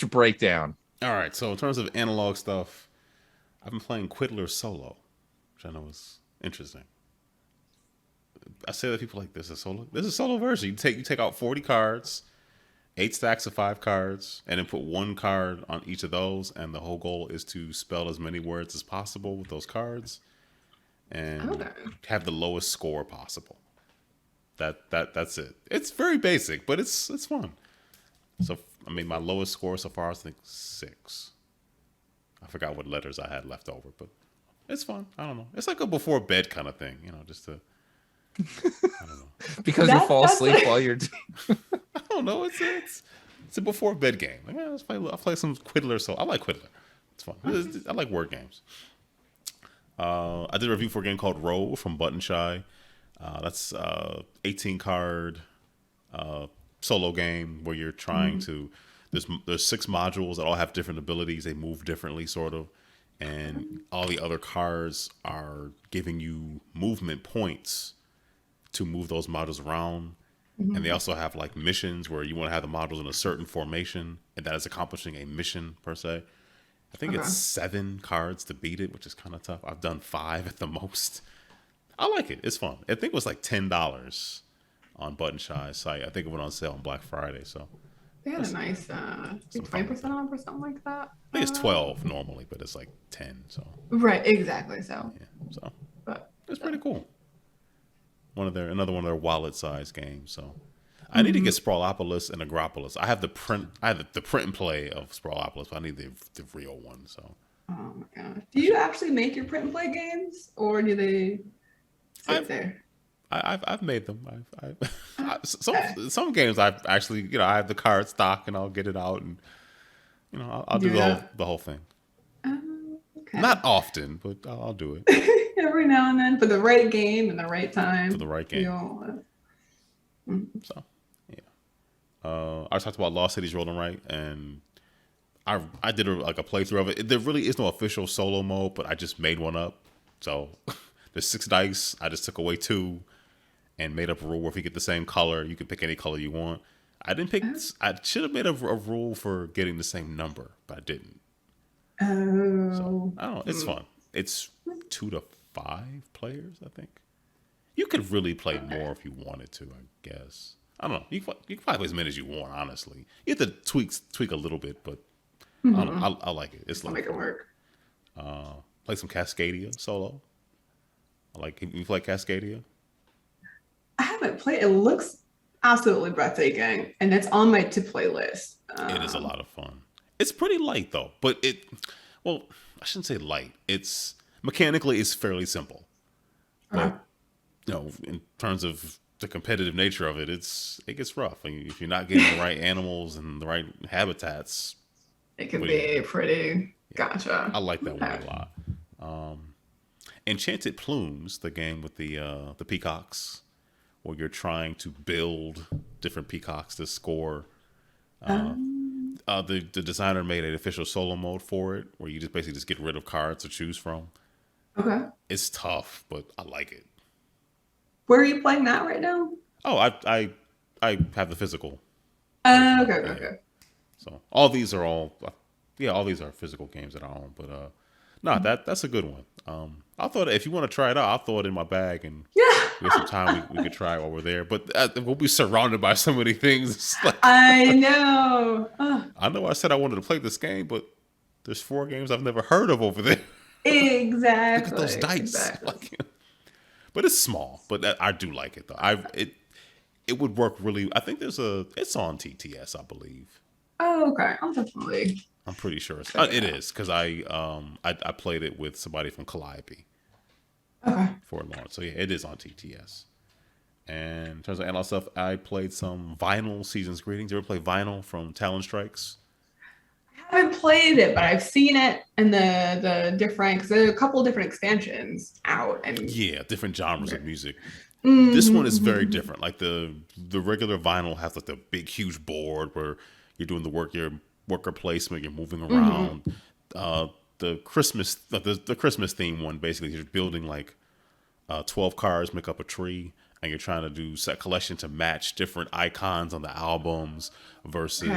[SPEAKER 3] breakdown?
[SPEAKER 1] All right. So in terms of analog stuff, I've been playing Quiddler solo, which I know is interesting. I say that people like this is solo. This is a solo version. You take out 40 cards, 8 stacks of 5 cards, and then put 1 card on each of those. And the whole goal is to spell as many words as possible with those cards, and have the lowest score possible. That's it. It's very basic, but it's fun. So I mean, my lowest score so far is I think 6. I forgot what letters I had left over, but it's fun. I don't know. It's like a before bed kind of thing, just to. I don't know.
[SPEAKER 3] Because you fall asleep while you're.
[SPEAKER 1] I don't know. It's a before bed game. Like, let's play. I'll play some Quiddler. So I like Quiddler. It's fun. I like word games. I did a review for a game called ROVE from Button Shy. That's 18 card solo game where you're trying to. There's 6 modules that all have different abilities. They move differently, sort of, and all the other cards are giving you movement points to move those modules around. And they also have like missions where you want to have the modules in a certain formation, and that is accomplishing a mission per se. I think it's 7 cards to beat it, which is kind of tough. I've done 5 at the most. I like it. It's fun. I think it was like $10 on Button Shy's site. I think it went on sale on Black Friday. So
[SPEAKER 4] they had a nice 20% off or something like that.
[SPEAKER 1] I think it's 12 normally, but it's like 10. So
[SPEAKER 4] right, exactly. So
[SPEAKER 1] but it's pretty cool. Another one of their wallet-sized games. So I need to get Sprawlopolis and Agropolis. I have the print and play of Sprawlopolis, but I need the real one. So.
[SPEAKER 4] Oh my gosh! Do you actually make your print and play games, or do they sit there?
[SPEAKER 1] I've made them. Some games I've actually I have the card stock and I'll get it out and I'll do the whole thing.
[SPEAKER 4] Okay.
[SPEAKER 1] Not often, but I'll do it
[SPEAKER 4] every now and then for the right game and the right time.
[SPEAKER 1] For the right game. So I talked about Lost Cities Rolling Right, and I did a playthrough of it. There really is no official solo mode, but I just made one up. So there's 6 dice. I just took away 2 and made up a rule where if you get the same color, you can pick any color you want. I didn't pick. I should have made a rule for getting the same number, but I didn't.
[SPEAKER 4] Oh.
[SPEAKER 1] So I don't know. It's fun. It's 2 to 5 players, I think. You could really play more if you wanted to, I guess. I don't know. You can probably play as many as you want, honestly. You have to tweak a little bit, but I don't know. I like it. It's
[SPEAKER 4] I'll make it work.
[SPEAKER 1] Play some Cascadia solo. You play Cascadia?
[SPEAKER 4] I haven't played. It looks absolutely breathtaking, and it's on my to play list.
[SPEAKER 1] It is a lot of fun. It's pretty light though, but I shouldn't say light. It's mechanically it's fairly simple, but in terms of the competitive nature of it, it gets rough. I mean, if you're not getting the right animals and the right habitats,
[SPEAKER 4] it can be pretty. Gotcha.
[SPEAKER 1] I like that one a lot. Enchanted Plumes, the game with the peacocks, where you're trying to build different peacocks to score. The designer made an official solo mode for it, where you just basically get rid of cards to choose from.
[SPEAKER 4] Okay.
[SPEAKER 1] It's tough, but I like it.
[SPEAKER 4] Where are you playing that right now?
[SPEAKER 1] Oh, I have the physical.
[SPEAKER 4] Okay.
[SPEAKER 1] So all these are physical games that I own. But no, that's a good one. I thought if you want to try it out, I'll throw it in my bag and we have some time we could try it while we're there. But we'll be surrounded by so many things. It's like,
[SPEAKER 4] I know.
[SPEAKER 1] I know I said I wanted to play this game, but there's 4 games I've never heard of over there.
[SPEAKER 4] Exactly.
[SPEAKER 1] Look at those dice.
[SPEAKER 4] Exactly.
[SPEAKER 1] But it's small. But I do like it though. It would work really. I think it's on TTS, I believe.
[SPEAKER 4] Oh, okay. I'm
[SPEAKER 1] pretty sure it is because I played it with somebody from Calliope.
[SPEAKER 4] Okay.
[SPEAKER 1] For launch. So yeah, it is on TTS. And in terms of analog stuff, I played some Vinyl Season's Greetings. You ever play Vinyl from Talon Strikes?
[SPEAKER 4] I haven't played it, but I've seen it and the different, because there are a couple different expansions out. And
[SPEAKER 1] different genres of music.
[SPEAKER 4] Mm-hmm.
[SPEAKER 1] This one is very different. Like the regular Vinyl has like the big, huge board where you're doing the worker placement, you're moving around. The Christmas theme one, basically you're building like 12 cars make up a tree, and you're trying to do set collection to match different icons on the albums versus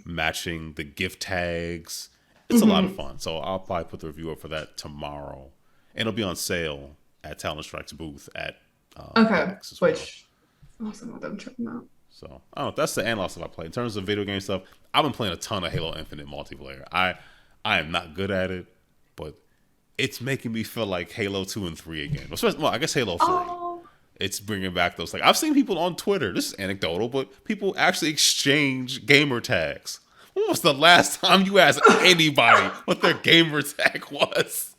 [SPEAKER 1] matching the gift tags. It's a lot of fun. So I'll probably put the review up for that tomorrow, and it'll be on sale at Talent Strike's booth at PAX as well.
[SPEAKER 4] Which awesome. I'll check them out.
[SPEAKER 1] So I don't know. That's the analog stuff I play. In terms of video game stuff, I've been playing a ton of Halo Infinite multiplayer. I am not good at it, but it's making me feel like Halo 2 and 3 again. Well, I guess Halo 3. It's bringing back those. Like, I've seen people on Twitter. This is anecdotal, but people actually exchange gamer tags. When was the last time you asked anybody what their gamer tag was?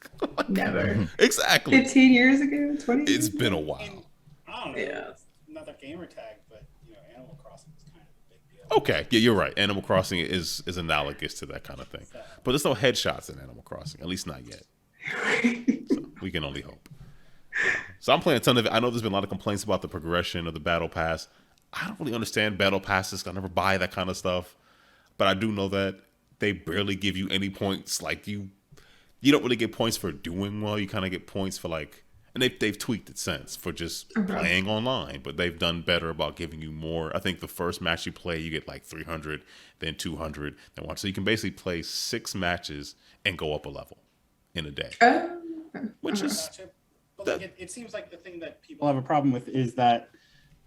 [SPEAKER 4] Never.
[SPEAKER 1] Exactly.
[SPEAKER 4] 15 years ago, 20 years
[SPEAKER 1] It's been a while.
[SPEAKER 2] I don't know.
[SPEAKER 4] Yeah.
[SPEAKER 2] It's another gamer tag, but Animal Crossing is kind of a big deal.
[SPEAKER 1] Okay, yeah, you're right. Animal Crossing is analogous to that kind of thing. But there's no headshots in Animal Crossing, at least not yet. So we can only hope. So I'm playing a ton of it. I know there's been a lot of complaints about the progression of the battle pass. I don't really understand battle passes. I never buy that kind of stuff. But I do know that they barely give you any points. Like you don't really get points for doing well. You kind of get points for like, and they've tweaked it since for just playing online. But they've done better about giving you more. I think the first match you play, you get like 300, then 200, then 1. So you can basically play 6 matches and go up a level in a day. Which is...
[SPEAKER 2] But like it seems like the thing that people have a problem with is that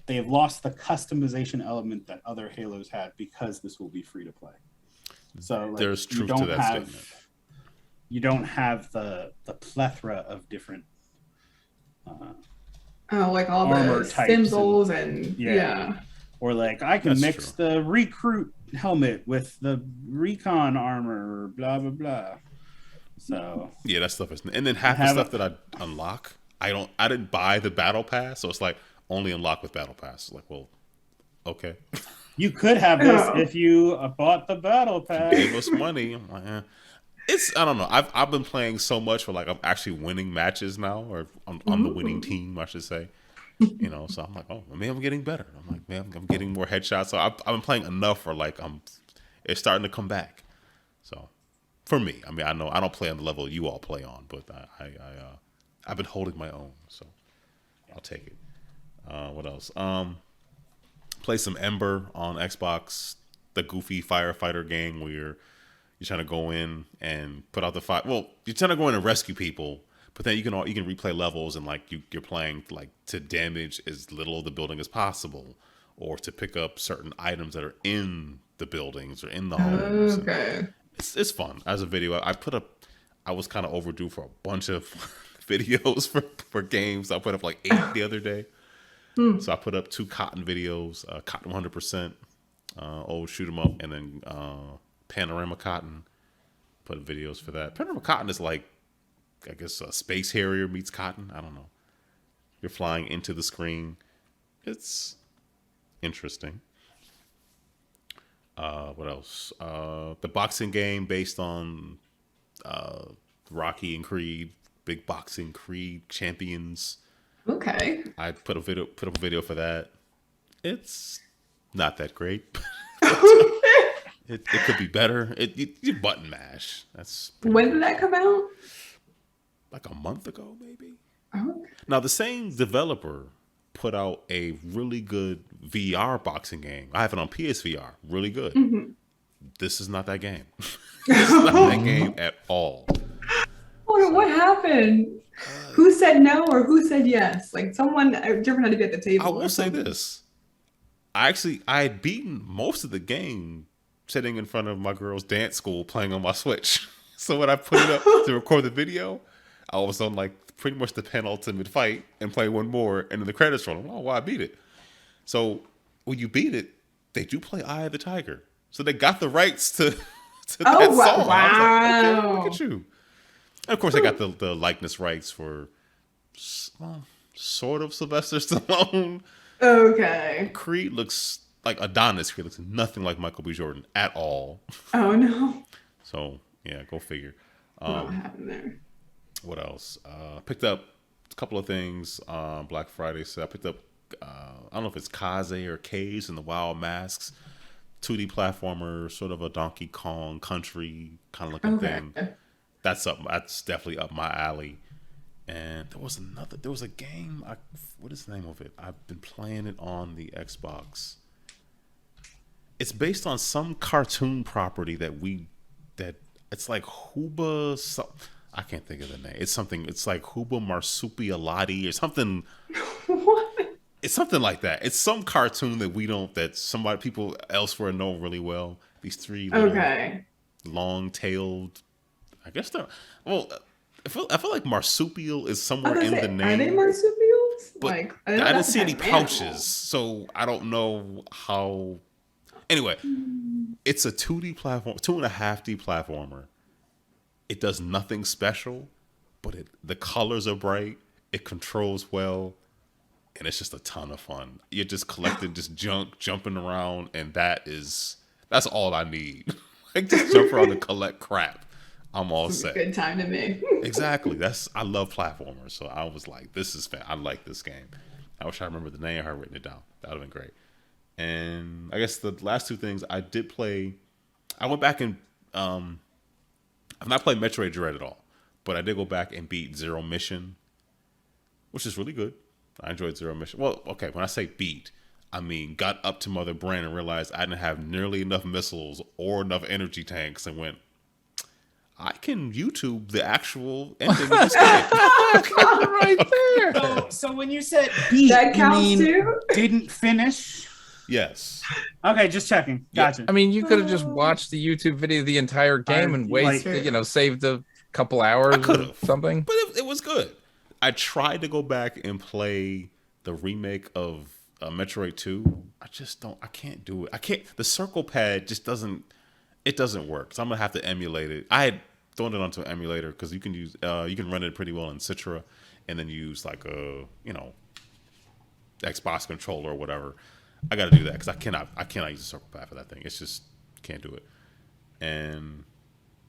[SPEAKER 2] they have lost the customization element that other Halos had because this will be free to play. So like,
[SPEAKER 1] there's truth to that statement.
[SPEAKER 2] You don't have the plethora of different
[SPEAKER 4] like all
[SPEAKER 2] armor
[SPEAKER 4] the
[SPEAKER 2] types
[SPEAKER 4] symbols and yeah.
[SPEAKER 2] Or like I can
[SPEAKER 1] That's
[SPEAKER 2] mix
[SPEAKER 1] true.
[SPEAKER 2] the recruit helmet with the recon armor, or blah blah blah. So
[SPEAKER 1] yeah, that stuff is, and then half the stuff that I unlock, I didn't buy the battle pass, so it's like only unlock with battle pass. Like, well, okay.
[SPEAKER 2] You could have this if you bought the battle pass.
[SPEAKER 1] Gave us money. I'm like, I don't know. I've been playing so much for like I'm actually winning matches now, or I'm the winning team, I should say. So I'm like, oh, maybe I'm getting better. I'm like, man, I'm getting more headshots. So I've been playing enough for like it's starting to come back. So. For me, I mean, I know I don't play on the level you all play on, but I've been holding my own, so I'll take it. What else? Play some Ember on Xbox, the goofy firefighter game where you're trying to go in and put out the fire. Well, you're trying to go in and rescue people, but then you can replay levels and like you're playing like to damage as little of the building as possible, or to pick up certain items that are in the buildings or in the homes.
[SPEAKER 4] Okay.
[SPEAKER 1] It's fun. As a video, I was kind of overdue for a bunch of videos for games. I put up like 8 the other day. So I put up 2 Cotton videos, Cotton 100%, old shoot 'em up, and then Panorama Cotton. Put videos for that. Panorama Cotton is like, I guess, a Space Harrier meets Cotton. I don't know. You're flying into the screen. It's interesting. What else? The boxing game based on Rocky and Creed, big boxing Creed champions.
[SPEAKER 4] Okay.
[SPEAKER 1] I put up a video for that. It's not that great. It could be better. You button mash.
[SPEAKER 4] When did that come out?
[SPEAKER 1] Like a month ago, maybe.
[SPEAKER 4] Oh.
[SPEAKER 1] Now the same developer put out a really good VR boxing game. I have it on PSVR. Really good. Mm-hmm. This is not that game. It's not that game at all.
[SPEAKER 4] What happened? Who said no or who said yes? Like someone different had to be at the table.
[SPEAKER 1] I will say this. I had beaten most of the game sitting in front of my girl's dance school playing on my Switch. So when I put it up to record the video, I was on like pretty much the penultimate fight and play one more, and then the credits roll. Oh, well, I beat it. So when you beat it, they do play Eye of the Tiger. So they got the rights to that song.
[SPEAKER 4] Wow.
[SPEAKER 1] I was like, okay, look at you. And of course, they got the likeness rights for sort of Sylvester Stallone.
[SPEAKER 4] Okay.
[SPEAKER 1] Creed looks like Adonis. Creed looks nothing like Michael B. Jordan at all.
[SPEAKER 4] Oh, no.
[SPEAKER 1] So, yeah, go figure.
[SPEAKER 4] What happened there?
[SPEAKER 1] What else? Picked up a couple of things Black Friday. So I picked up, I don't know if it's Kaze or Kaze and the Wild Masks. 2D platformer, sort of a Donkey Kong country kind of looking thing. That's definitely up my alley. And there was a game. What is the name of it? I've been playing it on the Xbox. It's based on some cartoon property that it's like Huba. I can't think of the name. It's like Huba Marsupialati or something.
[SPEAKER 4] What?
[SPEAKER 1] It's something like that. It's some cartoon that people elsewhere know really well. These three long-tailed. I guess they're I feel like marsupial is somewhere in the name.
[SPEAKER 4] Are they marsupials?
[SPEAKER 1] But I didn't see any pouches, so I don't know how. Anyway, it's a 2D platform, 2.5D platformer. It does nothing special, but the colors are bright. It controls well, and it's just a ton of fun. You're just collecting just junk, jumping around, and that's all I need. Like just jump around and collect crap. I'm all set.
[SPEAKER 4] Good time to me.
[SPEAKER 1] Exactly. I love platformers, so I was like, "This is fan. I like this game." I wish I remembered the name. I had written it down. That would have been great. And I guess the last two things I did play. I went back and I've not played Metroid Dread at all, but I did go back and beat Zero Mission, which is really good. I enjoyed Zero Mission. Well, okay, when I say beat, I mean got up to Mother Brain and realized I didn't have nearly enough missiles or enough energy tanks, and went, I can YouTube the actual ending of this game.
[SPEAKER 3] Right there.
[SPEAKER 2] So when you said beat,
[SPEAKER 4] That counts
[SPEAKER 2] you mean
[SPEAKER 4] too?
[SPEAKER 2] didn't finish?
[SPEAKER 1] Yes.
[SPEAKER 2] Okay, just checking. Gotcha.
[SPEAKER 3] I mean, you could have just watched the YouTube video of the entire game and saved a couple hours or something. But
[SPEAKER 1] it was good. I tried to go back and play the remake of Metroid 2. I can't do it. The circle pad just doesn't work. So I'm going to have to emulate it. I had thrown it onto an emulator because you can run it pretty well in Citra and then use like a, Xbox controller or whatever. I got to do that because I cannot use a circle pad for that thing. It's just can't do it. And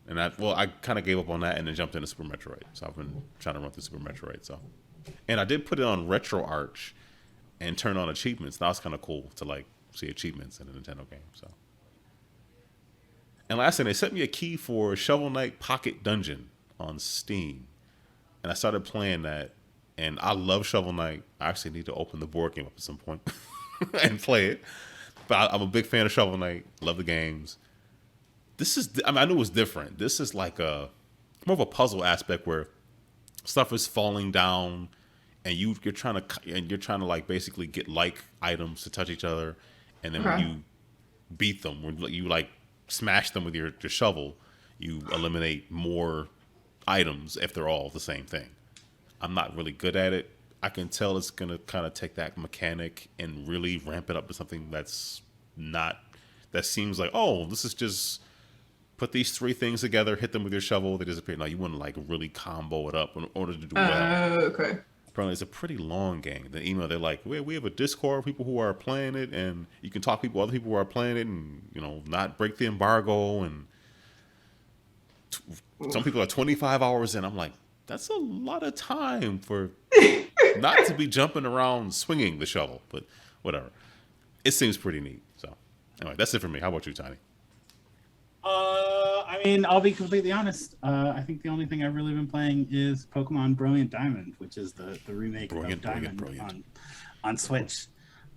[SPEAKER 1] I kind of gave up on that and then jumped into Super Metroid. So I've been trying to run through Super Metroid. So, and I did put it on RetroArch and turn on achievements. That was kind of cool to like see achievements in a Nintendo game. So, and last thing, they sent me a key for Shovel Knight Pocket Dungeon on Steam, and I started playing that. And I love Shovel Knight. I actually need to open the board game up at some point and play it. But I'm a big fan of Shovel Knight. Love the games. I knew it was different. This is like more of a puzzle aspect where stuff is falling down, and you're trying to like basically get like items to touch each other, and then when you beat them, when you like smash them with your shovel, you eliminate more items if they're all the same thing. I'm not really good at it. I can tell it's gonna kind of take that mechanic and really ramp it up to something that seems like, oh, this is just put these three things together, hit them with your shovel, they disappear. No, you want to like really combo it up in order to do well.
[SPEAKER 4] Okay.
[SPEAKER 1] Apparently, it's a pretty long game. The email, they're like, we have a Discord of people who are playing it, and you can talk to other people who are playing it, and not break the embargo. And some people are 25 hours in. I'm like, that's a lot of time for not to be jumping around swinging the shovel, but whatever. It seems pretty neat. So anyway, that's it for me. How about you, Tiny?
[SPEAKER 2] I mean, I'll be completely honest. I think the only thing I've really been playing is Pokemon Brilliant Diamond, which is the remake of Diamond on Switch.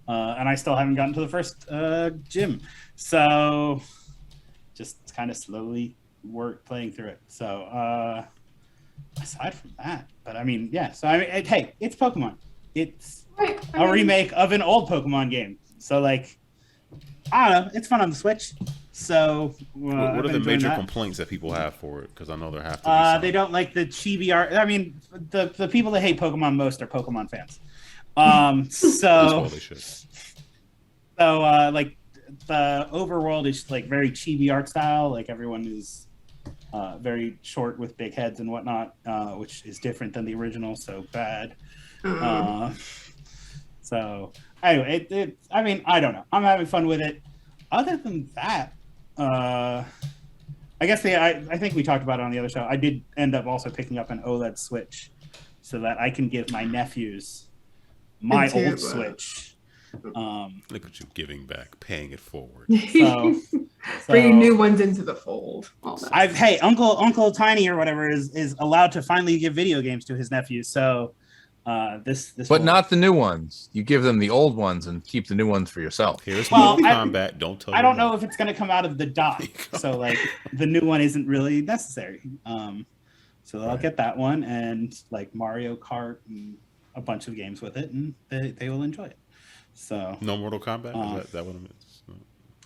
[SPEAKER 2] And I still haven't gotten to the first gym. So just kind of slowly playing through it. So aside from that, but I mean, yeah. So I mean, hey, it's Pokemon. It's a remake of an old Pokemon game. So like, I don't know. It's fun on the Switch. So
[SPEAKER 1] what are the major complaints that people have for it? Because I know there have to be some.
[SPEAKER 2] They don't like the chibi art. I mean, the people that hate Pokemon most are Pokemon fans. So
[SPEAKER 1] they should.
[SPEAKER 2] So like the overworld is like very chibi art style. Like everyone is very short with big heads and whatnot, which is different than the original. So bad. So anyway, I mean, I don't know. I'm having fun with it. Other than that, I guess I think we talked about it on the other show. I did end up also picking up an OLED Switch so that I can give my nephews my old Switch.
[SPEAKER 1] Look at you giving back, paying it forward.
[SPEAKER 2] So
[SPEAKER 4] Bringing new ones into the fold.
[SPEAKER 2] Hey, Uncle Tiny or whatever is allowed to finally give video games to his nephews. So this
[SPEAKER 3] But not the new ones. You give them the old ones and keep the new ones for yourself.
[SPEAKER 1] Here's Mortal Kombat. Don't tell.
[SPEAKER 2] I don't know if it's going to come out of the dock, so like the new one isn't really necessary. So I'll get that one and like Mario Kart and a bunch of games with it, and they will enjoy it. So
[SPEAKER 1] no Mortal Kombat. Is that what it is?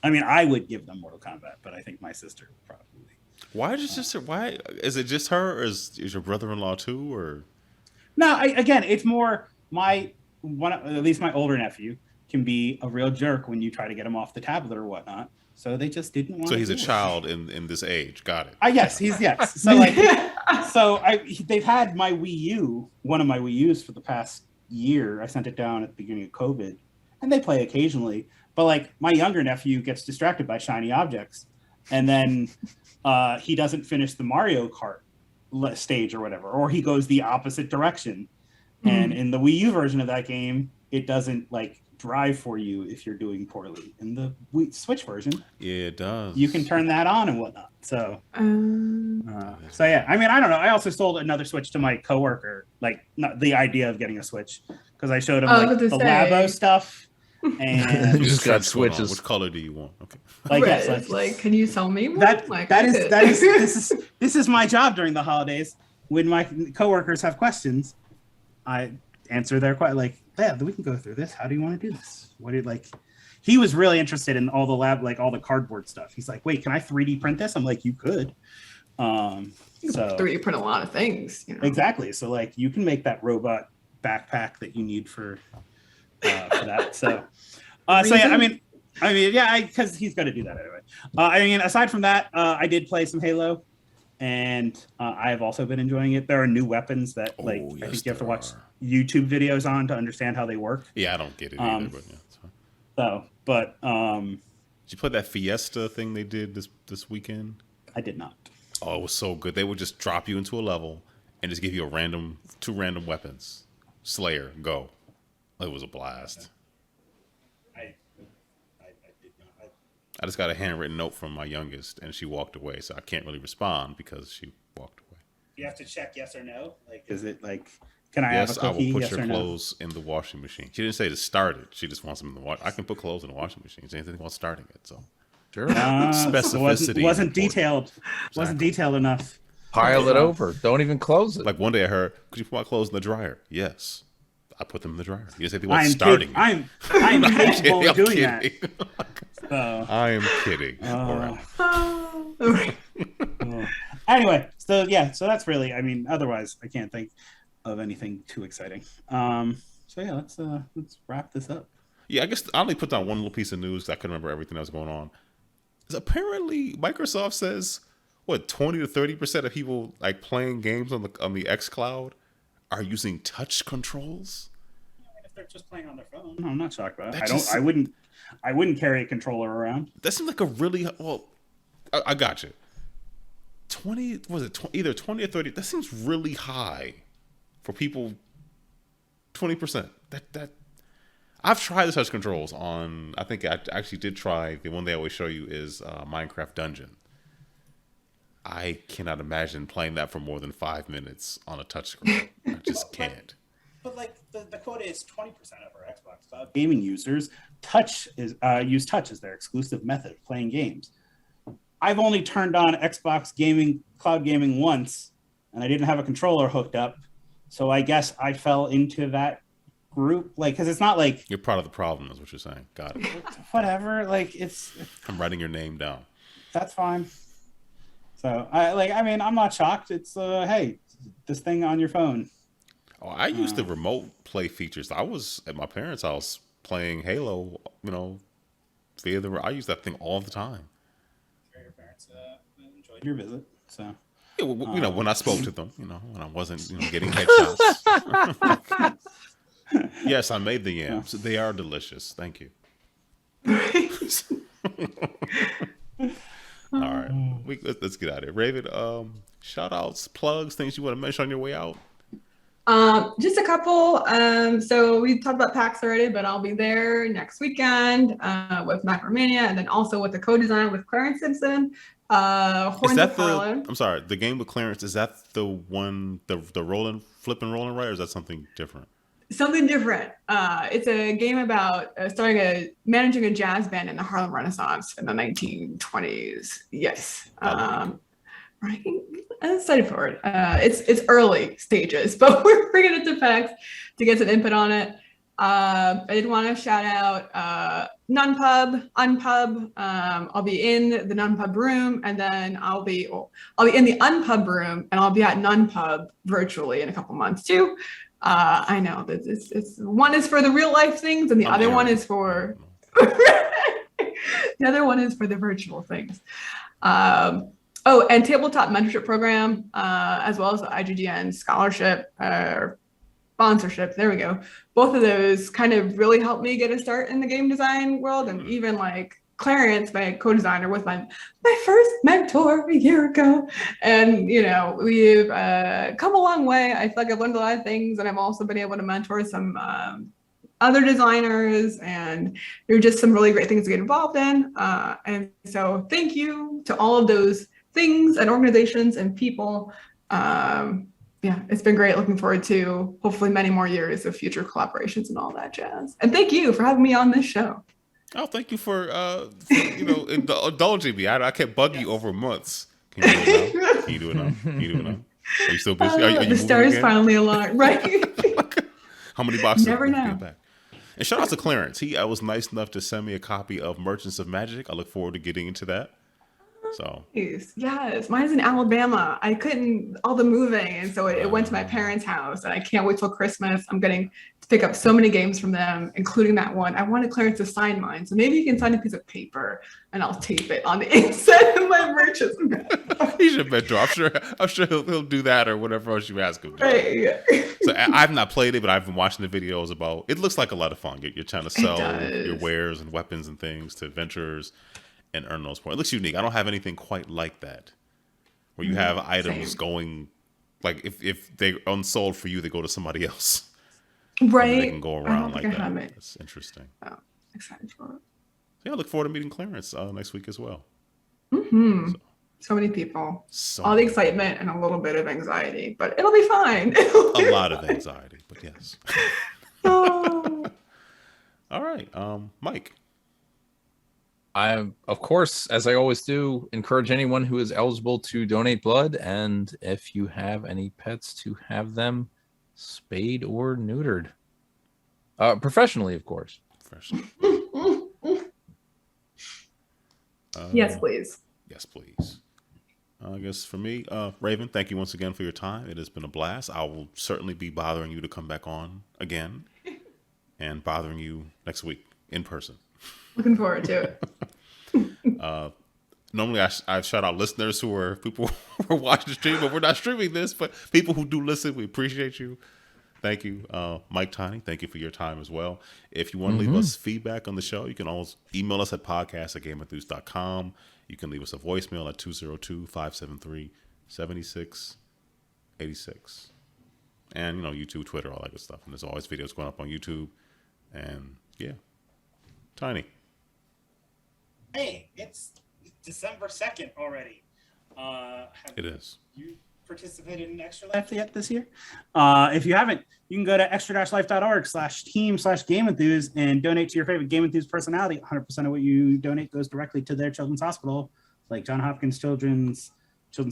[SPEAKER 2] I mean, I would give them Mortal Kombat, but I think my sister would probably.
[SPEAKER 1] Why is it just her? Why is it just her, or is your brother-in-law too, or?
[SPEAKER 2] No, again, it's more at least my older nephew can be a real jerk when you try to get him off the tablet or whatnot. So they just didn't want.
[SPEAKER 1] So he's a child in this age. Got it.
[SPEAKER 2] Yes, yes. So like, they've had my Wii U, one of my Wii U's for the past year. I sent it down at the beginning of COVID, and they play occasionally. But like my younger nephew gets distracted by shiny objects, and then he doesn't finish the Mario Kart stage or whatever, or he goes the opposite direction. And in the Wii U version of that game, it doesn't like drive for you if you're doing poorly. In the Switch version,
[SPEAKER 1] yeah, it does.
[SPEAKER 2] You can turn that on and whatnot. So, so yeah. I mean, I don't know. I also sold another Switch to my coworker. Like, not the idea of getting a Switch because I showed him the Labo stuff. And
[SPEAKER 3] you just got Switches.
[SPEAKER 1] Which color do you want? Okay.
[SPEAKER 4] Like, can you sell me one?
[SPEAKER 2] This is my job during the holidays. When my coworkers have questions, I answer their question. Like, yeah, we can go through this. How do you want to do this? What do you like? He was really interested in all the all the cardboard stuff. He's like, wait, can I 3D print this? I'm like, you could.
[SPEAKER 4] You can 3D print a lot of things. You know?
[SPEAKER 2] Exactly. So like, you can make that robot backpack that you need for that. So yeah, I mean, yeah, because he's going to do that anyway. I mean, aside from that, I did play some Halo, and I have also been enjoying it. There are new weapons that I think you have to watch YouTube videos on to understand how they work.
[SPEAKER 1] Yeah, I don't get it either. But
[SPEAKER 2] did
[SPEAKER 1] you play that Fiesta thing they did this weekend?
[SPEAKER 2] I did not.
[SPEAKER 1] Oh, it was so good. They would just drop you into a level and just give you two random weapons. Slayer, go. It was a blast. I just got a handwritten note from my youngest, and she walked away, so I can't really respond because she walked away.
[SPEAKER 2] You have to check yes or no. Like, is it like, can I have a cookie?
[SPEAKER 1] Yes, I will put
[SPEAKER 2] yes
[SPEAKER 1] your clothes in the washing machine. She didn't say to start it. She just wants them in the wash. I can put clothes in the washing machine. She didn't want starting it. So
[SPEAKER 3] sure.
[SPEAKER 1] Specificity
[SPEAKER 2] wasn't detailed. Exactly. Wasn't detailed enough.
[SPEAKER 3] Pile it over. Don't even close it.
[SPEAKER 1] Like one day I heard, could you put my clothes in the dryer? Yes. I put them in the dryer. You didn't say they weren't starting.
[SPEAKER 2] I'm capable of doing that. So,
[SPEAKER 1] I am kidding.
[SPEAKER 2] Anyway, so that's really. I mean, otherwise, I can't think of anything too exciting. So yeah, let's wrap this up.
[SPEAKER 1] Yeah, I guess I only put down one little piece of news. I couldn't remember everything that was going on. Is apparently Microsoft says 20 to 30% of people like playing games on the xCloud are using touch controls.
[SPEAKER 2] If they're just playing on their phone, no, I'm not shocked by it. I wouldn't carry a controller around.
[SPEAKER 1] That seems like a really I got you. 20 either 20 or 30? That seems really high for people. 20%. That I've tried the touch controls on. I think I actually did try the one they always show you is Minecraft Dungeon. I cannot imagine playing that for more than 5 minutes on a touch screen. I just can't.
[SPEAKER 2] But like the quota is 20% of our Xbox Cloud gaming users use touch as their exclusive method of playing games. I've only turned on Xbox gaming, cloud gaming once, and I didn't have a controller hooked up. So I guess I fell into that group, like, because it's not like
[SPEAKER 1] you're part of the problem, is what you're saying. Got it.
[SPEAKER 2] Whatever. Like
[SPEAKER 1] I'm writing your name down. That's
[SPEAKER 2] fine. So I'm not shocked. It's hey, this thing on your phone.
[SPEAKER 1] Oh, I used the remote play features. I was at my parents' house playing Halo, via I use that thing all the time.
[SPEAKER 2] Your parents enjoyed your visit, so.
[SPEAKER 1] Yeah, when I spoke to them, when I wasn't, getting headshots. Yes, I made the yams. Yeah. They are delicious. Thank you. All right, let's get out of here. Raven, shout outs, plugs, things you want to mention on your way out.
[SPEAKER 4] Just a couple. So we talked about PAX already, but I'll be there next weekend with Mania, and then also with the co-design with Clarence Simpson.
[SPEAKER 1] Is that I'm sorry, the game with Clarence, is that the one, the flipping rolling, right? Or is that something different?
[SPEAKER 4] Something different. It's a game about managing a jazz band in the Harlem Renaissance in the 1920s. Yes. Right. I'm excited for it. It's early stages, but we're bringing it to PAX to get some input on it. I did want to shout out Unpub. I'll be in the Nunpub room, and then I'll be in the Unpub room, and I'll be at Nunpub virtually in a couple months too. I know that it's one is for the real life things, and the other one is for the virtual things. And tabletop mentorship program, as well as the IGDN scholarship sponsorship. There we go. Both of those kind of really helped me get a start in the game design world, and even like Clarence, my co-designer, was my first mentor a year ago, and we've come a long way. I feel like I've learned a lot of things, and I've also been able to mentor some other designers, and there are just some really great things to get involved in. And so thank you to all of those things and organizations and people. It's been great. Looking forward to hopefully many more years of future collaborations and all that jazz. And thank you for having me on this show.
[SPEAKER 1] Oh, thank you for indulging me. I kept bugging you over months. Can you do it now? Are you still busy? Are you
[SPEAKER 4] the stars finally aligned, right?
[SPEAKER 1] How many boxes?
[SPEAKER 4] Never know.
[SPEAKER 1] Back? And shout out to Clarence. He was nice enough to send me a copy of Merchants of Magic. I look forward to getting into that. So
[SPEAKER 4] yes, mine's in Alabama. I couldn't all the moving, and so it went to my parents' house, and I can't wait till Christmas. I'm getting to pick up so many games from them, including that one. I wanted Clarence to sign mine, so maybe he can sign a piece of paper, and I'll tape it on the inside of my Merchants.
[SPEAKER 1] He's your mentor. I'm sure he'll do that or whatever else you ask him.
[SPEAKER 4] Right. Yeah.
[SPEAKER 1] So I've not played it, but I've been watching the videos about. It looks like a lot of fun. You're trying to sell your wares and weapons and things to adventurers and earn those points. It looks unique. I don't have anything quite like that, where you have items going, like if they're unsold for you, they go to somebody else.
[SPEAKER 4] Right.
[SPEAKER 1] They can go around like that. That's interesting.
[SPEAKER 4] Oh, excited for it.
[SPEAKER 1] Yeah, I look forward to meeting Clarence next week as well.
[SPEAKER 4] Mm-hmm. So many people. All the excitement and a little bit of anxiety, but it'll be fine.
[SPEAKER 1] A lot of anxiety, but yes.
[SPEAKER 4] Oh.
[SPEAKER 1] All right, Mike.
[SPEAKER 3] I, of course, as I always do, encourage anyone who is eligible to donate blood, and if you have any pets, to have them spayed or neutered. Professionally, of course.
[SPEAKER 1] Professionally.
[SPEAKER 4] Yes, please.
[SPEAKER 1] Yes, please. I guess for me, Raven, thank you once again for your time. It has been a blast. I will certainly be bothering you to come back on again and bothering you next week in person.
[SPEAKER 4] Looking forward to it.
[SPEAKER 1] Normally, I shout out listeners who are people who are watching the stream, but we're not streaming this. But people who do listen, we appreciate you. Thank you, Mike Tiny. Thank you for your time as well. If you want to leave us feedback on the show, you can always email us at podcast@GameEnthus.com. You can leave us a voicemail at 202-573-7686. And, YouTube, Twitter, all that good stuff. And there's always videos going up on YouTube. And, yeah. Tiny.
[SPEAKER 5] Hey, it's December 2nd already.
[SPEAKER 1] It is.
[SPEAKER 5] You participated in Extra
[SPEAKER 2] Life
[SPEAKER 5] Life?
[SPEAKER 2] yet this year? If you haven't, you can go to extra-life.org/team/GameEnthus and donate to your favorite GameEnthus personality. 100% of what you donate goes directly to their children's hospital, like John Hopkins Children's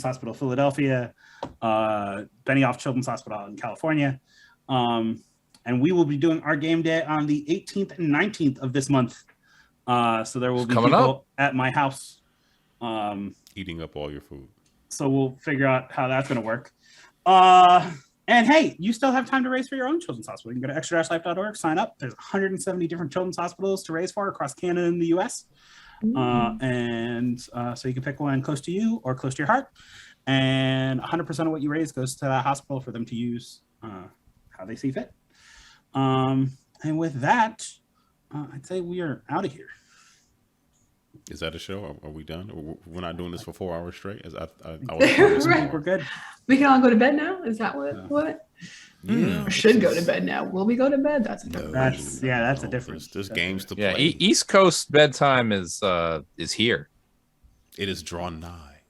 [SPEAKER 2] Hospital, Philadelphia, Benioff Children's Hospital in California. And we will be doing our game day on the 18th and 19th of this month. So there will be people at my house.
[SPEAKER 1] Eating up all your food.
[SPEAKER 2] So we'll figure out how that's going to work. And hey, you still have time to raise for your own children's hospital. You can go to extra-life.org, sign up. There's 170 different children's hospitals to raise for across Canada and the US. So you can pick one close to you or close to your heart. And 100% of what you raise goes to that hospital for them to use how they see fit. And with that, I'd say we are out of here.
[SPEAKER 1] Is that a show? Are we done? We're not doing this for 4 hours straight? As I was promised
[SPEAKER 4] Right.
[SPEAKER 1] more.
[SPEAKER 2] We're good.
[SPEAKER 4] We can all go to bed now. Is that what?
[SPEAKER 1] Yeah,
[SPEAKER 4] Or should go to bed now. Will we go to bed? That's a different.
[SPEAKER 2] That's a difference.
[SPEAKER 1] There's games to
[SPEAKER 3] Yeah,
[SPEAKER 1] play.
[SPEAKER 3] East Coast bedtime is here.
[SPEAKER 1] It is drawn nigh.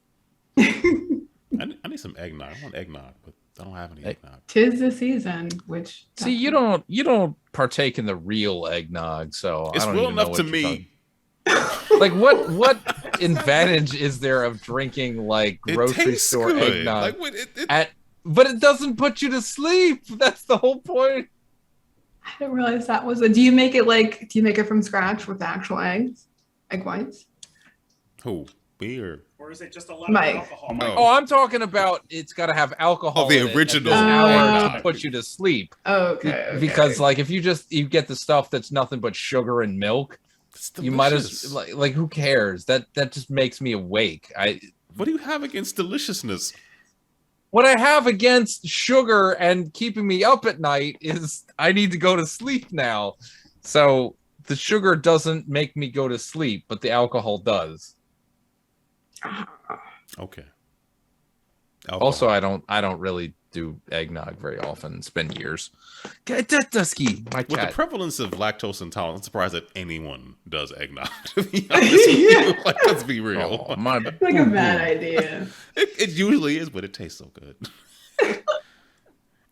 [SPEAKER 1] I need some eggnog. I want eggnog, but I don't have any eggnog.
[SPEAKER 4] Tis the season, which
[SPEAKER 3] See, you don't partake in the real eggnog, so
[SPEAKER 1] It's
[SPEAKER 3] I don't
[SPEAKER 1] real
[SPEAKER 3] even know
[SPEAKER 1] enough to
[SPEAKER 3] what you're
[SPEAKER 1] me.
[SPEAKER 3] like what advantage is there of drinking like
[SPEAKER 1] It
[SPEAKER 3] grocery
[SPEAKER 1] tastes
[SPEAKER 3] store
[SPEAKER 1] good.
[SPEAKER 3] eggnog
[SPEAKER 1] Like, what,
[SPEAKER 3] but it doesn't put you to sleep. That's the whole point.
[SPEAKER 4] I didn't realize that was do you make it from scratch with the actual egg whites?
[SPEAKER 1] who? Beer.
[SPEAKER 5] Or is it just a lot
[SPEAKER 4] Mike.
[SPEAKER 5] of alcohol?
[SPEAKER 3] Oh, I'm talking about it's got to have alcohol.
[SPEAKER 1] Oh, the
[SPEAKER 3] in it
[SPEAKER 1] original
[SPEAKER 3] at this hour
[SPEAKER 1] eggnog.
[SPEAKER 3] to put you to sleep.
[SPEAKER 4] Okay.
[SPEAKER 3] Because like if you get the stuff that's nothing but sugar and milk,
[SPEAKER 1] It's
[SPEAKER 3] you might
[SPEAKER 1] delicious.
[SPEAKER 3] as like who cares? That just makes me awake.
[SPEAKER 1] What do you have against deliciousness?
[SPEAKER 3] What I have against sugar and keeping me up at night is I need to go to sleep now. So the sugar doesn't make me go to sleep, but the alcohol does.
[SPEAKER 1] Okay.
[SPEAKER 3] Also, I don't really do eggnog very often. It's been years. Dusky, my
[SPEAKER 1] With the
[SPEAKER 3] cat.
[SPEAKER 1] prevalence of lactose intolerance, I'm surprised that anyone does eggnog. To be honest with you, like, let's be real.
[SPEAKER 3] Oh, my
[SPEAKER 4] It's like a bad idea.
[SPEAKER 1] It usually is, but it tastes so good.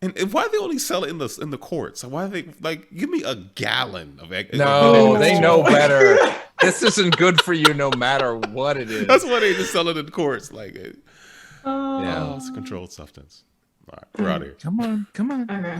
[SPEAKER 1] And why do they only sell it in the courts? Why do they give me a gallon of egg?
[SPEAKER 3] No, they know better. This isn't good for you, no matter what it is.
[SPEAKER 1] That's why they just sell it in courts.
[SPEAKER 3] Yeah.
[SPEAKER 1] It's a controlled substance. All right, we're out of here.
[SPEAKER 3] Come on.
[SPEAKER 4] Okay.